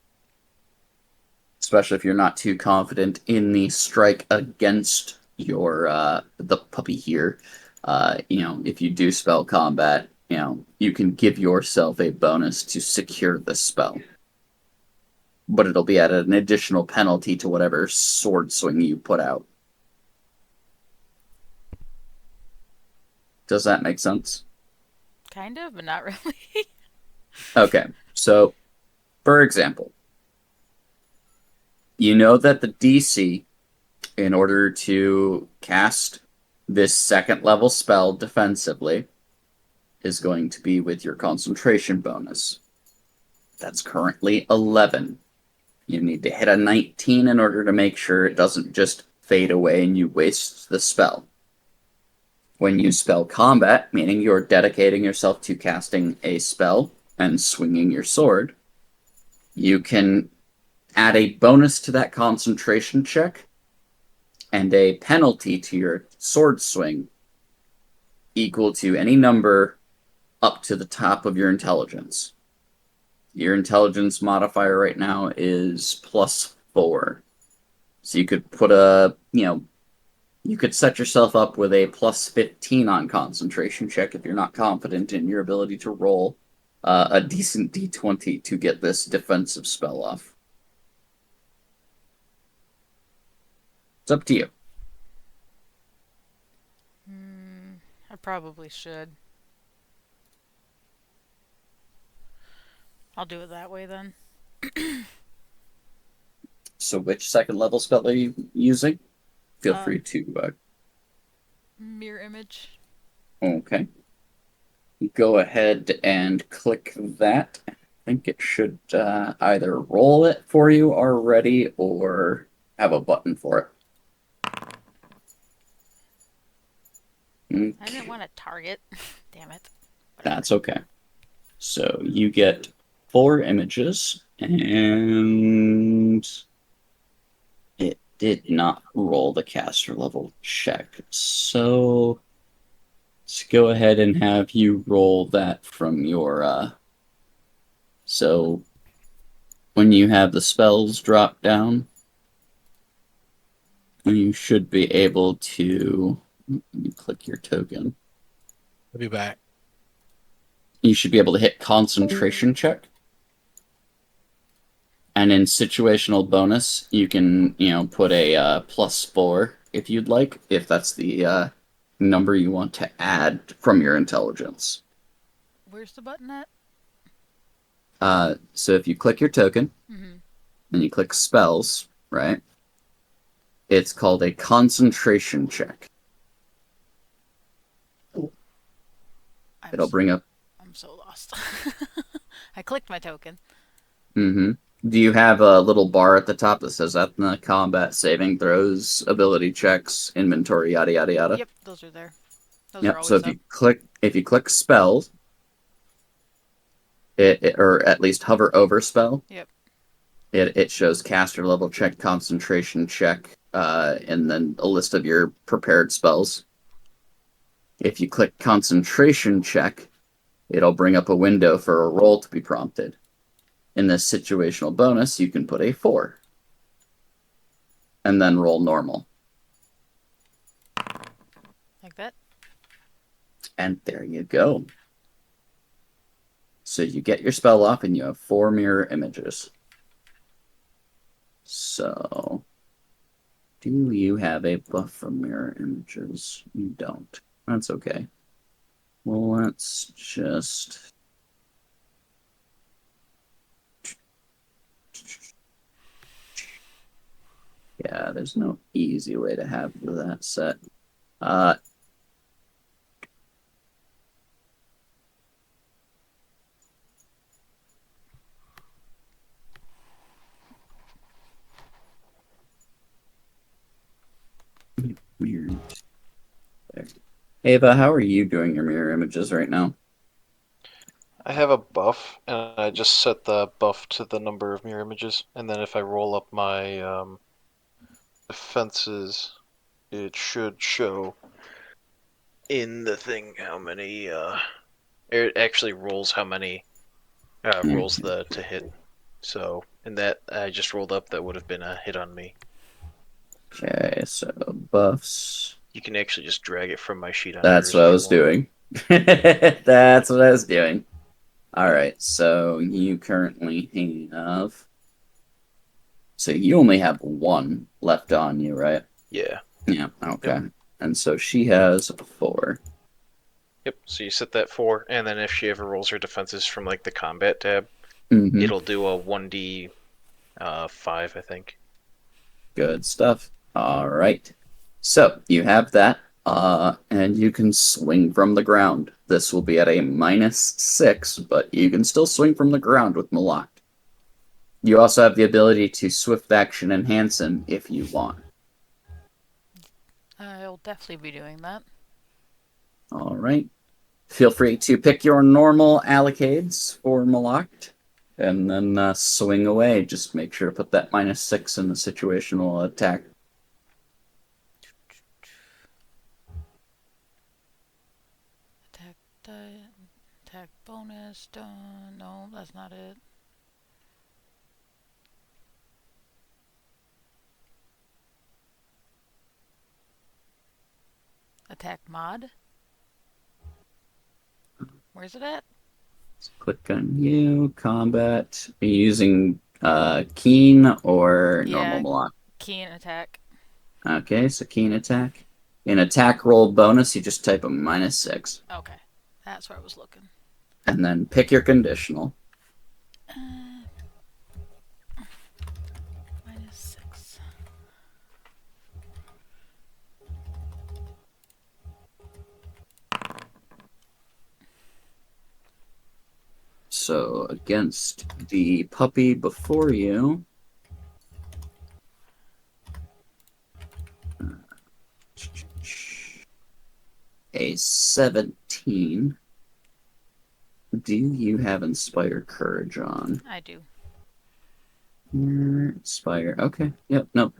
Speaker 1: Especially if you're not too confident in the strike against your the puppy here. If you do spell combat, you can give yourself a bonus to secure the spell. But it'll be at an additional penalty to whatever sword swing you put out. Does that make sense?
Speaker 6: Kind of, but not really.
Speaker 1: Okay, so, for example, you know that the DC, in order to cast this second level spell defensively, is going to be with your concentration bonus. That's currently 11. You need to hit a 19 in order to make sure it doesn't just fade away and you waste the spell. When you spell combat, meaning you're dedicating yourself to casting a spell and swinging your sword, you can add a bonus to that concentration check and a penalty to your sword swing equal to any number up to the top of your intelligence. Your intelligence modifier right now is +4. So you could put you could set yourself up with a +15 on concentration check if you're not confident in your ability to roll a decent d20 to get this defensive spell off. It's up to you.
Speaker 6: I probably should. I'll do it that way then.
Speaker 1: So which second level spell are you using? Feel free to...
Speaker 6: Mirror Image.
Speaker 1: Okay. Go ahead and click that. I think it should either roll it for you already or have a button for it. Okay.
Speaker 6: I didn't want to target. Damn it.
Speaker 1: That's okay. So you get 4 images, and it did not roll the caster level check. So let's go ahead and have you roll that from your. So when you have the spells drop down, you should be able to. Let me click your token.
Speaker 10: I'll be back.
Speaker 1: You should be able to hit concentration check. And in situational bonus, you can, put a +4 if you'd like, if that's the number you want to add from your intelligence.
Speaker 6: Where's the button at?
Speaker 1: So if you click your token,
Speaker 6: Mm-hmm.
Speaker 1: and you click spells, right? It's called a concentration check. It'll bring up.
Speaker 6: I'm so lost. I clicked my token.
Speaker 1: Mm-hmm. Do you have a little bar at the top that says Ethna, combat, saving throws, ability checks, inventory, yada yada yada?
Speaker 6: Yep, those are there. Those are
Speaker 1: Yep.
Speaker 6: always
Speaker 1: So
Speaker 6: up.
Speaker 1: if you click spells, or at least hover over spell.
Speaker 6: Yep.
Speaker 1: It shows caster level check, concentration check, and then a list of your prepared spells. If you click concentration check, it'll bring up a window for a roll to be prompted. In this situational bonus, you can put a 4. And then roll normal.
Speaker 6: Like that?
Speaker 1: And there you go. So you get your spell off and you have 4 mirror images. So, do you have a buff from mirror images? You don't. That's okay. Well, let's just... Yeah, there's no easy way to have that set. Weird. There. Ava, how are you doing your mirror images right now?
Speaker 4: I have a buff, and I just set the buff to the number of mirror images, and then if I roll up my defenses, it should show in the thing how many. It actually rolls how many rolls to hit. So in that I just rolled up, that would have been a hit on me.
Speaker 1: Okay, so buffs.
Speaker 4: You can actually just drag it from my sheet on.
Speaker 1: That's what I was doing. That's what I was doing. Alright, so you currently have... So you only have 1 left on you, right?
Speaker 4: Yeah.
Speaker 1: Yeah, okay.
Speaker 4: Yep.
Speaker 1: And so she has 4.
Speaker 4: Yep, so you set that 4, and then if she ever rolls her defenses from like the combat tab,
Speaker 1: Mhm.
Speaker 4: it'll do a 1d 5, I think.
Speaker 1: Good stuff. Alright. So, you have that, and you can swing from the ground. This will be at a -6, but you can still swing from the ground with Malak. You also have the ability to swift action enhance him if you want.
Speaker 6: I'll definitely be doing that.
Speaker 1: Alright. Feel free to pick your normal allocades for Malak, and then swing away. Just make sure to put that -6 in the situational attack.
Speaker 6: Attack bonus done. No, that's not it. Attack mod? Where's it at?
Speaker 1: Let's click on you, combat. Are you using keen or normal Malak?
Speaker 6: Keen attack.
Speaker 1: Okay, so keen attack. In attack roll bonus, you just type a -6.
Speaker 6: Okay, that's where I was looking.
Speaker 1: And then pick your conditional.
Speaker 6: -6.
Speaker 1: So against the puppy before you, a 17 Do you have Inspire Courage on?
Speaker 6: I do.
Speaker 1: Inspire. Okay. Yep. No.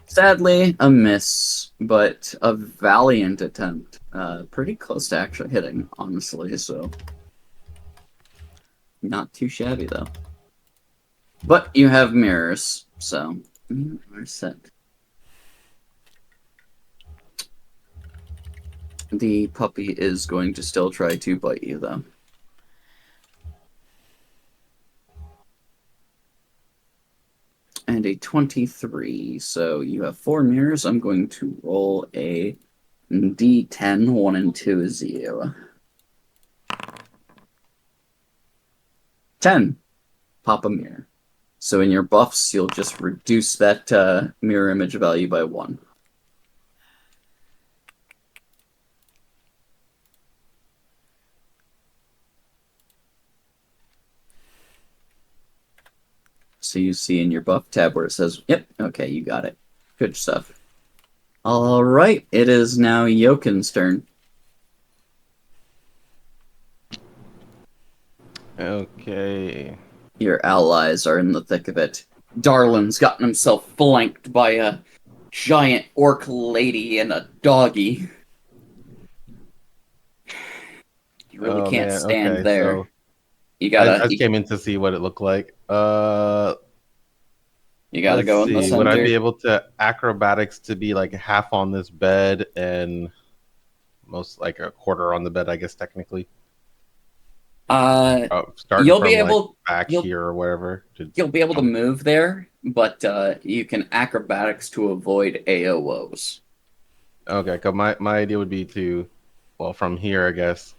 Speaker 1: Sadly, a miss, but a valiant attempt. Pretty close to actually hitting, honestly. So not too shabby though. But you have mirrors, so you are set. The puppy is going to still try to bite you, though. And a 23, so you have 4 mirrors. I'm going to roll a D10, 1 and 2 is you. 10. Pop a mirror. So in your buffs, you'll just reduce that mirror image value by 1. So you see in your buff tab where it says, yep, okay, you got it. Good stuff. All right, it is now Yokin's turn.
Speaker 3: Okay.
Speaker 1: Your allies are in the thick of it. Darlin's gotten himself flanked by a giant orc lady and a doggy. You really can't stand
Speaker 3: okay,
Speaker 1: there.
Speaker 3: So
Speaker 1: You gotta.
Speaker 3: I just came in to see what it looked like.
Speaker 1: You gotta go in the center.
Speaker 3: Would I be able to acrobatics to be like half on this bed and most like a quarter on the bed? I guess technically. Starting
Speaker 1: you'll
Speaker 3: from,
Speaker 1: be able
Speaker 3: back here or wherever.
Speaker 1: You'll be able to move there, but you can acrobatics to avoid AOs.
Speaker 3: Okay, because my idea would be to, well, from here, I guess.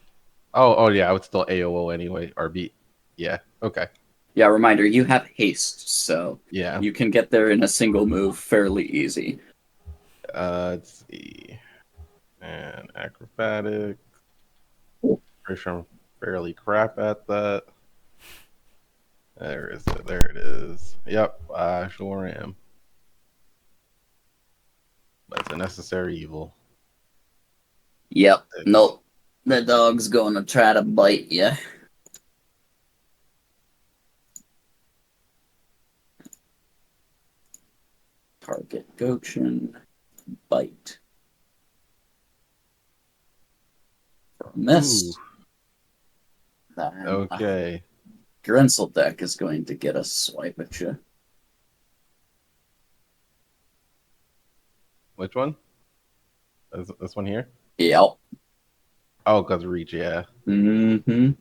Speaker 3: Oh yeah, I would still AOO anyway, or be, yeah, okay.
Speaker 1: Yeah, reminder, you have haste, so
Speaker 3: yeah,
Speaker 1: you can get there in a single move fairly easy.
Speaker 3: Let's see. And acrobatics. Pretty sure I'm fairly crap at that. There it is. Yep, I sure am. But it's a necessary evil.
Speaker 1: Yep, nope. The dog's gonna try to bite you. Target Gochin. Bite. For a miss. Then,
Speaker 3: okay.
Speaker 1: Grinseldeck is going to get a swipe at you.
Speaker 3: Which one? This one here?
Speaker 1: Yep.
Speaker 3: Oh, because reach, yeah.
Speaker 1: Mm-hmm.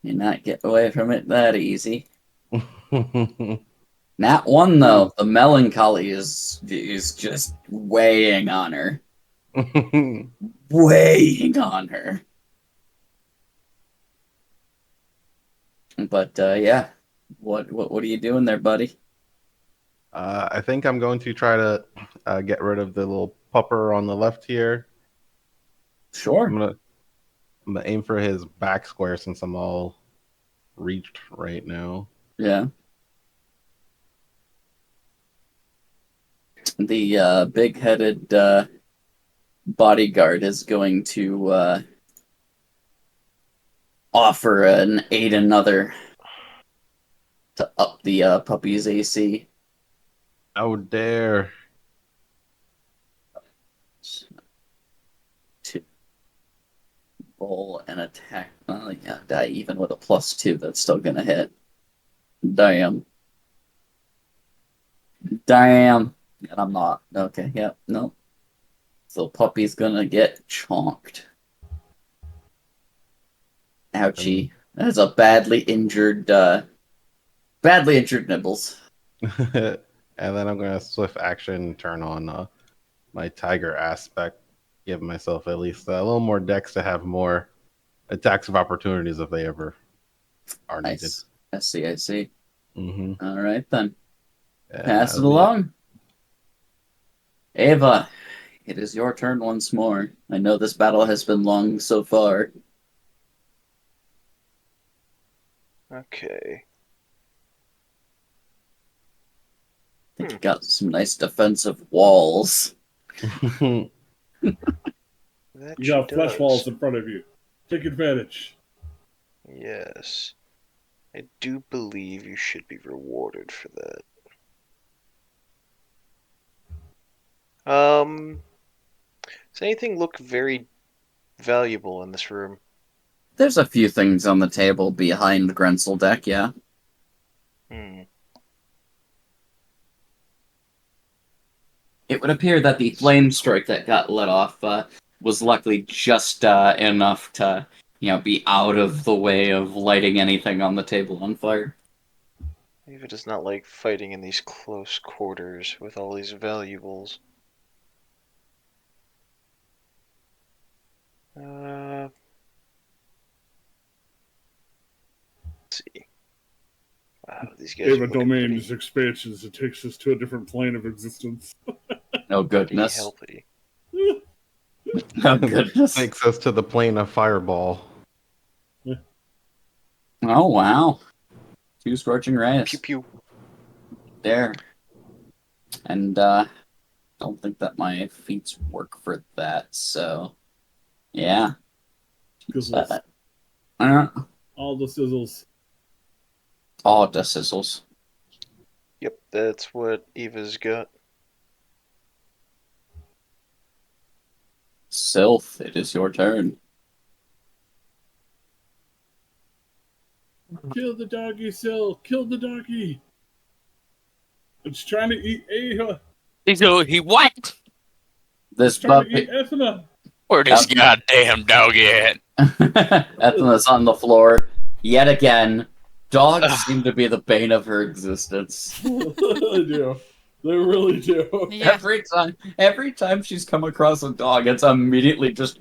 Speaker 1: You not get away from it that easy. Not one though. The melancholy is just weighing on her. Weighing on her. But yeah, what are you doing there, buddy?
Speaker 3: I think I'm going to try to get rid of the little pupper on the left here.
Speaker 1: Sure.
Speaker 3: I'm gonna aim for his back square since I'm all reached right now.
Speaker 1: Yeah. The big-headed bodyguard is going to offer an aid another to up the puppy's AC.
Speaker 3: How dare!
Speaker 1: To roll an attack. Yeah, die even with a +2. That's still gonna hit. Damn. Damn. And I'm not. Okay, yeah, no. So puppy's gonna get chonked. Ouchie. That's a badly injured Nibbles.
Speaker 3: And then I'm gonna swift action turn on my tiger aspect, give myself at least a little more dex to have more attacks of opportunities if they ever are needed.
Speaker 1: I see.
Speaker 3: Mm-hmm.
Speaker 1: All right then. Pass it along. Ava, it is your turn once more. I know this battle has been long so far.
Speaker 4: Okay.
Speaker 1: I think you got some nice defensive walls.
Speaker 4: That
Speaker 5: You
Speaker 4: she
Speaker 5: got flesh
Speaker 4: does.
Speaker 5: walls in front of you. Take advantage.
Speaker 4: Yes. I do believe you should be rewarded for that. Does anything look very valuable in this room?
Speaker 1: There's a few things on the table behind Grenseldeck, yeah. It would appear that the flame strike that got let off was luckily just enough to, be out of the way of lighting anything on the table on fire.
Speaker 4: Eva does not like fighting in these close quarters with all these valuables. Let's see. Wow, these guys
Speaker 5: Ava
Speaker 4: are looking
Speaker 5: Domain
Speaker 4: pretty,
Speaker 5: is expansions. It takes us to a different plane of existence.
Speaker 1: Oh,
Speaker 4: pretty
Speaker 1: goodness.
Speaker 4: healthy.
Speaker 1: Oh, goodness.
Speaker 3: Takes us to the plane of Fireball.
Speaker 1: Oh, wow. 2 Scorching Rays.
Speaker 4: Pew pew.
Speaker 1: There. And, don't think that my feats work for that, so... Yeah.
Speaker 5: Sizzles. All the sizzles.
Speaker 1: All the sizzles.
Speaker 4: Yep, that's what Eva's got.
Speaker 1: Sylph, it is your turn.
Speaker 5: Kill the doggy, Sil. Kill the doggy. It's trying to eat Ava.
Speaker 11: So he what?
Speaker 1: This
Speaker 5: It's trying to
Speaker 1: puppy...
Speaker 5: eat Ethna.
Speaker 11: Where this goddamn dog at?
Speaker 1: Ethna's on the floor. Yet again, dogs seem to be the bane of her existence.
Speaker 5: They do. They really do.
Speaker 6: Yeah.
Speaker 1: Every time she's come across a dog, it's immediately just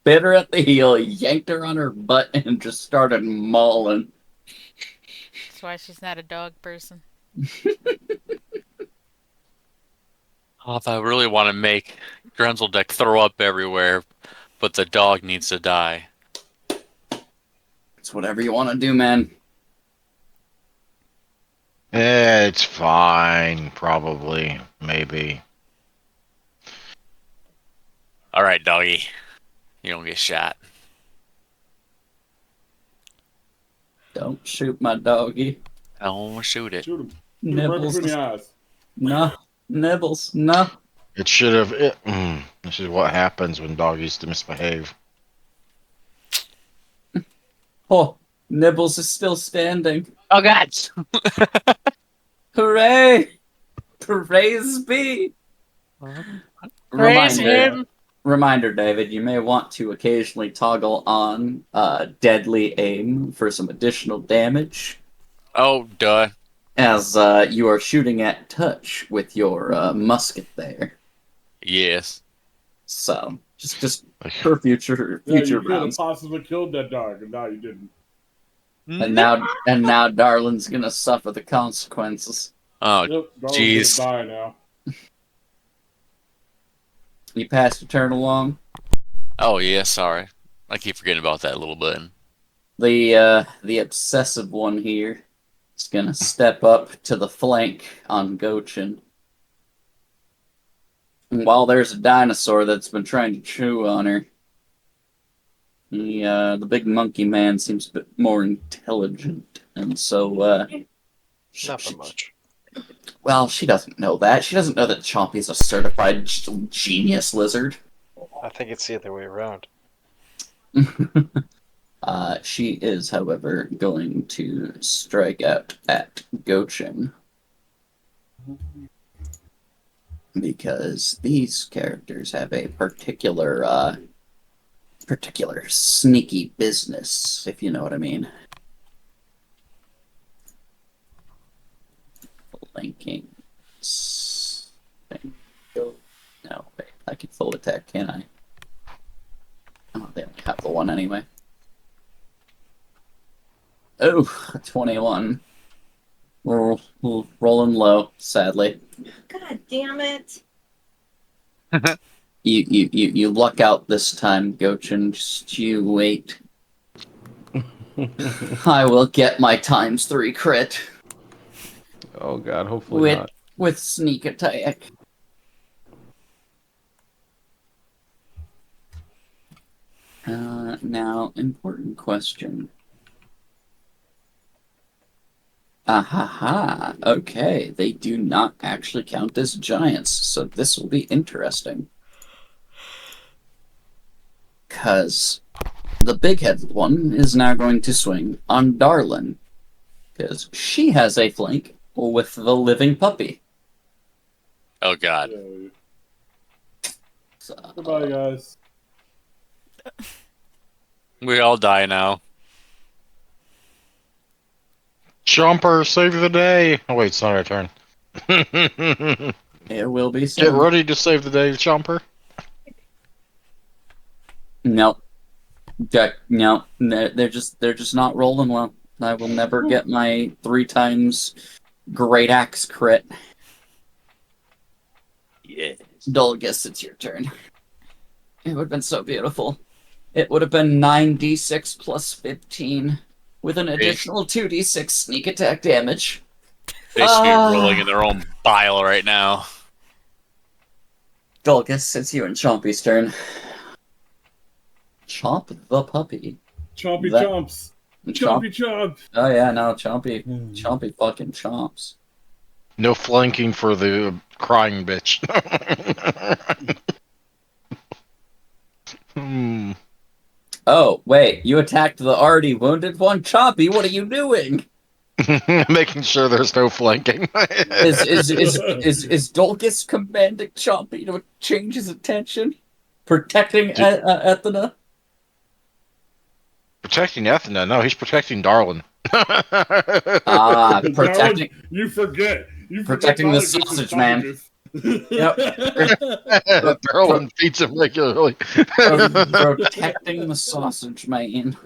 Speaker 1: bit her at the heel, yanked her on her butt, and just started mauling.
Speaker 6: That's why she's not a dog person.
Speaker 11: Oh, if I really want to make Grenzeldeck throw up everywhere, but the dog needs to die.
Speaker 1: It's whatever you want to do, man.
Speaker 2: It's fine, probably, maybe.
Speaker 11: All right, doggy. You don't get shot.
Speaker 1: Don't shoot my doggy.
Speaker 11: I don't shoot it.
Speaker 5: Shoot him. Shoot him right
Speaker 1: Nibbles.
Speaker 5: between the eyes.
Speaker 1: No. Nibbles. No.
Speaker 2: It should have. This is what happens when doggies misbehave.
Speaker 1: Oh, Nibbles is still standing.
Speaker 11: Oh, God.
Speaker 1: Hooray! Praise be!
Speaker 11: Praise him.
Speaker 1: Reminder, David, you may want to occasionally toggle on deadly aim for some additional damage,
Speaker 11: Oh, duh.
Speaker 1: as you are shooting at touch with your musket there.
Speaker 11: Yes.
Speaker 1: So, just for future
Speaker 5: Yeah, you could have
Speaker 1: rounds.
Speaker 5: possibly killed that dog, and now you didn't.
Speaker 1: And now Darlin's gonna suffer the consequences.
Speaker 11: Oh,
Speaker 5: Yep, Darwin's
Speaker 11: jeez.
Speaker 5: gonna die now.
Speaker 1: You pass your turn along.
Speaker 11: Oh, yeah, sorry. I keep forgetting about that little button.
Speaker 1: The obsessive one here is gonna step up to the flank on Gochin. And while there's a dinosaur that's been trying to chew on her, the big monkey man seems a bit more intelligent, and so
Speaker 4: Not that much.
Speaker 1: well, she doesn't know that. She doesn't know that Chompy's a certified genius lizard.
Speaker 4: I think it's the other way around.
Speaker 1: She is, however, going to strike out at Gochin. Because these characters have a particular sneaky business, if you know what I mean. Linking. No, wait, I can full attack, can I? Oh, they only have the one anyway. Oh, 21. We're rolling low, sadly.
Speaker 9: God damn it.
Speaker 1: You luck out this time, Gochin. Just you wait. I will get my ×3 crit
Speaker 3: Oh god, hopefully not.
Speaker 1: with sneak attack. Now, important question. Ahaha. Okay, they do not actually count as giants, so this will be interesting. Because the big-headed one is now going to swing on Darlin. Because she has a flank with the living puppy.
Speaker 11: Oh god.
Speaker 1: So,
Speaker 5: Goodbye, guys.
Speaker 11: We all die now.
Speaker 2: Jumper, save the day. Oh wait, it's not our turn.
Speaker 1: it will be
Speaker 2: Get
Speaker 1: soon.
Speaker 2: ready to save the day, Jumper.
Speaker 1: Nope. No, they're just not rolling well. I will never get my 3 times great axe crit. Yeah. Dulgus, it's your turn. It would have been so beautiful. It would have been 9d6 plus 15 with an additional 2d6 sneak attack damage.
Speaker 11: They should be rolling in their own bile right now.
Speaker 1: Dulgus, it's you and Chompy's turn. Chomp the puppy.
Speaker 5: Chompy
Speaker 1: That-
Speaker 5: chomps.
Speaker 1: Chomp.
Speaker 5: Chompy chomp.
Speaker 1: Oh yeah, no, Chompy fucking chomps.
Speaker 2: No flanking for the crying bitch. Hmm.
Speaker 1: Oh, wait, you attacked the already wounded one? Chompy, what are you doing?
Speaker 2: Making sure there's no flanking.
Speaker 1: Is Dulgus commanding Chompy to change his attention? Protecting Ethna?
Speaker 2: Protecting Ethna? No, he's protecting Darlin.
Speaker 1: Ah, protecting...
Speaker 5: Darwin, you forget. You
Speaker 1: Protecting the
Speaker 5: forget
Speaker 1: sausage man. Yep.
Speaker 2: Darlin feeds him regularly.
Speaker 1: Protecting the sausage man.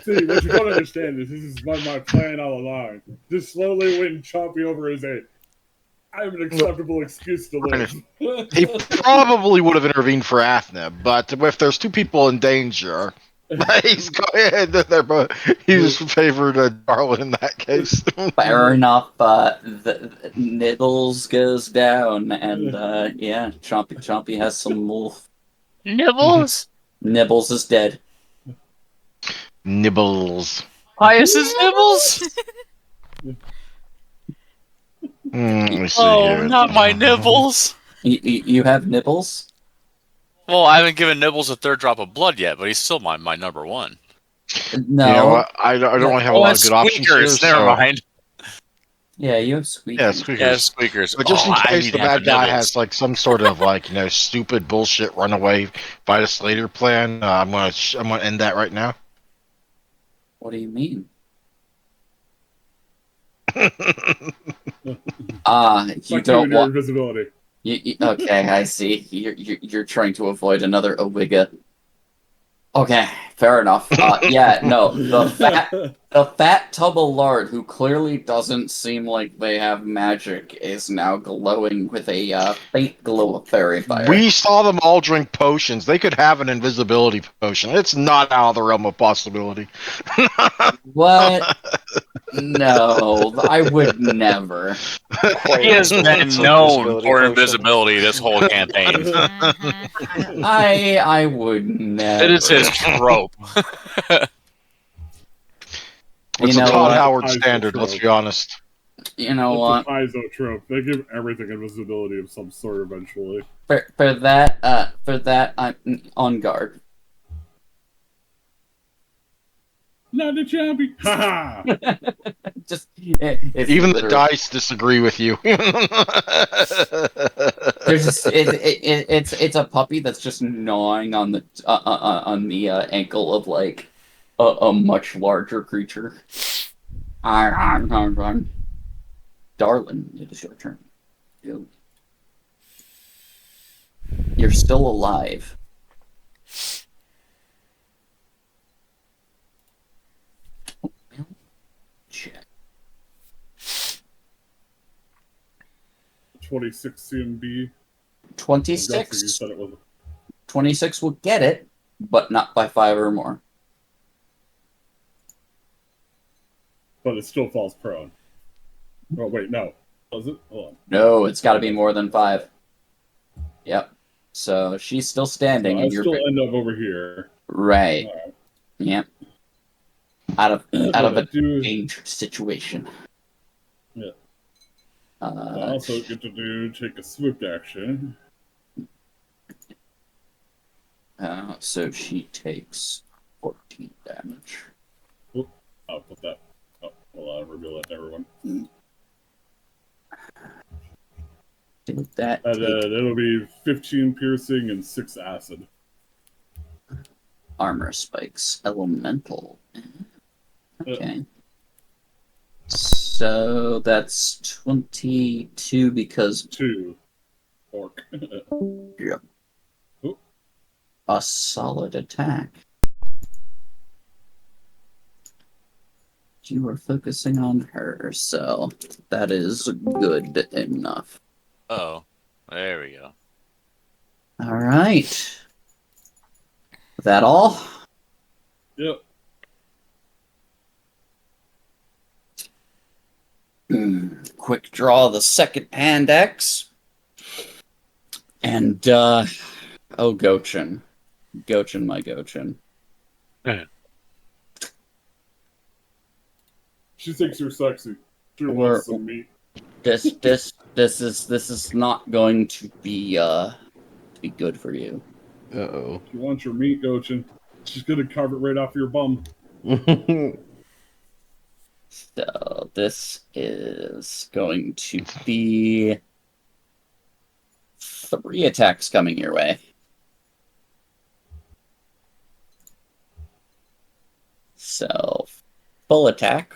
Speaker 5: See, what you gotta understand is this is my plan all along. Just slowly win Chompy over his head. I have an acceptable excuse to live.
Speaker 2: He probably would have intervened for Athena, but if there's 2 people in danger, he's favored Darlin in that case.
Speaker 1: Fair enough. The Nibbles goes down, and yeah, Chompy has some wolf.
Speaker 11: Nibbles?
Speaker 1: Nibbles is dead.
Speaker 2: Nibbles.
Speaker 11: Pius's Nibbles?
Speaker 2: Let me see
Speaker 11: Oh,
Speaker 2: here.
Speaker 11: not my Nibbles.
Speaker 1: You have Nibbles?
Speaker 11: Well, I haven't given Nibbles a 3rd drop of blood yet, but he's still my number 1.
Speaker 1: No.
Speaker 2: You know what? I don't really have a lot of good options here.
Speaker 11: Squeakers, never mind.
Speaker 1: Yeah, you have Squeakers.
Speaker 2: Yeah, Squeakers.
Speaker 11: Yeah, Squeakers.
Speaker 2: But just in
Speaker 11: I
Speaker 2: case
Speaker 11: need
Speaker 2: the
Speaker 11: to have
Speaker 2: bad guy
Speaker 11: Nibbles.
Speaker 2: has like some sort of like stupid bullshit runaway Vitus Slater plan, I'm gonna end that right now.
Speaker 1: What do you mean? You
Speaker 5: Like
Speaker 1: don't
Speaker 5: your
Speaker 1: want.
Speaker 5: invisibility.
Speaker 1: Okay, I see. You're trying to avoid another Owiga. Okay, fair enough. Yeah, no, the fat tub of lard, who clearly doesn't seem like they have magic, is now glowing with a faint glow of fairy fire.
Speaker 2: We saw them all drink potions. They could have an invisibility potion. It's not out of the realm of possibility.
Speaker 1: What? No, I would never.
Speaker 11: He has been known for invisibility this whole campaign.
Speaker 1: I would never.
Speaker 11: It is his trope.
Speaker 2: It's
Speaker 1: You
Speaker 2: a
Speaker 1: know
Speaker 2: Todd
Speaker 1: what?
Speaker 2: Howard standard, let's be honest.
Speaker 1: You know what?
Speaker 5: It's a Paizo trope. They give everything invisibility of some sort eventually.
Speaker 1: For that, I'm on guard.
Speaker 5: Not the champion. Ha ha!
Speaker 1: Just it's
Speaker 2: Even the
Speaker 1: literally-
Speaker 2: dice disagree with you.
Speaker 1: There's just it's a puppy that's just gnawing on the ankle of like a much larger creature. Darlin, it is your turn. You're still alive. Check.
Speaker 5: 26 CMB.
Speaker 1: 26.
Speaker 5: You said it was
Speaker 1: 26 will get it, but not by 5 or more.
Speaker 5: but it still falls prone. Oh wait, no. Was it? Hold on.
Speaker 1: No, it's got to be more than 5. Yep. So she's still
Speaker 5: So
Speaker 1: standing,
Speaker 5: I
Speaker 1: and you're
Speaker 5: still end up over here.
Speaker 1: right.
Speaker 5: Alright.
Speaker 1: Yep. Out of
Speaker 5: But
Speaker 1: a
Speaker 5: I do.
Speaker 1: dangerous situation.
Speaker 5: Yeah. I also get to take a swift action.
Speaker 1: So she takes 14 damage.
Speaker 5: Oop, I'll put that. Oh, well, I'll reveal that to everyone.
Speaker 1: Did that
Speaker 5: And
Speaker 1: take
Speaker 5: it'll be 15 piercing and 6 acid.
Speaker 1: armor spikes? Elemental. Okay. So that's 22 because
Speaker 5: 2 orc.
Speaker 1: Yep.
Speaker 5: Oop.
Speaker 1: A solid attack. You are focusing on her, so that is good enough.
Speaker 11: Oh, there we go.
Speaker 1: All right. That all?
Speaker 5: Yep.
Speaker 1: Quick draw the second hand X. And, oh, Gochin. Gochin, my Gochin.
Speaker 5: She thinks you're sexy. She
Speaker 1: Or-
Speaker 5: wants some meat.
Speaker 1: This is not going to be good for you.
Speaker 3: Uh-oh.
Speaker 5: She wants your meat, Gochin. She's gonna carve it right off your bum.
Speaker 1: So this is going to be 3 attacks coming your way. So full attack.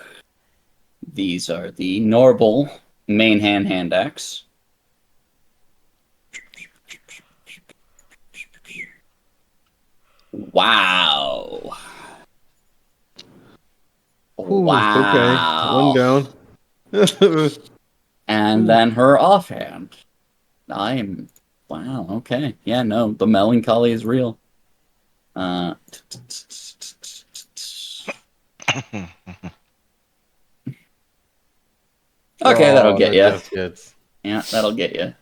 Speaker 1: These are the normal main hand axe. Wow.
Speaker 3: Ooh,
Speaker 1: Wow.
Speaker 3: Okay, one down.
Speaker 1: And then her offhand. Wow, okay. Yeah, no, the melancholy is real. Okay, that'll get you.
Speaker 3: Just gets...
Speaker 1: Yeah, that'll get you.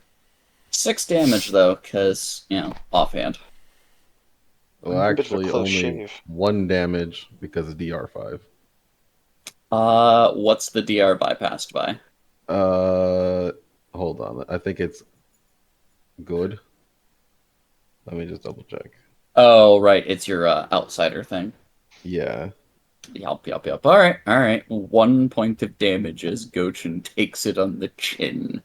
Speaker 1: 6 damage, though, because, offhand.
Speaker 3: Well,
Speaker 4: Bit of a
Speaker 3: actually,
Speaker 4: close
Speaker 3: only
Speaker 4: shave.
Speaker 3: 1 damage because of DR5.
Speaker 1: What's the DR bypassed by?
Speaker 3: Hold on. I think it's good. Let me just double check.
Speaker 1: Oh, right, it's your outsider thing.
Speaker 3: Yeah.
Speaker 1: Yup. Alright. 1 point of damage as Gochin takes it on the chin.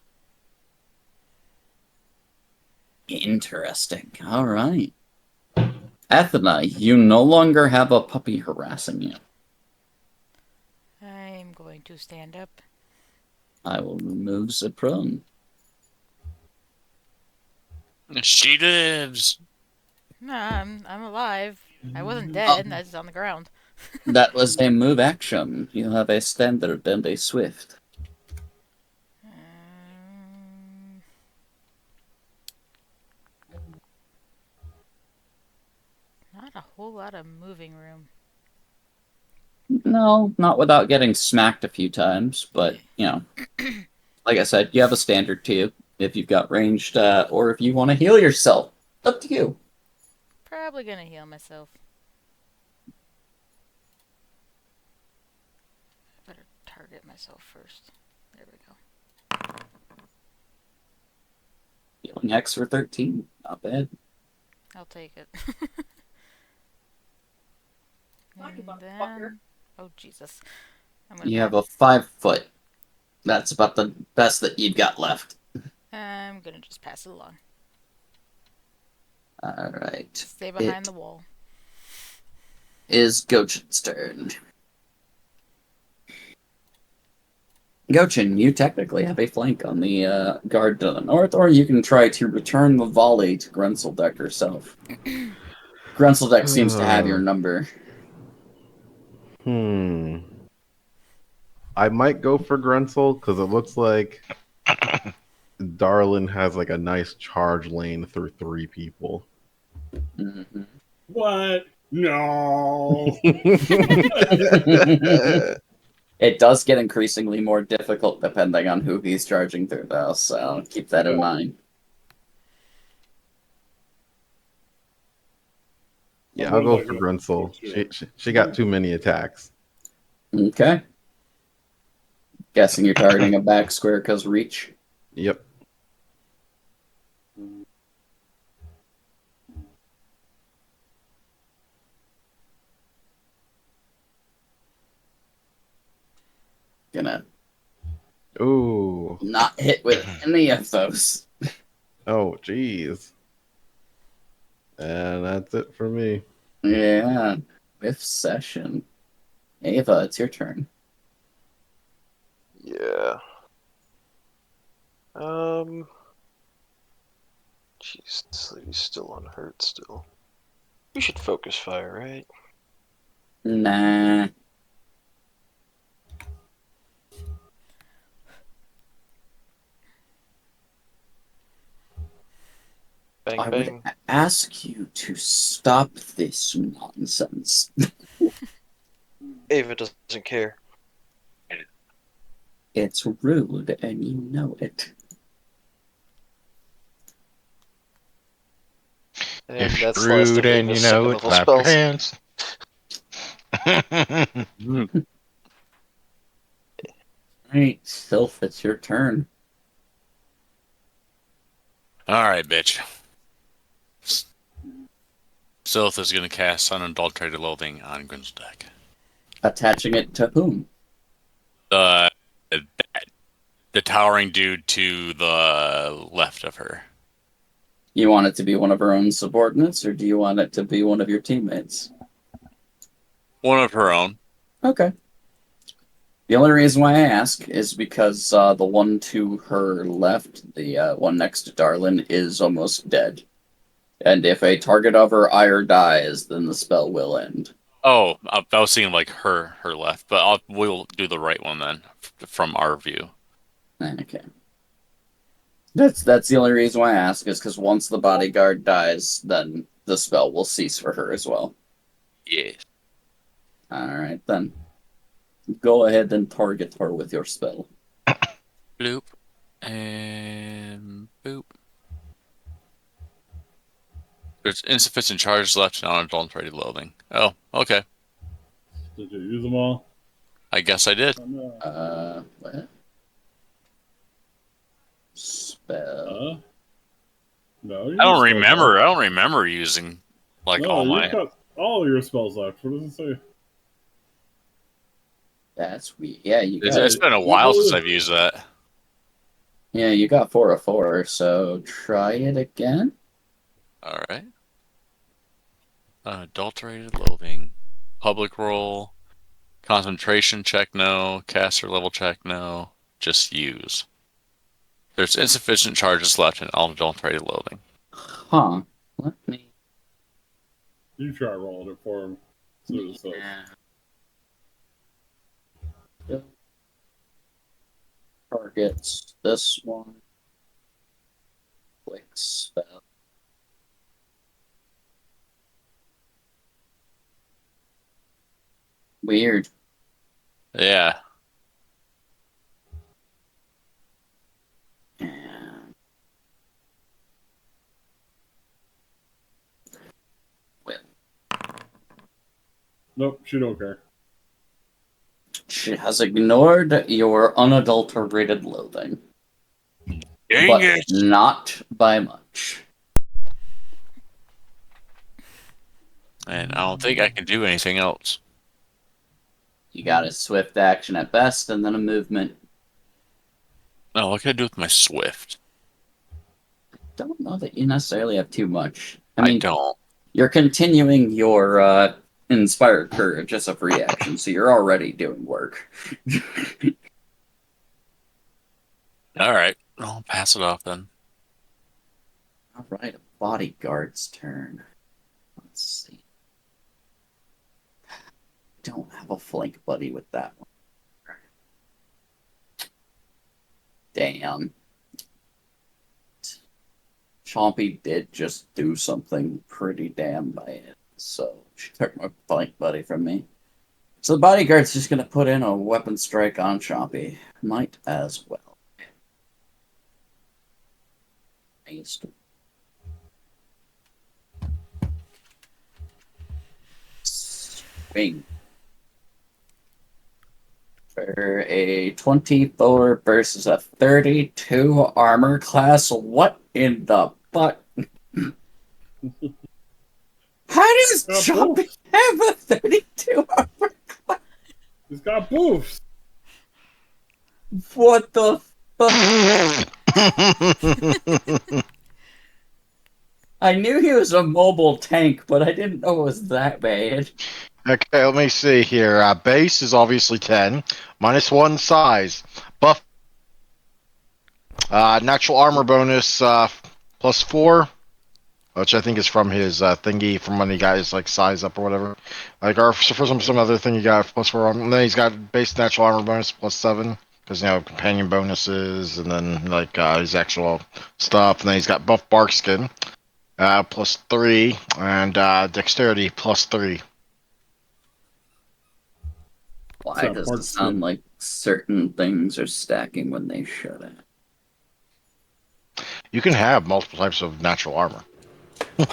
Speaker 1: Interesting. Alright. Athena, you no longer have a puppy harassing you.
Speaker 6: I'm going to stand up.
Speaker 1: I will remove the prone.
Speaker 11: She lives.
Speaker 6: No, I'm alive. I wasn't dead. I was on the ground.
Speaker 1: That was a move action. You have a standard and a swift.
Speaker 6: Not a whole lot of moving room.
Speaker 1: No, not without getting smacked a few times, but, like I said, you have a standard too. If you've got ranged, or if you want to heal yourself. Up to you.
Speaker 6: Probably gonna heal myself. Better target myself first. There we go.
Speaker 1: Healing X for 13. Not bad.
Speaker 6: I'll take it.
Speaker 9: Talk
Speaker 6: And
Speaker 9: about the
Speaker 6: then...
Speaker 9: fucker.
Speaker 6: Oh, Jesus. I'm gonna
Speaker 1: You have a 5 foot. That's about the best that you've got left.
Speaker 6: I'm gonna just pass it along.
Speaker 1: Alright.
Speaker 6: Stay behind the wall.
Speaker 1: Is Gochin's turn. Gochin, you technically have a flank on the guard to the north, or you can try to return the volley to Grunseldeck herself. Grunseldeck seems to have your number.
Speaker 3: I might go for Grunsel because it looks like Darlin has like a nice charge lane through 3 people.
Speaker 1: Mm-hmm.
Speaker 5: What? No.
Speaker 1: It does get increasingly more difficult depending on who he's charging through, though, so keep that in mind.
Speaker 3: Yeah,
Speaker 5: I'm
Speaker 3: I'll go
Speaker 5: really
Speaker 3: for
Speaker 5: liking it.
Speaker 3: Grunsel.
Speaker 5: Shit.
Speaker 3: She got too many attacks.
Speaker 1: Okay. Guessing you're targeting a back square because reach.
Speaker 3: Yep.
Speaker 1: Gonna
Speaker 3: Ooh.
Speaker 1: not hit with any of those.
Speaker 3: Oh, jeez. And that's it for me.
Speaker 1: Yeah. Whiff session. Ava, it's your turn.
Speaker 4: Yeah. Jeez, this lady's still unhurt still. We should focus fire, right?
Speaker 1: Nah.
Speaker 4: Bang
Speaker 1: I
Speaker 4: bang.
Speaker 1: would ask you to stop this nonsense.
Speaker 4: Ava doesn't care.
Speaker 1: It's rude, and you know it.
Speaker 4: And
Speaker 2: If
Speaker 4: that's
Speaker 2: you're
Speaker 4: the last
Speaker 2: rude
Speaker 4: of
Speaker 2: and you
Speaker 4: Ava's
Speaker 2: know
Speaker 4: second
Speaker 2: it,
Speaker 4: level
Speaker 2: clap your
Speaker 4: spells.
Speaker 2: hands.
Speaker 1: Right, Sylph, it's your turn.
Speaker 11: All right, bitch. Sylph is going to cast Unadulterated Loathing on Grinsdeck.
Speaker 1: Attaching it to whom?
Speaker 11: The towering dude to the left of her.
Speaker 1: You want it to be one of her own subordinates, or do you want it to be one of your teammates?
Speaker 11: One of her own.
Speaker 1: Okay. The only reason why I ask is because the one to her left, the one next to Darlin, is almost dead. And if a target of her ire dies, then the spell will end.
Speaker 11: Oh, I was seeing like her left, but we'll do the right one then, from our view.
Speaker 1: Okay. That's the only reason why I ask, is because once the bodyguard dies, then the spell will cease for her as well.
Speaker 11: Yeah.
Speaker 1: Alright, then. Go ahead and target her with your spell.
Speaker 11: Bloop. And boop. There's insufficient charges left in Unadulterated Loathing. Oh, okay.
Speaker 5: Did you use them all?
Speaker 11: I guess I did.
Speaker 5: Oh, no.
Speaker 1: What? Spell.
Speaker 5: No, you
Speaker 11: I don't
Speaker 5: still
Speaker 11: remember.
Speaker 5: got-
Speaker 11: I don't remember using like
Speaker 5: no,
Speaker 11: all
Speaker 5: you've
Speaker 11: my.
Speaker 5: got all of your spells left. What does it say?
Speaker 1: That's weird. Yeah,
Speaker 11: It's been a while since I've used that.
Speaker 1: Yeah, you got 4 of 4, so try it again.
Speaker 11: All right. Adulterated Loathing. Public roll. Concentration check, no. Caster level check, no. Just use. There's insufficient charges left in Unadulterated Loathing.
Speaker 1: Huh. Let me.
Speaker 5: You try rolling it for him. See what it says.
Speaker 1: Targets this one. Quick spell. Weird.
Speaker 11: Yeah.
Speaker 1: And
Speaker 5: Nope, she don't care.
Speaker 1: she has ignored your unadulterated loathing.
Speaker 11: Dang
Speaker 1: but
Speaker 11: it!
Speaker 1: not by much.
Speaker 11: And I don't think I can do anything else.
Speaker 1: You got a swift action at best, and then a movement.
Speaker 11: No, what can I do with my Swift?
Speaker 1: Don't know that you necessarily have too much.
Speaker 11: I don't.
Speaker 1: You're continuing your inspired courage as a free action, so you're already doing work.
Speaker 11: All right, I'll pass it off then.
Speaker 1: All right, a bodyguard's turn. Let's see. Don't have a flank buddy with that one. Damn. Chompy did just do something pretty damn bad, so she took my flank buddy from me. So the bodyguard's just gonna put in a weapon strike on Chompy. Might as well. Bing. For a 24 versus a 32 armor class, what in the fuck? How does Chompy have a 32 armor class?
Speaker 5: He's got boofs.
Speaker 1: What the fuck? I knew he was a mobile tank, but I didn't know it was that bad.
Speaker 2: Okay, let me see here. Base is obviously 10, -1 size. Buff. Natural armor bonus +4, which I think is from his thingy from when he got his like size up or whatever. Like or for some other thing he got +4. And then he's got base natural armor bonus +7 because companion bonuses and then like his actual stuff. And then he's got buff bark skin +3 and dexterity +3.
Speaker 1: Why does it sound like certain things are stacking when they shouldn't?
Speaker 2: You can have multiple types of natural armor.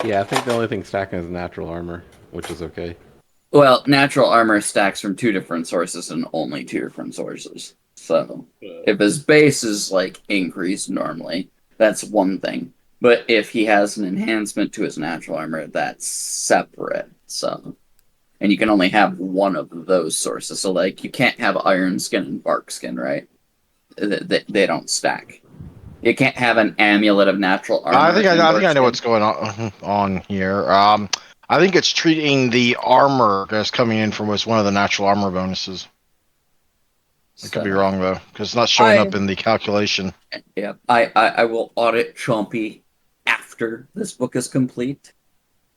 Speaker 3: Yeah, I think the only thing stacking is natural armor, which is okay.
Speaker 1: Well, natural armor stacks from 2 different sources and only 2 different sources. So, if his base is like increased normally, that's one thing. But if he has an enhancement to his natural armor, that's separate. So, and you can only have one of those sources. So, like, you can't have iron skin and bark skin, right? They don't stack. You can't have an amulet of natural armor.
Speaker 2: I think I know what's going on here. I think it's treating the armor as coming in from as one of the natural armor bonuses. I could be wrong though, because it's not showing up in the calculation.
Speaker 1: Yeah, I will audit Chompy after this book is complete.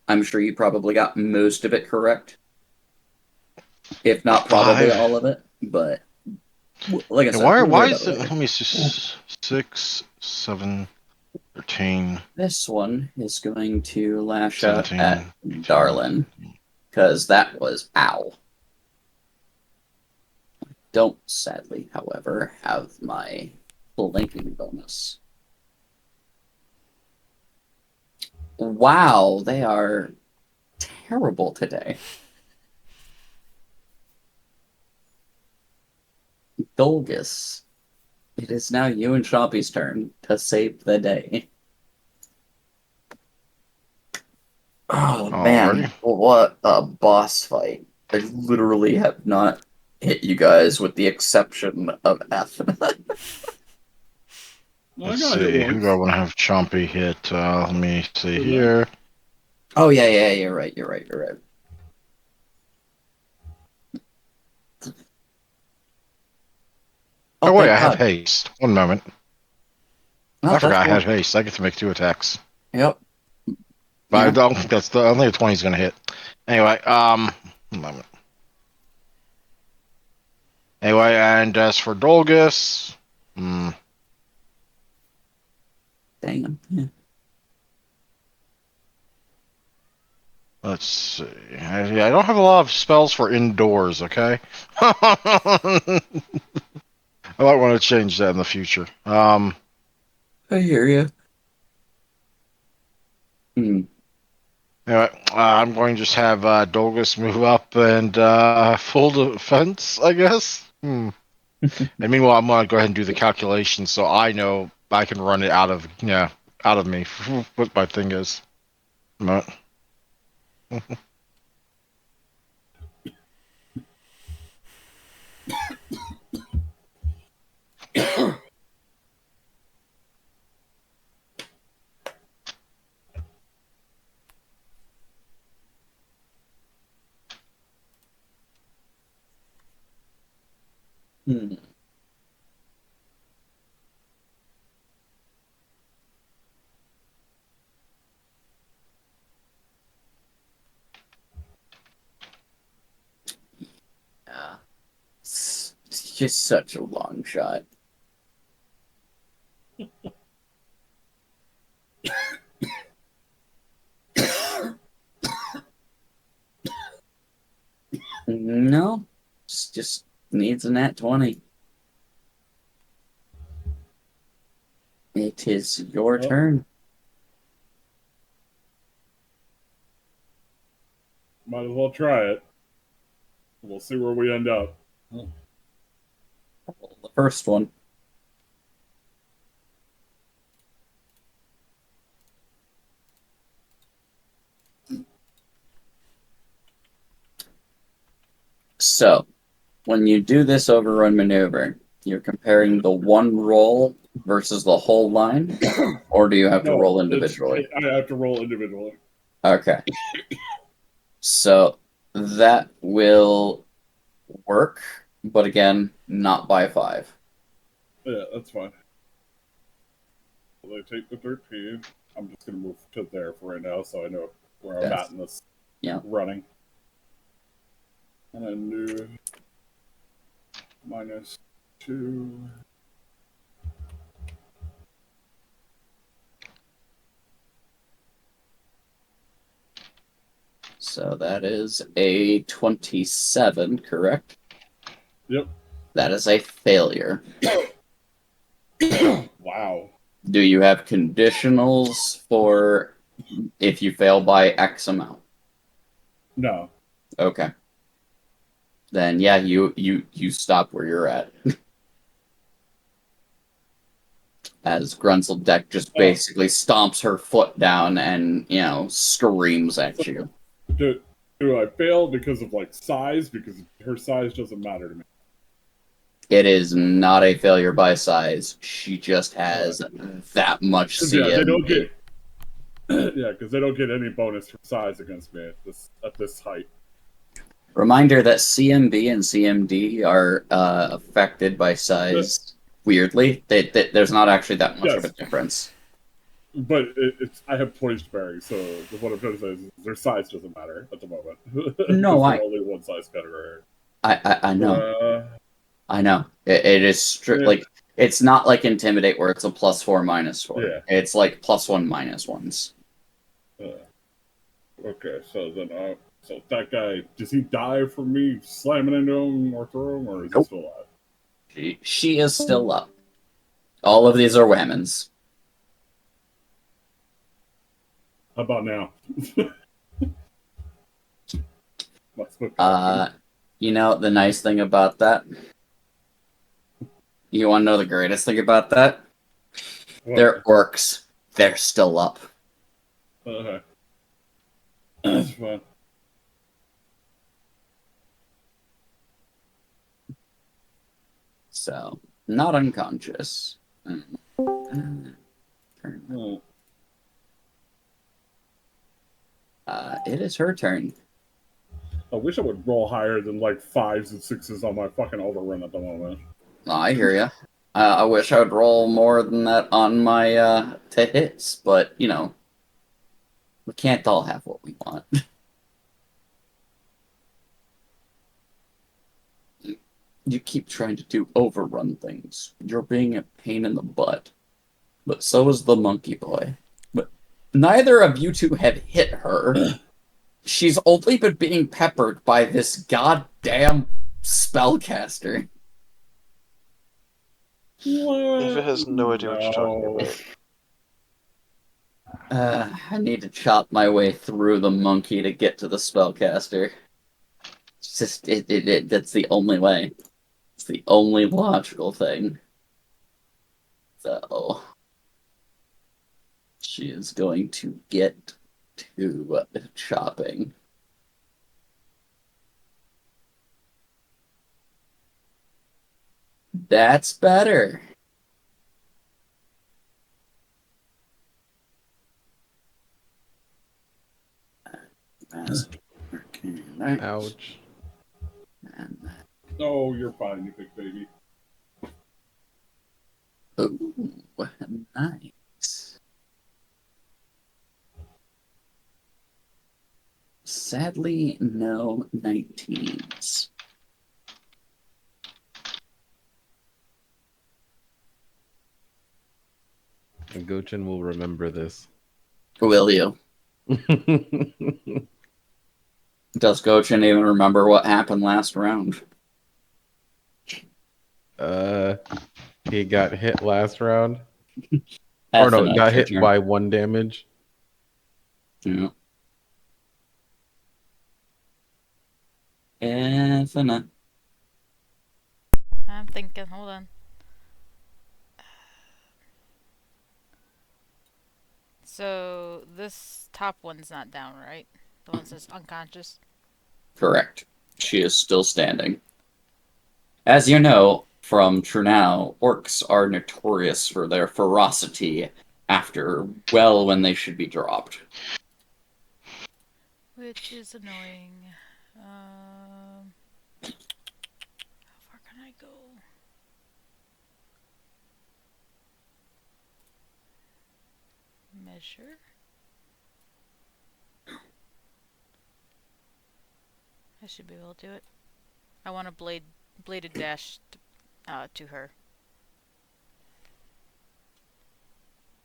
Speaker 1: I'm sure you probably got most of it correct, if not probably all of it. But like I said,
Speaker 2: why is it? Let me see. 6, 7, 13.
Speaker 1: This one is going to lash
Speaker 2: 17,
Speaker 1: out at
Speaker 2: 18.
Speaker 1: Darlin, because that was ow. Don't, sadly, however, have my flanking bonus. Wow, they are terrible today. Dolgus, it is now you and Chompy's turn to save the day. Oh man, what a boss fight. I literally have not hit you guys with the exception of Athena.
Speaker 2: Let's see, who do I want to have Chompy hit? Let me see here.
Speaker 1: Oh yeah, you're right.
Speaker 2: Oh wait, I have haste. One moment.
Speaker 1: Oh,
Speaker 2: I forgot I had haste. I get to make 2 attacks.
Speaker 1: Yep.
Speaker 2: But I don't think that's the only 20 is gonna hit. Anyway, one moment. Anyway, and as for Dolgus,
Speaker 1: Dang him. Yeah.
Speaker 2: Let's see. I don't have a lot of spells for indoors, okay? I might want to change that in the future.
Speaker 1: I hear you.
Speaker 2: Anyway, I'm going to just have Dolgus move up and full defense, I guess. And meanwhile, I'm going to go ahead and do the calculation so I know I can run it out of me what my thing is.
Speaker 1: Yeah. It's just such a long shot. No, just needs a nat 20. It is your turn.
Speaker 5: Might as well try it. We'll see where we end up.
Speaker 1: The first one. So, when you do this overrun maneuver, you're comparing the one roll versus the whole line, or do you have to
Speaker 5: No,
Speaker 1: roll individually?
Speaker 5: I have to roll individually.
Speaker 1: Okay. So that will work, but again, not by 5.
Speaker 5: Yeah, that's fine. Well, I take the 13. I'm just going to move to there for right now so I know where I'm
Speaker 1: Yes.
Speaker 5: at in this
Speaker 1: Yeah.
Speaker 5: running. And then do -2.
Speaker 1: So that is a 27, correct?
Speaker 5: Yep.
Speaker 1: That is a failure.
Speaker 5: Wow.
Speaker 1: Do you have conditionals for if you fail by X amount?
Speaker 5: No.
Speaker 1: Okay. Then yeah, you stop where you're at. As Grunzeldeck just basically stomps her foot down and, screams at you.
Speaker 5: Do I fail because of like size? Because her size doesn't matter to me.
Speaker 1: It is not a failure by size. She just has that much CMB.
Speaker 5: Yeah, they don't get. Yeah, because they don't get any bonus for size against me at this height.
Speaker 1: Reminder that CMB and CMD are affected by size weirdly. There's not actually that much of a difference.
Speaker 5: But it's I have poised berries, so what I'm trying to say is their size doesn't matter at the moment.
Speaker 1: No,
Speaker 5: They're only one size category.
Speaker 1: I know. I know. It is like it's not like Intimidate where it's a +4 -4.
Speaker 5: Yeah.
Speaker 1: It's like +1 -1s.
Speaker 5: Okay, so then so that guy, does he die from me slamming into him or through him, or is he still alive?
Speaker 1: She is still up. All of these are women's.
Speaker 5: How about now?
Speaker 1: The nice thing about that. You want to know the greatest thing about that?
Speaker 5: What?
Speaker 1: They're orcs. They're still up.
Speaker 5: Okay. That's fine.
Speaker 1: So, not unconscious. It is her turn.
Speaker 5: I wish I would roll higher than like 5s and 6s on my fucking overrun at the moment.
Speaker 1: Oh, I hear ya. I wish I would roll more than that on my to hits, but we can't all have what we want. You keep trying to do overrun things. You're being a pain in the butt. But so is the monkey boy. But neither of you two have hit her. She's only been being peppered by this goddamn spellcaster.
Speaker 4: Eva has no idea what you're talking about.
Speaker 1: I need to chop my way through the monkey to get to the spellcaster. It's just that's the only way. It's the only logical thing. So she is going to get to chopping. That's better.
Speaker 3: Ouch.
Speaker 5: No, you're fine, you big baby.
Speaker 1: Ooh, nice. Sadly, no 19s.
Speaker 3: And Gochin will remember this.
Speaker 1: Will you? Does Gochin even remember what happened last round?
Speaker 3: He got hit last round.
Speaker 1: That's
Speaker 3: Or no,
Speaker 1: an
Speaker 3: got
Speaker 1: extra
Speaker 3: hit
Speaker 1: turn.
Speaker 3: by 1 damage.
Speaker 1: Yeah. And finna.
Speaker 6: I'm thinking. Hold on. So this top one's not down, right? The one that's unconscious.
Speaker 1: Correct. She is still standing. As you know from Trunau, orcs are notorious for their ferocity after when they should be dropped.
Speaker 6: Which is annoying. How far can I go? Measure. I should be able to do it. I want a bladed dash to her.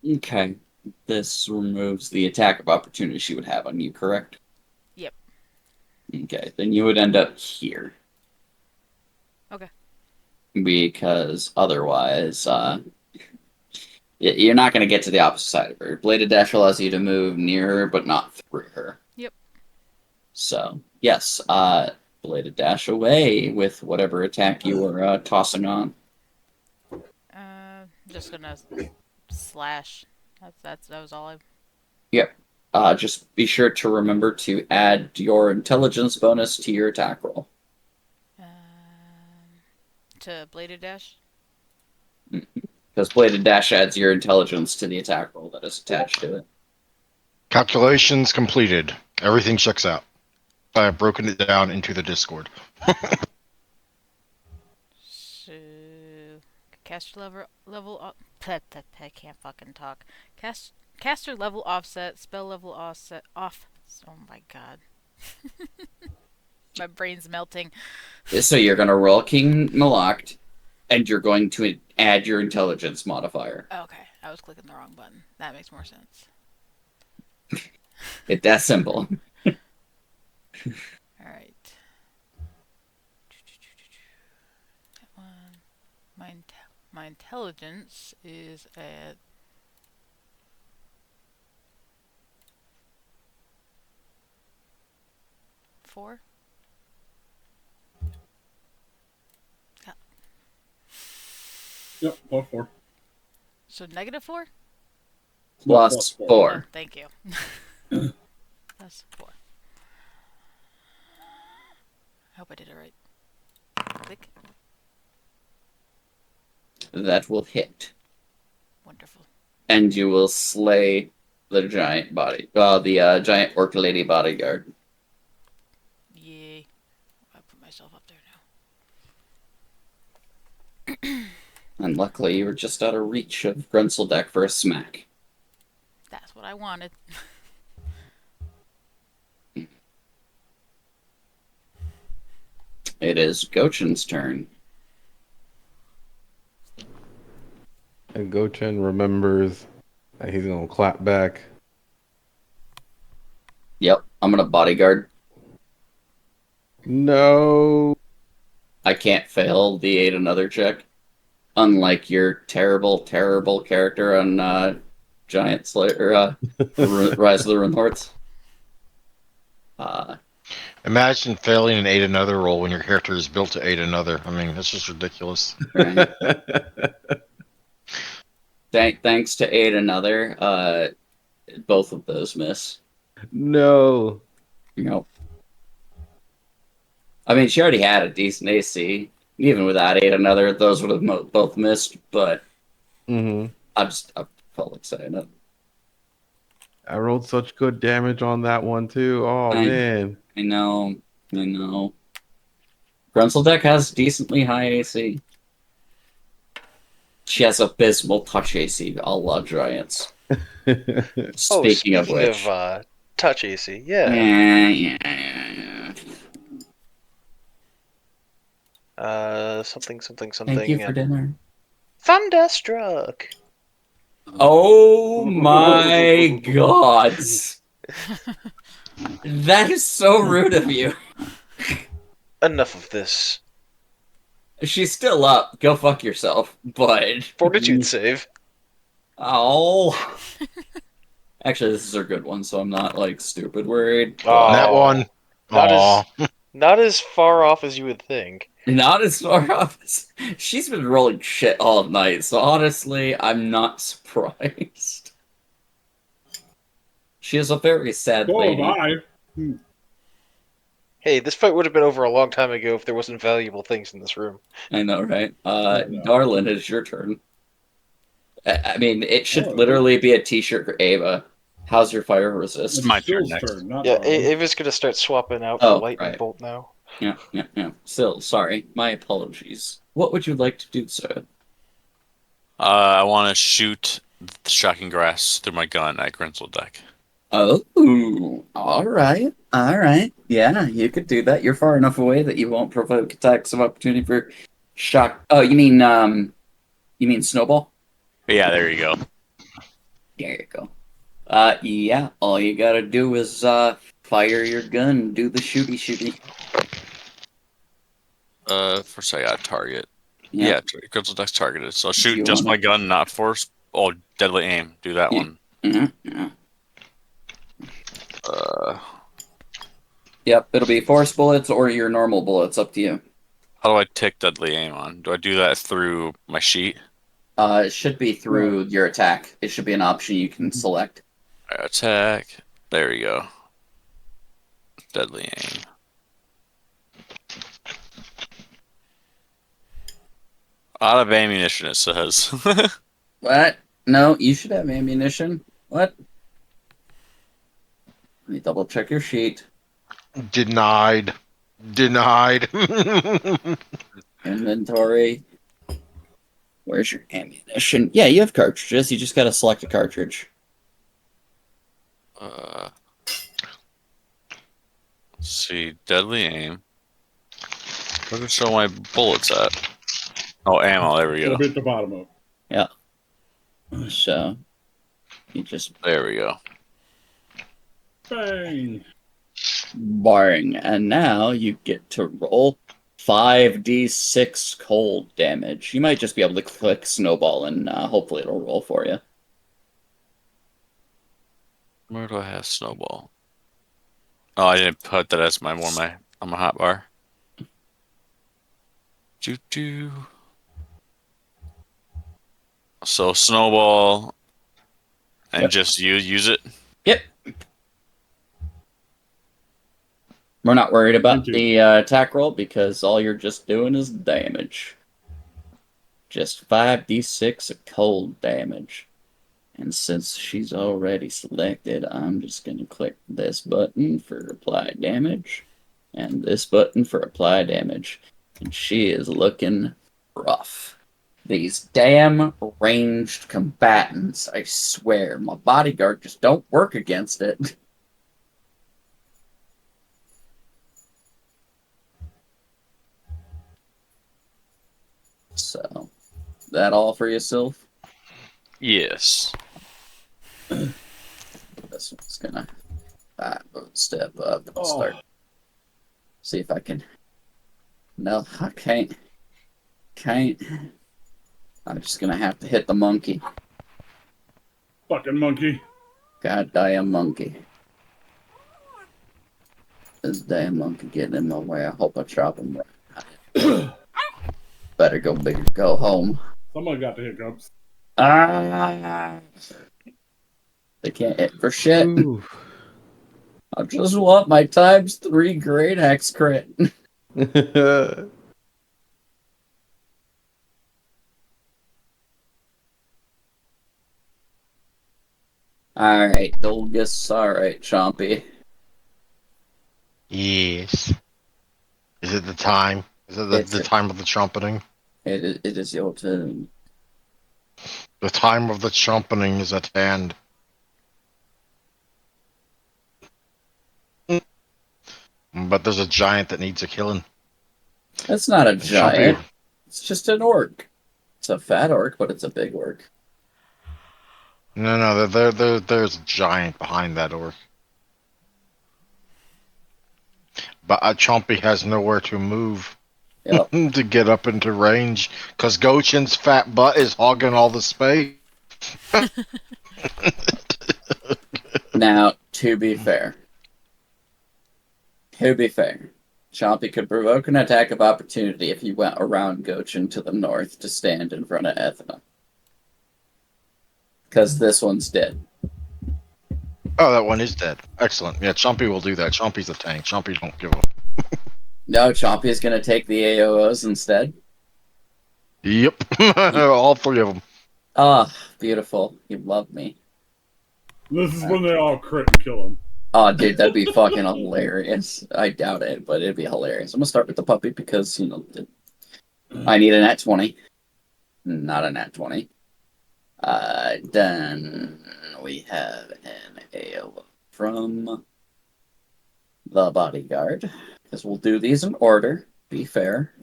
Speaker 1: Okay. This removes the attack of opportunity she would have on you, correct?
Speaker 6: Yep.
Speaker 1: Okay, then you would end up here.
Speaker 6: Okay.
Speaker 1: Because otherwise, you're not going to get to the opposite side of her. Bladed Dash allows you to move near her, but not through her.
Speaker 6: Yep.
Speaker 1: So, yes, Bladed Dash away with whatever attack you were tossing on.
Speaker 6: Just gonna slash. That was all I...
Speaker 1: Yep. Just be sure to remember to add your intelligence bonus to your attack roll.
Speaker 6: To bladed dash?
Speaker 1: Because Bladed Dash adds your intelligence to the attack roll that is attached to it.
Speaker 2: Calculations completed. Everything checks out. I have broken it down into the Discord.
Speaker 6: So, caster level I can't fucking talk. Caster level offset, spell level offset off. Oh my god. My brain's melting.
Speaker 1: So you're going to roll King Malakt, and you're going to add your intelligence modifier.
Speaker 6: Okay, I was clicking the wrong button. That makes more sense.
Speaker 1: It's that simple.
Speaker 6: Alright. That one. My intelligence is at... four?
Speaker 5: Yep, +4.
Speaker 6: So -4?
Speaker 1: Plus 4.
Speaker 6: Thank you. Plus 4. I hope I did it right. Click.
Speaker 1: That will hit.
Speaker 6: Wonderful.
Speaker 1: And you will slay the giant the giant orc lady bodyguard.
Speaker 6: Yay. I put myself up there now.
Speaker 1: And luckily you were just out of reach of Grunseldeck for a smack.
Speaker 6: That's what I wanted.
Speaker 1: It is Gochen's turn.
Speaker 3: And Gochen remembers that he's gonna clap back.
Speaker 1: Yep, I'm gonna bodyguard.
Speaker 3: No.
Speaker 1: I can't fail the aid another check. Unlike your terrible, terrible character on Giant Slayer, Rise of the Runehordes.
Speaker 2: Imagine failing an aid another roll when your character is built to aid another. I mean, that's just ridiculous.
Speaker 1: Right. Thanks to aid another, both of those miss.
Speaker 3: No.
Speaker 1: Nope. I mean, she already had a decent AC. Even without aid another, those would have both missed, but I felt like saying it.
Speaker 3: I rolled such good damage on that one too. Oh man.
Speaker 1: I know. Grunseldeck has decently high AC. She has abysmal touch AC, a la Giants. Speaking of which.
Speaker 4: Touch AC, yeah.
Speaker 1: Yeah.
Speaker 4: Something.
Speaker 1: Thank you for dinner.
Speaker 4: Thunderstruck.
Speaker 1: Oh my god. That is so rude of you.
Speaker 4: Enough of this.
Speaker 1: She's still up. Go fuck yourself. But
Speaker 4: Fortitude save.
Speaker 1: Oh. Actually, this is a good one, so I'm not like stupid worried.
Speaker 2: That one.
Speaker 4: Not as far off as you would think.
Speaker 1: Not as far off as she's been rolling shit all night, so honestly, I'm not surprised. She is a very sad
Speaker 5: So
Speaker 1: lady.
Speaker 5: am I.
Speaker 4: Hey, this fight would have been over a long time ago if there wasn't valuable things in this room.
Speaker 1: I know, right?
Speaker 5: no.
Speaker 1: Darlin, it's your turn. I mean, it should
Speaker 5: Oh,
Speaker 1: literally be a t-shirt for Ava. How's your fire resist?
Speaker 5: It's
Speaker 11: my turn
Speaker 5: Phil's
Speaker 11: next.
Speaker 5: turn, not
Speaker 4: Yeah,
Speaker 5: Darwin.
Speaker 4: Ava's gonna start swapping out
Speaker 1: Oh,
Speaker 4: for lightning
Speaker 1: right.
Speaker 4: bolt now.
Speaker 1: Yeah. Still, sorry. My apologies. What would you like to do, sir?
Speaker 11: I want to shoot the shocking grass through my gun at Grinsel-Deck.
Speaker 1: Oh, all right. Yeah, you could do that. You're far enough away that you won't provoke attacks of opportunity for shock. Oh, you mean snowball?
Speaker 11: Yeah, there you go.
Speaker 1: There you go. Yeah. All you gotta do is fire your gun, do the shooty.
Speaker 11: First I got target.
Speaker 1: Yeah.
Speaker 11: Yeah, Grinsel-Deck's targeted. So I'll shoot
Speaker 1: You
Speaker 11: just
Speaker 1: wanna-
Speaker 11: my gun, not force. Oh, deadly aim. Do that
Speaker 1: Yeah.
Speaker 11: one.
Speaker 1: Yeah.
Speaker 11: Uh,
Speaker 1: Yep. It'll be force bullets or your normal bullets. Up to you.
Speaker 11: how do I tick deadly aim on? Do I do that through my sheet?
Speaker 1: It should be through your attack. It should be an option you can select.
Speaker 11: Attack. There we go. Deadly aim. Out of ammunition, it says.
Speaker 1: What? No, you should have ammunition. What? Let me double check your sheet.
Speaker 2: Denied.
Speaker 1: Inventory. Where's your ammunition? Yeah, you have cartridges. You just gotta select a cartridge.
Speaker 11: Let's see, deadly aim. Where to show my bullets at? Oh, ammo. There we
Speaker 5: It'll
Speaker 11: go.
Speaker 5: be at the bottom of it.
Speaker 1: So, you just
Speaker 11: There we go.
Speaker 5: Bang!
Speaker 1: barring, and now you get to roll 5d6 cold damage. You might just be able to click snowball, and hopefully it'll roll for you.
Speaker 11: Where do I have snowball? Oh, I didn't put that as my on my hotbar. Choo. So snowball, and
Speaker 1: Yep.
Speaker 11: just use it.
Speaker 1: Yep. We're not worried about
Speaker 5: Thank you.
Speaker 1: the attack roll because all you're just doing is damage. Just 5d6 of cold damage. And since she's already selected, I'm just going to click this button for apply damage and this button for apply damage. And she is looking rough. These damn ranged combatants, I swear, my bodyguard just don't work against it. So, that all for yourself?
Speaker 11: Yes.
Speaker 1: This one's gonna step up and
Speaker 5: Oh.
Speaker 1: start. See if I can. No, I can't. I'm just gonna have to hit the monkey.
Speaker 5: Fucking monkey.
Speaker 1: Goddamn monkey. This damn monkey getting in my way. I hope I chop him right. Better go big or go home.
Speaker 5: Someone got the hiccups.
Speaker 1: Ah! They can't hit for shit.
Speaker 3: Ooh.
Speaker 1: I just want my ×3 great axe crit. Alright, Dolgus. Alright, Chompy.
Speaker 2: Yes. Is it the time? Is it
Speaker 1: It's
Speaker 2: the
Speaker 1: it.
Speaker 2: time of the trumpeting?
Speaker 1: It is your turn.
Speaker 2: The time of the trumpeting is at hand. But there's a giant that needs a killing.
Speaker 1: That's not a
Speaker 2: Chompy.
Speaker 1: giant. It's just an orc. It's a fat orc, but it's a big orc.
Speaker 2: No, there's a giant behind that orc. But Chompy has nowhere to move
Speaker 1: Yep.
Speaker 2: to get up into range, because Gochin's fat butt is hogging all the space.
Speaker 1: Now, to be fair, Chompy could provoke an attack of opportunity if he went around Gochin to the north to stand in front of Ethna. Because this one's dead.
Speaker 2: Oh, that one is dead. Excellent. Yeah, Chompy will do that. Chompy's a tank. Chompy don't give a.
Speaker 1: No, Chompy's going to take the AOs instead.
Speaker 2: Yep. All three of them.
Speaker 1: Ah, beautiful. You love me.
Speaker 5: This is when they all crit and kill him.
Speaker 1: Oh, dude, that'd be fucking hilarious. I doubt it, but it'd be hilarious. I'm gonna start with the puppy because, I need a nat 20. Not a nat 20. Then we have an AO from the bodyguard. Because we'll do these in order. Be fair,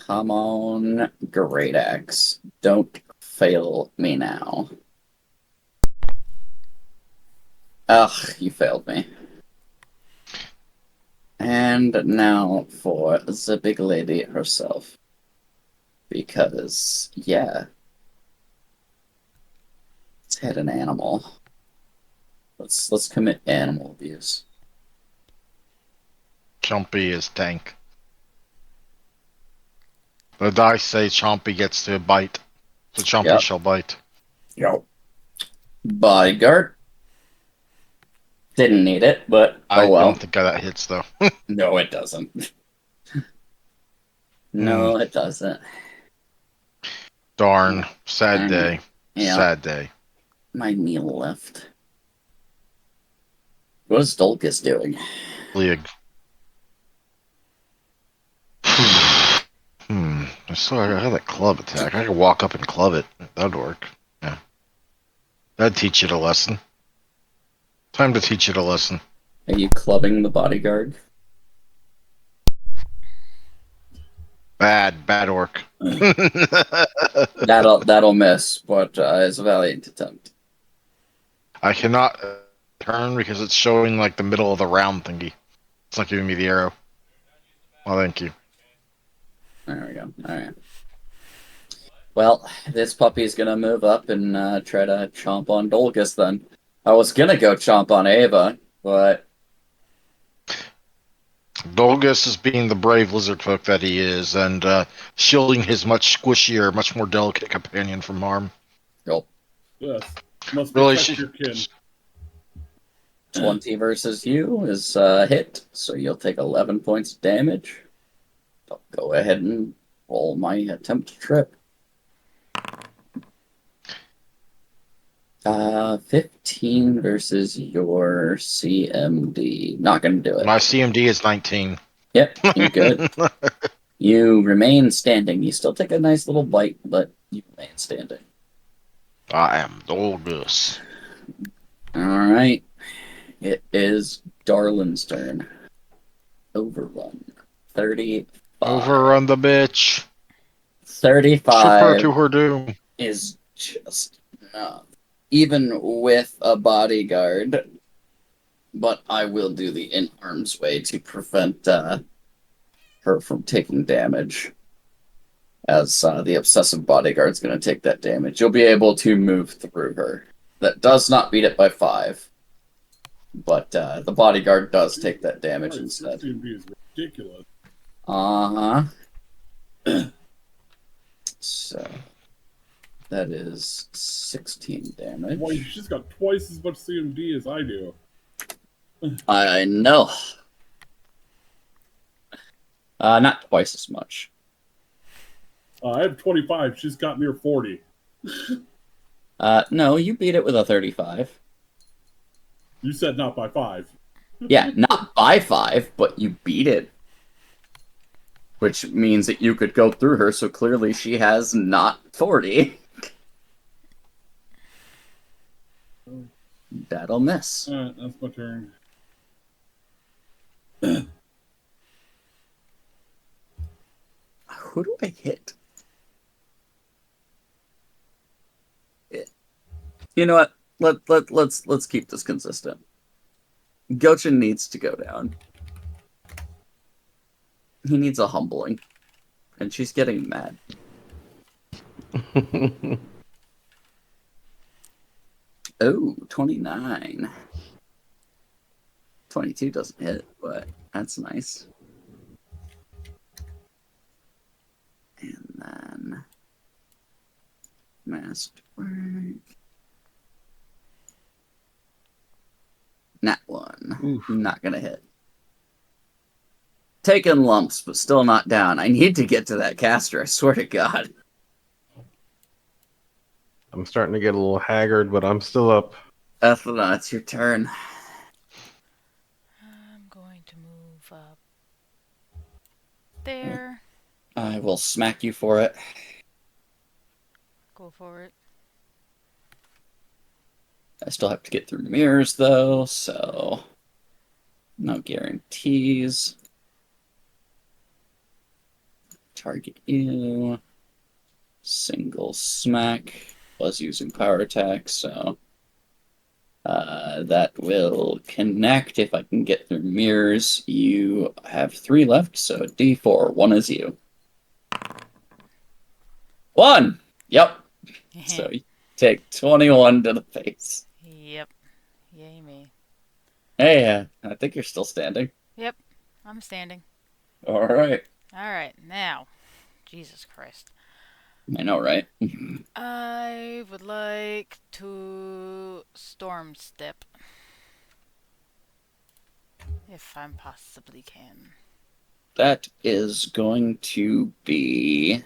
Speaker 1: Come on, Great Axe. Don't fail me now. Ugh, you failed me. And now for the big lady herself. Because, yeah. Let's hit an animal. Let's commit animal abuse.
Speaker 2: Chompy is tank. The dice say Chompy gets to bite. So Chompy shall bite.
Speaker 1: Yo. Bodyguard. Didn't need it, but
Speaker 2: I
Speaker 1: well.
Speaker 2: don't think that hits though.
Speaker 1: No, it doesn't. No, it doesn't.
Speaker 2: Darn. Sad day.
Speaker 1: Yeah.
Speaker 2: Sad day.
Speaker 1: My meal left. What is Dolgus doing?
Speaker 2: League. I saw I had that club attack. I could walk up and club it. That'd work. Yeah. That'd teach it a lesson. Time to teach it a lesson.
Speaker 1: Are you clubbing the bodyguard?
Speaker 2: Bad orc.
Speaker 1: That'll miss, but it's a valiant attempt.
Speaker 2: I cannot turn because it's showing like the middle of the round thingy. It's not giving me the arrow. Well, thank you.
Speaker 1: There we go. Alright. Well, this puppy is gonna move up and try to chomp on Dolgus then. I was gonna go chomp on Ava, but...
Speaker 2: Dolgus is being the brave lizard folk that he is, and shielding his much squishier, much more delicate companion from harm.
Speaker 1: Cool.
Speaker 5: Yes. Must
Speaker 2: Really,
Speaker 5: protect your kin.
Speaker 1: 20 versus you is hit, so you'll take 11 points of damage. I'll go ahead and roll my attempt trip. 15 versus your CMD. Not gonna do it.
Speaker 2: My CMD is 19.
Speaker 1: Yep, you're good. You remain standing. You still take a nice little bite, but you remain standing.
Speaker 2: I am Dolgus.
Speaker 1: Alright. It is Darlin's turn. Overrun. 35.
Speaker 2: Overrun the bitch.
Speaker 1: 35
Speaker 2: Ship her to her doom.
Speaker 1: is just enough. Even with a bodyguard. But I will do the in-arms way to prevent her from taking damage. As the obsessive bodyguard's going to take that damage. You'll be able to move through her. That does not beat it by 5. But the bodyguard does take that damage instead.
Speaker 5: CMB is ridiculous.
Speaker 1: Uh-huh. So, that is 16 damage.
Speaker 5: Boy, she's got twice as much CMD as I do.
Speaker 1: I know. Not twice as much.
Speaker 5: I have 25. She's got near 40.
Speaker 1: No, you beat it with a 35.
Speaker 5: You said not by 5.
Speaker 1: Yeah, not by 5, but you beat it. Which means that you could go through her, so clearly she has not 40. That'll miss.
Speaker 5: Alright, that's my turn.
Speaker 1: Who do I hit? You know what? Let's keep this consistent. Gochin needs to go down. He needs a humbling. And she's getting mad. Oh, 29. 22 doesn't hit, but that's nice. And then masked work. Nat 1.
Speaker 3: Oof.
Speaker 1: Not gonna hit. Taking lumps, but still not down. I need to get to that caster, I swear to God.
Speaker 3: I'm starting to get a little haggard, but I'm still up.
Speaker 1: Ethna, it's your turn.
Speaker 6: I'm going to move up there.
Speaker 1: I will smack you for it.
Speaker 6: Go for it.
Speaker 1: I still have to get through mirrors, though, so no guarantees. Target you. Single smack. Was using power attack, so that will connect if I can get through mirrors. You have 3 left, so D4. 1 is you. 1! Yep. So you take 21 to the face.
Speaker 6: Yep. Yay me.
Speaker 1: Hey, I think you're still standing.
Speaker 6: Yep. I'm standing.
Speaker 1: All right.
Speaker 6: Alright, now. Jesus Christ.
Speaker 1: I know, right?
Speaker 6: I would like to storm step. If I possibly can.
Speaker 1: That is going to be...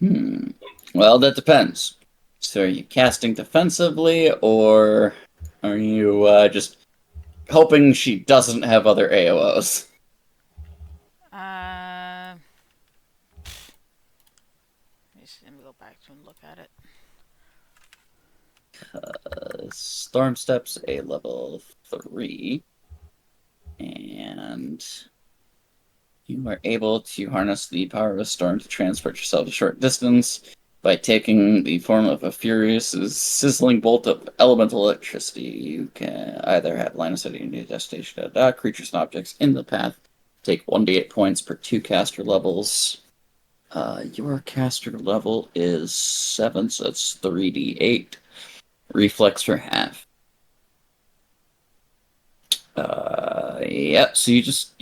Speaker 1: Well, that depends. So are you casting defensively, or are you just hoping she doesn't have other AOs?
Speaker 6: Let me go back to and look at it.
Speaker 1: Storm Step's a level 3. And you are able to harness the power of a storm to transport yourself a short distance by taking the form of a furious, sizzling bolt of elemental electricity. You can either have line of sight to your destination, creatures and objects in the path. Take 1d8 points per 2 caster levels. Your caster level is 7, so that's 3d8. Reflex for half. Yeah, so you just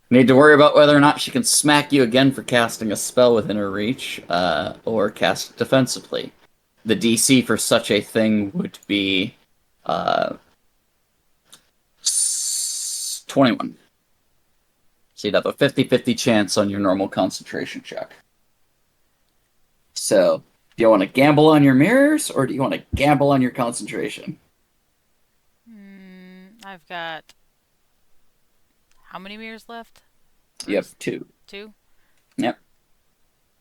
Speaker 1: need to worry about whether or not she can smack you again for casting a spell within her reach, or cast it defensively. The DC for such a thing would be 21. So you'd have a 50-50 chance on your normal concentration check. So, do you want to gamble on your mirrors, or do you want to gamble on your concentration?
Speaker 6: I've got... How many mirrors left?
Speaker 1: You have 2.
Speaker 6: 2?
Speaker 1: Yep.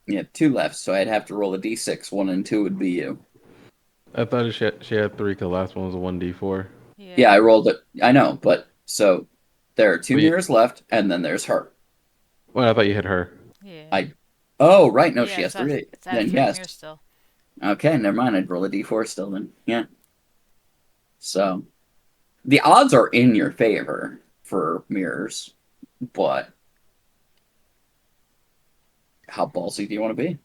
Speaker 1: You have 2 left, so I'd have to roll a d6. 1 and 2 would be you.
Speaker 3: I thought she had 3, because the last one was a 1d4.
Speaker 1: Yeah, I rolled it. I know, but so there are 2 mirrors left, and then there's her.
Speaker 3: Well, I thought you hit her.
Speaker 6: Yeah.
Speaker 1: Oh, right. No,
Speaker 6: Yeah,
Speaker 1: she has
Speaker 6: it's at-
Speaker 1: 3.
Speaker 6: it's at
Speaker 1: Then
Speaker 6: 3
Speaker 1: yes.
Speaker 6: mirrors still.
Speaker 1: Okay, never mind. I'd roll a d4 still then. Yeah. So the odds are in your favor for mirrors, but how ballsy do you want to be?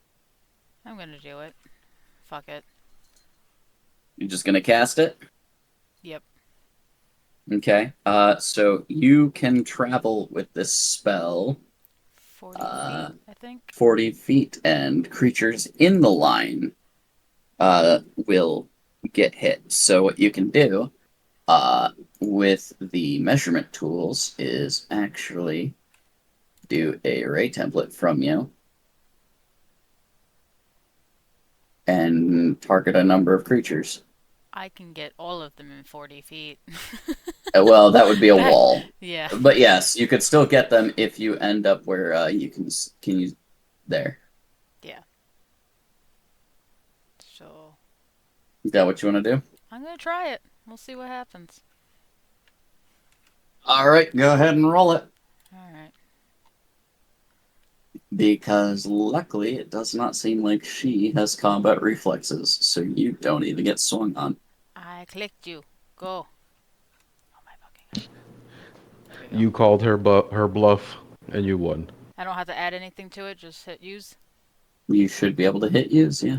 Speaker 6: I'm gonna do it. Fuck it.
Speaker 1: You're just gonna cast it?
Speaker 6: Yep.
Speaker 1: Okay. So you can travel with this spell
Speaker 6: 40 feet, I think.
Speaker 1: 40 feet, and creatures in the line will get hit. So what you can do with the measurement tools is actually do a array template from you and target a number of creatures.
Speaker 6: I can get all of them in 40 feet.
Speaker 1: Well, that would be a wall.
Speaker 6: Yeah.
Speaker 1: But yes, you could still get them if you end up where you can use there.
Speaker 6: Yeah. So
Speaker 1: Is that what you want to do?
Speaker 6: I'm gonna try it. We'll see what happens.
Speaker 1: All right, go ahead and roll it.
Speaker 6: Alright.
Speaker 1: Because luckily, it does not seem like she has combat reflexes, so you don't even get swung on.
Speaker 6: I clicked you. Go.
Speaker 3: You called her her bluff, and you won.
Speaker 6: I don't have to add anything to it, just hit use.
Speaker 1: You should be able to hit use, yeah.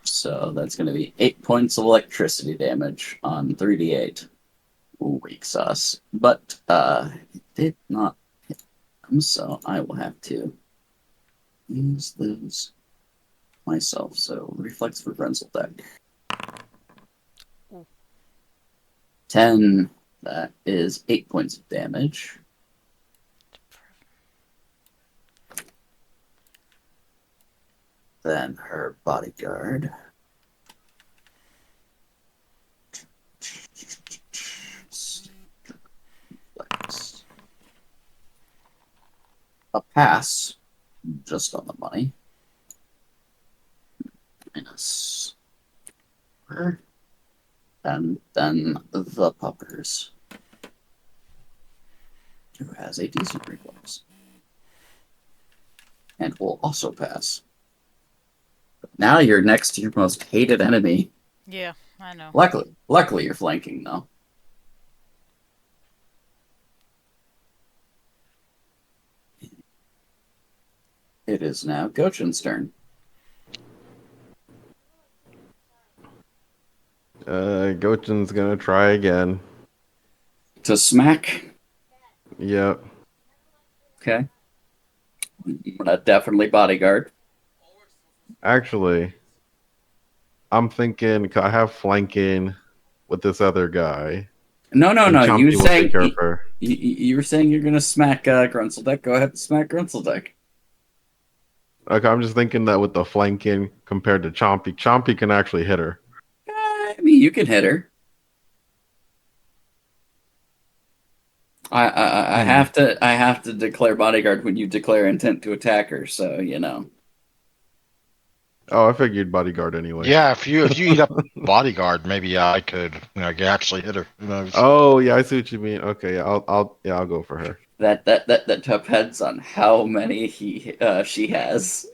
Speaker 1: So So that's going to be 8 points of electricity damage on 3d8. Weak sauce. But it did not hit them, so I will have to use those myself. So reflex for Grenzel deck. 10. That is 8 points of damage. Then her bodyguard. A pass, just on the money. Minus her. And then the puppers, who has a decent reflex. And will also pass. But now you're next to your most hated enemy.
Speaker 6: Yeah, I know.
Speaker 1: Luckily you're flanking, though. It is now Gochin's turn.
Speaker 3: Gochin's gonna try again.
Speaker 1: To smack?
Speaker 3: Yep.
Speaker 1: Okay. Definitely bodyguard.
Speaker 3: Actually, I'm thinking 'cause I have flanking with this other guy.
Speaker 1: No.
Speaker 3: Chompy
Speaker 1: You
Speaker 3: will
Speaker 1: saying
Speaker 3: take care of her.
Speaker 1: you were saying you're gonna smack Grunseldeck. Go ahead and smack Grunseldeck.
Speaker 3: Okay, I'm just thinking that with the flanking compared to Chompy, Chompy can actually hit her.
Speaker 1: I mean, you can hit her. I have to declare bodyguard when you declare intent to attack her. So you know.
Speaker 3: Oh, I figured bodyguard anyway.
Speaker 2: Yeah, if you eat up bodyguard, maybe I could actually hit her. Who knows?
Speaker 3: Oh yeah, I see what you mean. Okay, yeah, I'll go for her.
Speaker 1: That depends on how many she has.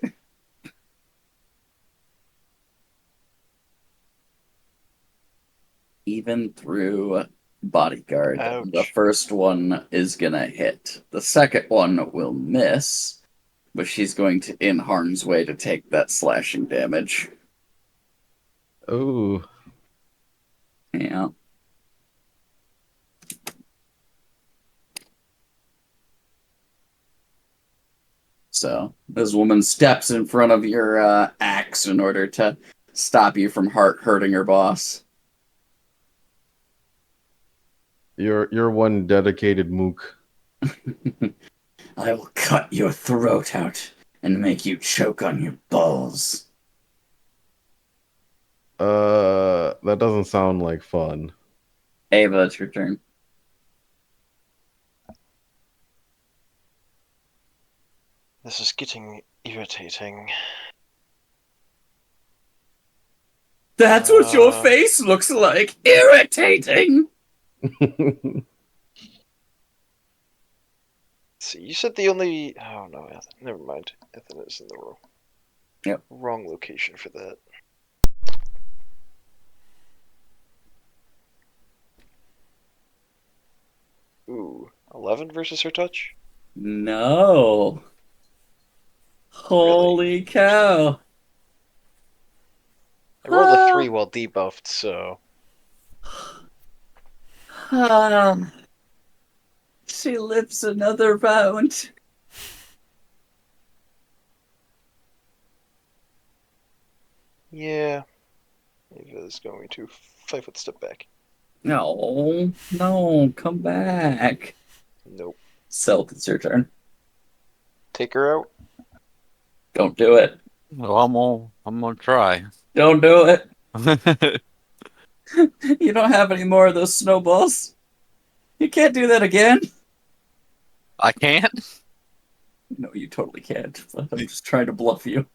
Speaker 1: Even through bodyguard,
Speaker 4: Ouch.
Speaker 1: the first one is gonna hit. The second one will miss, but she's going to in harm's way to take that slashing damage.
Speaker 3: Oh,
Speaker 1: Yeah. So this woman steps in front of your axe in order to stop you from hurting her boss.
Speaker 3: you're one dedicated mook.
Speaker 1: I will cut your throat out and make you choke on your balls.
Speaker 3: That doesn't sound like fun.
Speaker 1: Ava, it's your turn.
Speaker 4: This is getting irritating.
Speaker 1: That's what your face looks like. Irritating.
Speaker 4: See, you said the only. Oh no, never mind. Ethan is in the room.
Speaker 1: Yep.
Speaker 4: Wrong location for that. Ooh, 11 versus her touch?
Speaker 1: No. Holy cow.
Speaker 4: I rolled a 3 while debuffed, so.
Speaker 1: She lives another round.
Speaker 4: Yeah. Ava is going to 5-foot step back.
Speaker 1: No, come back.
Speaker 4: Nope.
Speaker 1: Silk, it's your turn.
Speaker 4: Take her out?
Speaker 1: Don't do it.
Speaker 11: Well, I'm gonna try.
Speaker 1: Don't do it. You don't have any more of those snowballs. You can't do that again.
Speaker 11: I can't.
Speaker 1: No, you totally can't. I'm just trying to bluff you.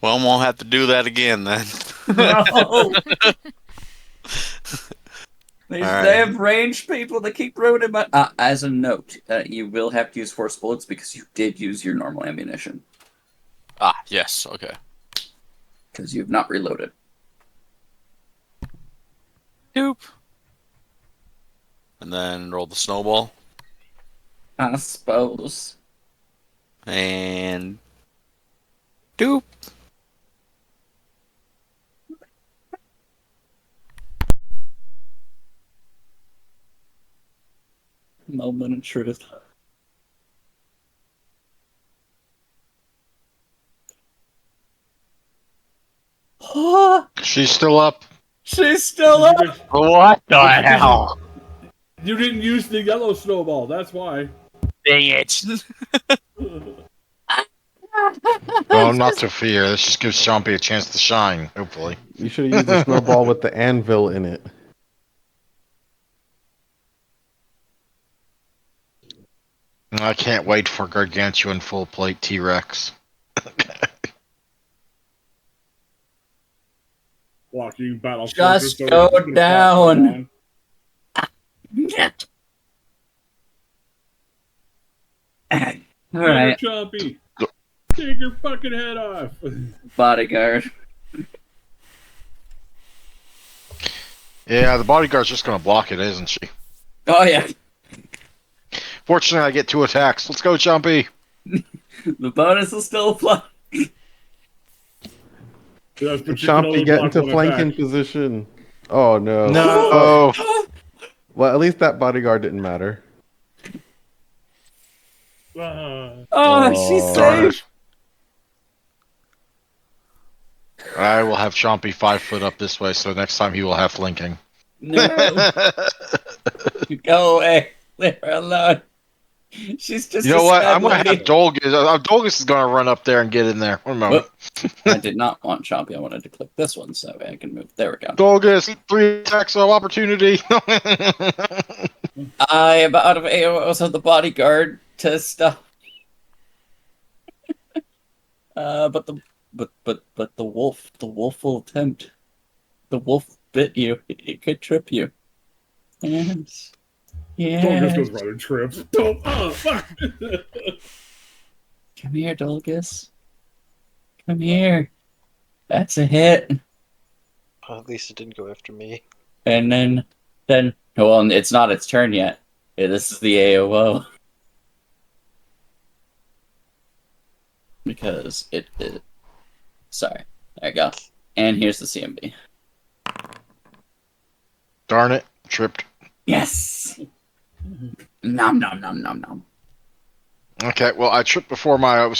Speaker 11: Well, I'm gonna have to do that again then.
Speaker 1: No. They
Speaker 11: Alright.
Speaker 1: have ranged people that keep ruining my. As a note, you will have to use force bullets because you did use your normal ammunition.
Speaker 11: Yes. Okay.
Speaker 1: Because you've not reloaded.
Speaker 11: Doop. And then roll the snowball.
Speaker 1: I suppose.
Speaker 11: And doop.
Speaker 1: Moment of truth.
Speaker 2: She's still up.
Speaker 1: She's still up.
Speaker 8: What the hell?
Speaker 5: You didn't use the yellow snowball. That's why.
Speaker 8: Dang it.
Speaker 2: Well, I'm not to fear. This just gives Chompy a chance to shine, hopefully.
Speaker 3: You should have used the snowball with the anvil in it.
Speaker 2: I can't wait for Gargantuan full plate T-Rex.
Speaker 5: Walking battle.
Speaker 1: Just
Speaker 5: focus,
Speaker 1: go
Speaker 5: so it's gonna
Speaker 1: down.
Speaker 5: pass
Speaker 1: All
Speaker 5: on.
Speaker 1: right,
Speaker 5: Chompy. Take your fucking head off.
Speaker 1: bodyguard.
Speaker 2: Yeah, the bodyguard's just gonna block it, isn't she?
Speaker 1: Oh yeah,
Speaker 2: Fortunately, I get 2 attacks. Let's go, Chompy.
Speaker 1: the bonus will still apply.
Speaker 5: Yes, but you can only
Speaker 3: Chompy, get
Speaker 5: block
Speaker 3: into
Speaker 5: one
Speaker 3: flanking
Speaker 5: attack.
Speaker 3: position. Oh no.
Speaker 2: No.
Speaker 3: Well, at least that bodyguard didn't matter.
Speaker 1: Oh, she's
Speaker 2: Darn
Speaker 1: safe.
Speaker 2: it. I will have Chompy 5 foot up this way, so next time he will have flanking.
Speaker 1: No, go away. Leave her alone. She's just.
Speaker 2: You know
Speaker 1: a
Speaker 2: what?
Speaker 1: sad
Speaker 2: I'm gonna
Speaker 1: lady.
Speaker 2: have Dolgus. Dolgus is gonna run up there and get in there. One moment.
Speaker 1: I did not want Chompy. I wanted to click this one so I can move. There we go.
Speaker 2: Dolgus, 3 attacks of opportunity.
Speaker 1: I am out of AOs on the bodyguard to stop. But the wolf will attempt. The wolf bit you. It could trip you. Yes.
Speaker 5: Dolgus goes
Speaker 1: Yes.
Speaker 5: running trips. Don't. Oh, fuck.
Speaker 1: Come here, Dolgus. Come here. That's a hit.
Speaker 4: At least it didn't go after me.
Speaker 1: And then, well, it's not its turn yet. Yeah, this is the AOO. Because it. Sorry. There you go. And here's the CMB.
Speaker 2: Darn it, tripped.
Speaker 1: Yes! Nom nom nom nom nom.
Speaker 2: Okay, well I tripped before my I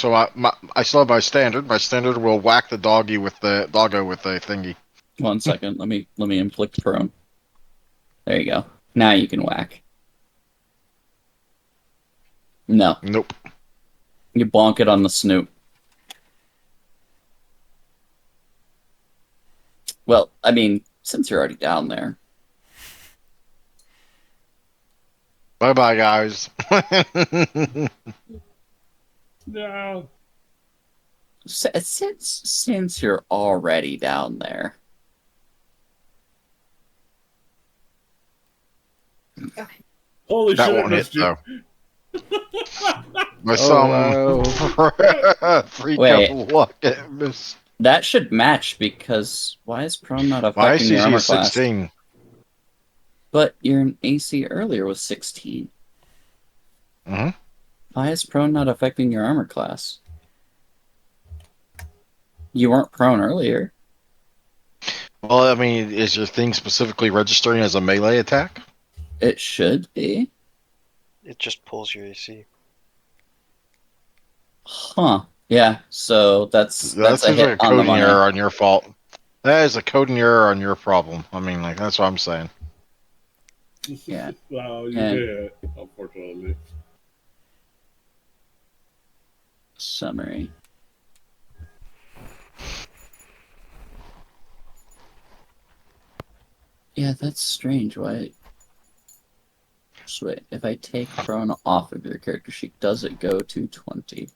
Speaker 2: still have my standard. My standard will whack the doggo with the thingy.
Speaker 1: 1 second. Let me inflict prone. There you go. Now you can whack. No.
Speaker 2: Nope.
Speaker 1: You bonk it on the snoot. Well, I mean, since you're already down there.
Speaker 2: Bye bye, guys.
Speaker 5: No.
Speaker 1: Since you're already down there.
Speaker 5: Holy
Speaker 2: That
Speaker 5: shit, I
Speaker 2: won't hit
Speaker 5: missed you.
Speaker 2: though. My
Speaker 3: Oh,
Speaker 2: son freak
Speaker 1: Wait.
Speaker 2: of luck. It missed.
Speaker 1: That should match because why is prone not
Speaker 2: My
Speaker 1: affecting your
Speaker 2: ICC
Speaker 1: armor
Speaker 2: is
Speaker 1: class?
Speaker 2: 16.
Speaker 1: But your AC earlier was 16.
Speaker 2: Mm-hmm.
Speaker 1: Why is prone not affecting your armor class? You weren't prone earlier.
Speaker 2: Well, I mean, is your thing specifically registering as a melee attack?
Speaker 1: It should be.
Speaker 4: It just pulls your AC.
Speaker 1: Huh. Yeah, so that's
Speaker 2: That
Speaker 1: a
Speaker 2: seems
Speaker 1: hit
Speaker 2: like a
Speaker 1: on the
Speaker 2: coding
Speaker 1: money.
Speaker 2: error on your fault. That is a coding error on your problem. I mean, like, that's what I'm saying.
Speaker 1: Yeah.
Speaker 5: Wow, you
Speaker 1: Yeah.
Speaker 5: did, unfortunately.
Speaker 1: Summary. Yeah, that's strange. Why? So wait, if I take prone off of your character sheet, does it go to 20?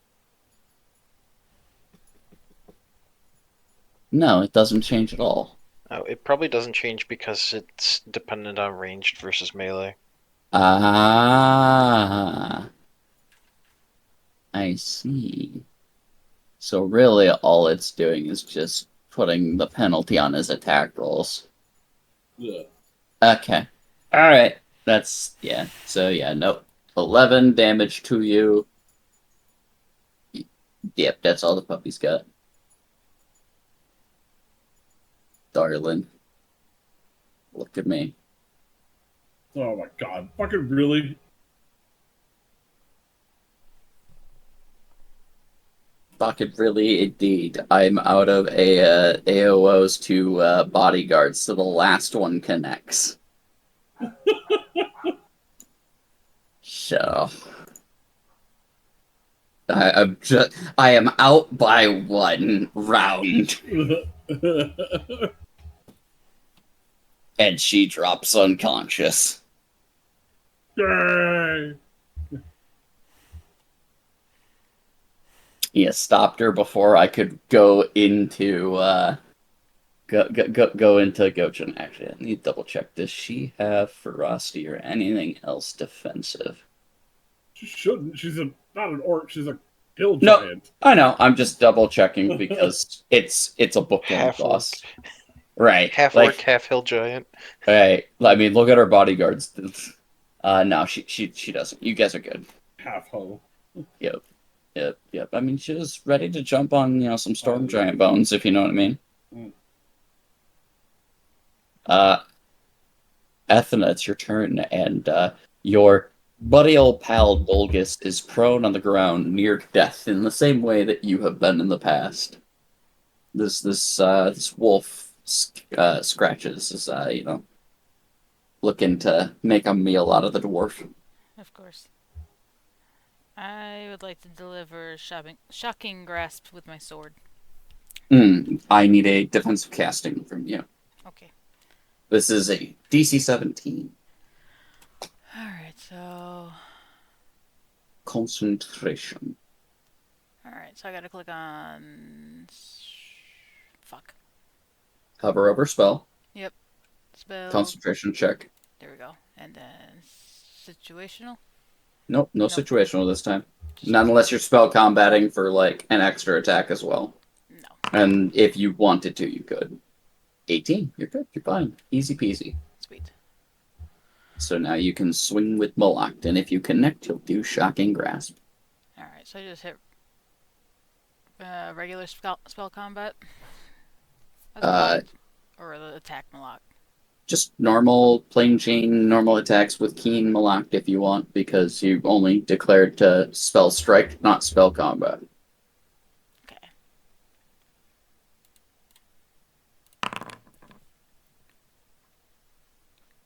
Speaker 1: No, it doesn't change at all.
Speaker 4: Oh, it probably doesn't change because it's dependent on ranged versus melee.
Speaker 1: Ah, I see. So really, all it's doing is just putting the penalty on his attack rolls.
Speaker 5: Yeah.
Speaker 1: Okay. All right. That's yeah. So yeah, nope. 11 damage to you. Yep, that's all the puppy's got. Darling. Look at me.
Speaker 5: Oh my god. Fucking really?
Speaker 1: Fucking really, indeed. I'm out of AOs to bodyguards, so the last one connects. So I am out by 1 round, and she drops unconscious.
Speaker 5: Yay!
Speaker 1: You stopped her before I could go into go into Gochin. Actually, I need to double check. Does she have ferocity or anything else defensive?
Speaker 5: She shouldn't. She's not an orc. She's a hill
Speaker 1: No.
Speaker 5: giant.
Speaker 1: I know. I'm just double checking because it's a book one
Speaker 4: Half orc.
Speaker 1: boss. Right.
Speaker 4: Half
Speaker 1: like,
Speaker 4: orc, half hill giant.
Speaker 1: Right. I mean, look at her bodyguards. No, she doesn't. You guys are good.
Speaker 5: Half hoe.
Speaker 1: Yep. I mean, she's ready to jump on, some storm giant bones, if you know what I mean.
Speaker 5: Mm.
Speaker 1: Ethna, it's your turn, and your buddy old pal Dolgus is prone on the ground near death in the same way that you have been in the past. This wolf scratches is looking to make a meal out of the dwarf.
Speaker 6: Of course. I would like to deliver shocking grasp with my sword.
Speaker 1: I need a defensive casting from you.
Speaker 6: Okay.
Speaker 1: This is a DC 17.
Speaker 6: Alright, so...
Speaker 1: Concentration.
Speaker 6: Alright, so I gotta click on... Fuck.
Speaker 1: Hover over spell.
Speaker 6: Yep. Spell.
Speaker 1: Concentration check.
Speaker 6: There we go. And then... Situational?
Speaker 1: Nope, no situational this time. Not unless you're spell combating for, an extra attack as well.
Speaker 6: No.
Speaker 1: And if you wanted to, you could. 18. You're good. You're fine. Easy peasy.
Speaker 6: Sweet.
Speaker 1: So now you can swing with Moloch, and if you connect, you'll do Shocking Grasp.
Speaker 6: Alright, so I just hit... regular spell combat? Or the attack Moloch?
Speaker 1: Just normal, plain Jane, normal attacks with Keen Moloch if you want, because you only declared to spell strike, not spell combat.
Speaker 6: Okay.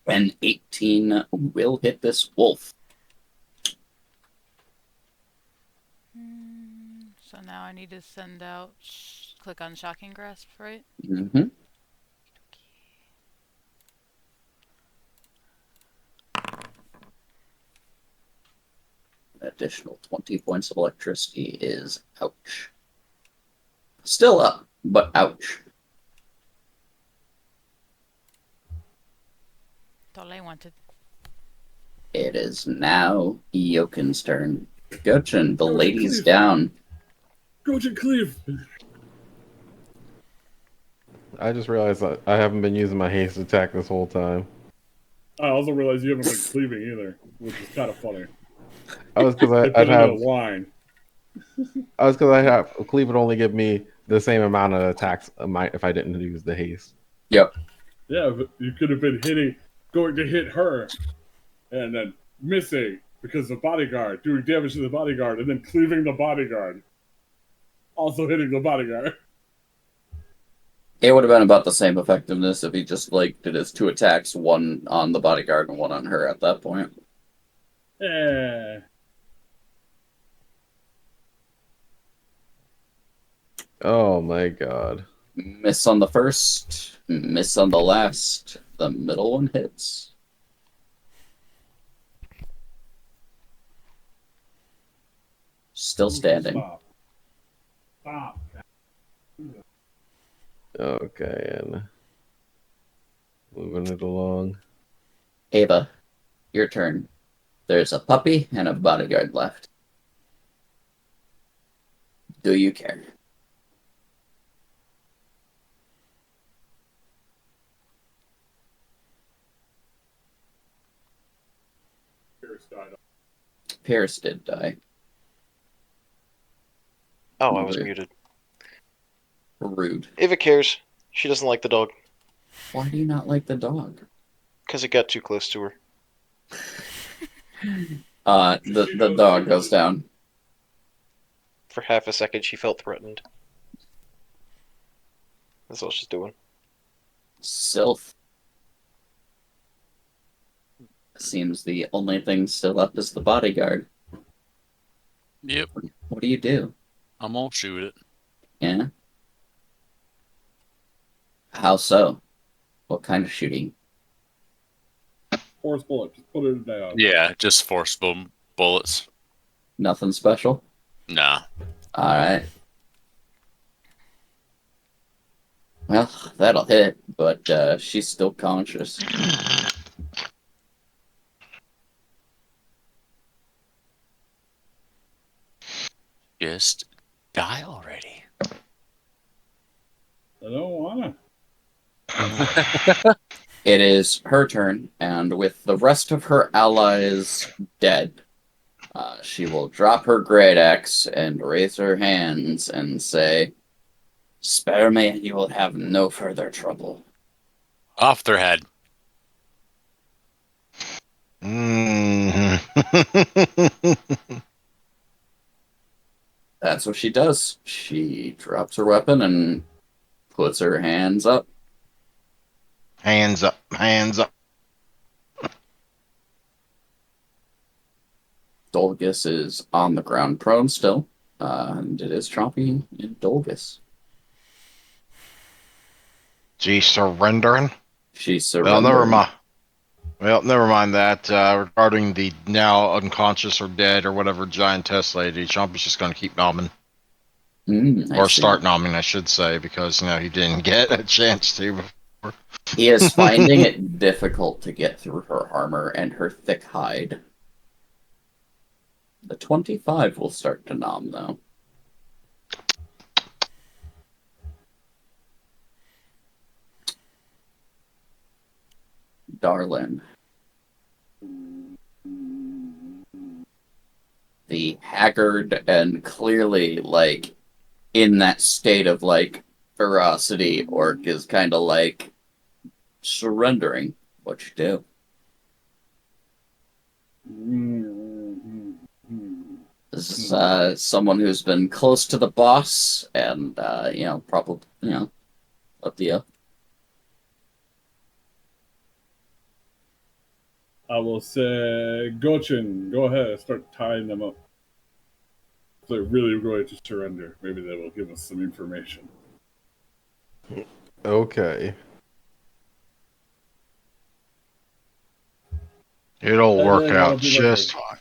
Speaker 1: And 18 will hit this wolf.
Speaker 6: So now I need to send out... click on Shocking Grasp, right?
Speaker 1: Mm-hmm. Additional 20 points of electricity is ouch. Still up, but ouch.
Speaker 6: That's all I wanted.
Speaker 1: It is now Eokin's turn. Gochin, the
Speaker 5: Gochin,
Speaker 1: lady's
Speaker 5: please.
Speaker 1: down.
Speaker 5: Gochin, cleave.
Speaker 3: I just realized that I haven't been using my haste attack this whole time.
Speaker 5: I also realized you haven't been cleaving either, which is kind of funny.
Speaker 3: I was because
Speaker 5: I'd
Speaker 3: I'd have.
Speaker 5: line.
Speaker 3: I was because I have cleave would only give me the same amount of attacks if I didn't use the haste.
Speaker 1: Yep.
Speaker 5: Yeah, but you could have been going to hit her, and then missing because the bodyguard, doing damage to the bodyguard, and then cleaving the bodyguard. Also hitting the bodyguard.
Speaker 1: It would have been about the same effectiveness if he just did his 2 attacks, one on the bodyguard and one on her at that point.
Speaker 5: Yeah.
Speaker 3: Oh my god.
Speaker 1: Miss on the first, miss on the last. The middle one hits. Still standing.
Speaker 5: Stop. Stop.
Speaker 3: Okay, and moving it along.
Speaker 1: Ava, your turn. There's a puppy and a bodyguard left. Do you care? Pierce did die.
Speaker 4: Oh, I was
Speaker 1: Rude.
Speaker 4: muted.
Speaker 1: Rude.
Speaker 4: Ava cares. She doesn't like the dog.
Speaker 1: Why do you not like the dog?
Speaker 4: Because it got too close to her.
Speaker 1: The dog goes down.
Speaker 4: For half a second, she felt threatened. That's all she's doing.
Speaker 1: Sylph. Seems the only thing still up is the bodyguard.
Speaker 11: Yep.
Speaker 1: What do you do?
Speaker 11: I'm gonna shoot it.
Speaker 1: Yeah? How so? What kind of shooting?
Speaker 5: Force bullet. Just put it down.
Speaker 11: Yeah, just forcible bullets.
Speaker 1: Nothing special?
Speaker 11: Nah.
Speaker 1: Alright. Well, that'll hit, but she's still conscious.
Speaker 11: Just die already.
Speaker 5: I don't wanna.
Speaker 1: It is her turn, and with the rest of her allies dead, she will drop her great axe and raise her hands and say, "Spare me, and you will have no further trouble."
Speaker 11: Off their head.
Speaker 1: That's what she does. She drops her weapon and puts her hands up.
Speaker 2: Hands up, hands up.
Speaker 1: Dolgus is on the ground prone still, and it is chomping in Dolgus.
Speaker 2: She surrendering?
Speaker 1: She's
Speaker 2: Well,
Speaker 1: surrendering.
Speaker 2: never mind that. Regarding the now unconscious or dead or whatever giantess lady, Chompy's just going to keep nomming.
Speaker 1: I
Speaker 2: Or
Speaker 1: see.
Speaker 2: start nomming, I should say, because, he didn't get a chance to before.
Speaker 1: He is finding it difficult to get through her armor and her thick hide. The 25 will start to nom, though. Darlin. The haggard and clearly, in that state of, ferocity orc is kind of, surrendering. What you do? This is someone who's been close to the boss, and probably up to you.
Speaker 5: I will say, Gochin, go ahead, start tying them up. If they're really going to surrender, maybe they will give us some information.
Speaker 3: Okay.
Speaker 2: It'll
Speaker 5: And
Speaker 2: work
Speaker 5: then
Speaker 2: out
Speaker 5: that'll be my
Speaker 2: just
Speaker 5: turn.
Speaker 2: fine.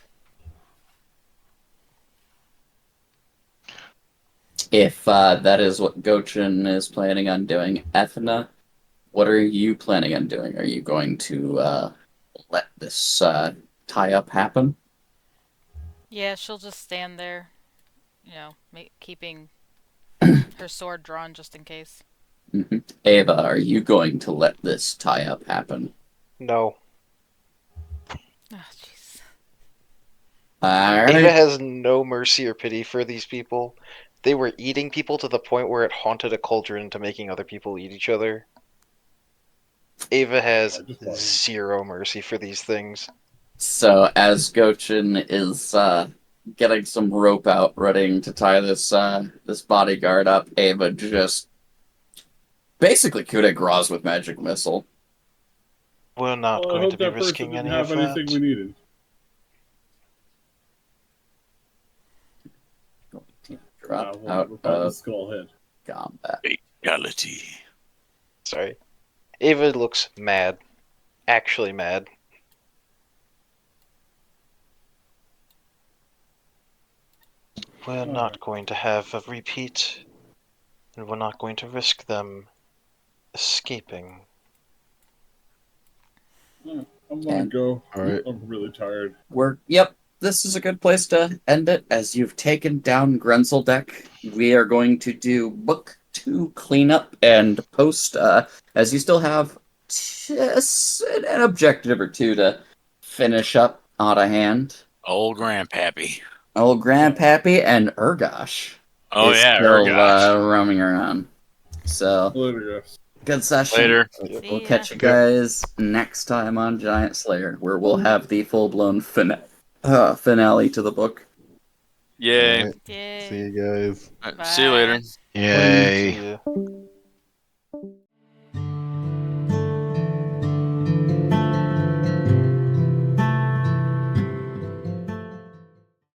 Speaker 1: If that is what Gochin is planning on doing, Ethna, what are you planning on doing? Are you going to let this tie-up happen?
Speaker 6: Yeah, she'll just stand there, keeping her sword drawn just in case.
Speaker 1: Mm-hmm. Ava, are you going to let this tie-up happen?
Speaker 4: No.
Speaker 6: Oh, jeez.
Speaker 1: Alright.
Speaker 4: Ava has no mercy or pity for these people. They were eating people to the point where it haunted a cauldron into making other people eat each other. Ava has zero mercy for these things.
Speaker 1: So, as Gochin is getting some rope out, ready to tie this bodyguard up, Ava just basically coup de grace with magic missile.
Speaker 4: We're not
Speaker 5: I
Speaker 4: going
Speaker 5: hope
Speaker 4: to be
Speaker 5: that person
Speaker 4: risking
Speaker 5: didn't
Speaker 4: any
Speaker 5: have
Speaker 4: of
Speaker 5: anything
Speaker 4: that.
Speaker 5: we needed.
Speaker 1: Drop
Speaker 5: we'll
Speaker 1: out
Speaker 5: find the
Speaker 1: of
Speaker 5: skull head.
Speaker 1: combat.
Speaker 7: Fatality.
Speaker 4: Sorry. Ava looks mad. Actually mad. We're not going to have a repeat, and we're not going to risk them escaping.
Speaker 5: I'm gonna
Speaker 1: And-
Speaker 5: go.
Speaker 3: Alright.
Speaker 5: I'm really tired.
Speaker 1: Yep, this is a good place to end it. As you've taken down Grenzeldeck, we are going to do book 2 cleanup and post, as you still have an objective or two to finish up on a hand.
Speaker 7: Old Grandpappy.
Speaker 1: Old Grandpappy and Urgosh
Speaker 7: Oh
Speaker 1: is
Speaker 7: yeah,
Speaker 1: still
Speaker 7: Urgosh.
Speaker 1: roaming around. So,
Speaker 5: Later, guys.
Speaker 1: good session.
Speaker 11: Later.
Speaker 1: We'll catch you guys next time on Giant Slayer, where we'll have the full-blown finale to the book.
Speaker 11: Yay.
Speaker 3: Alright,
Speaker 6: Yay.
Speaker 3: see you guys.
Speaker 11: See you later.
Speaker 2: Yay.
Speaker 4: See ya.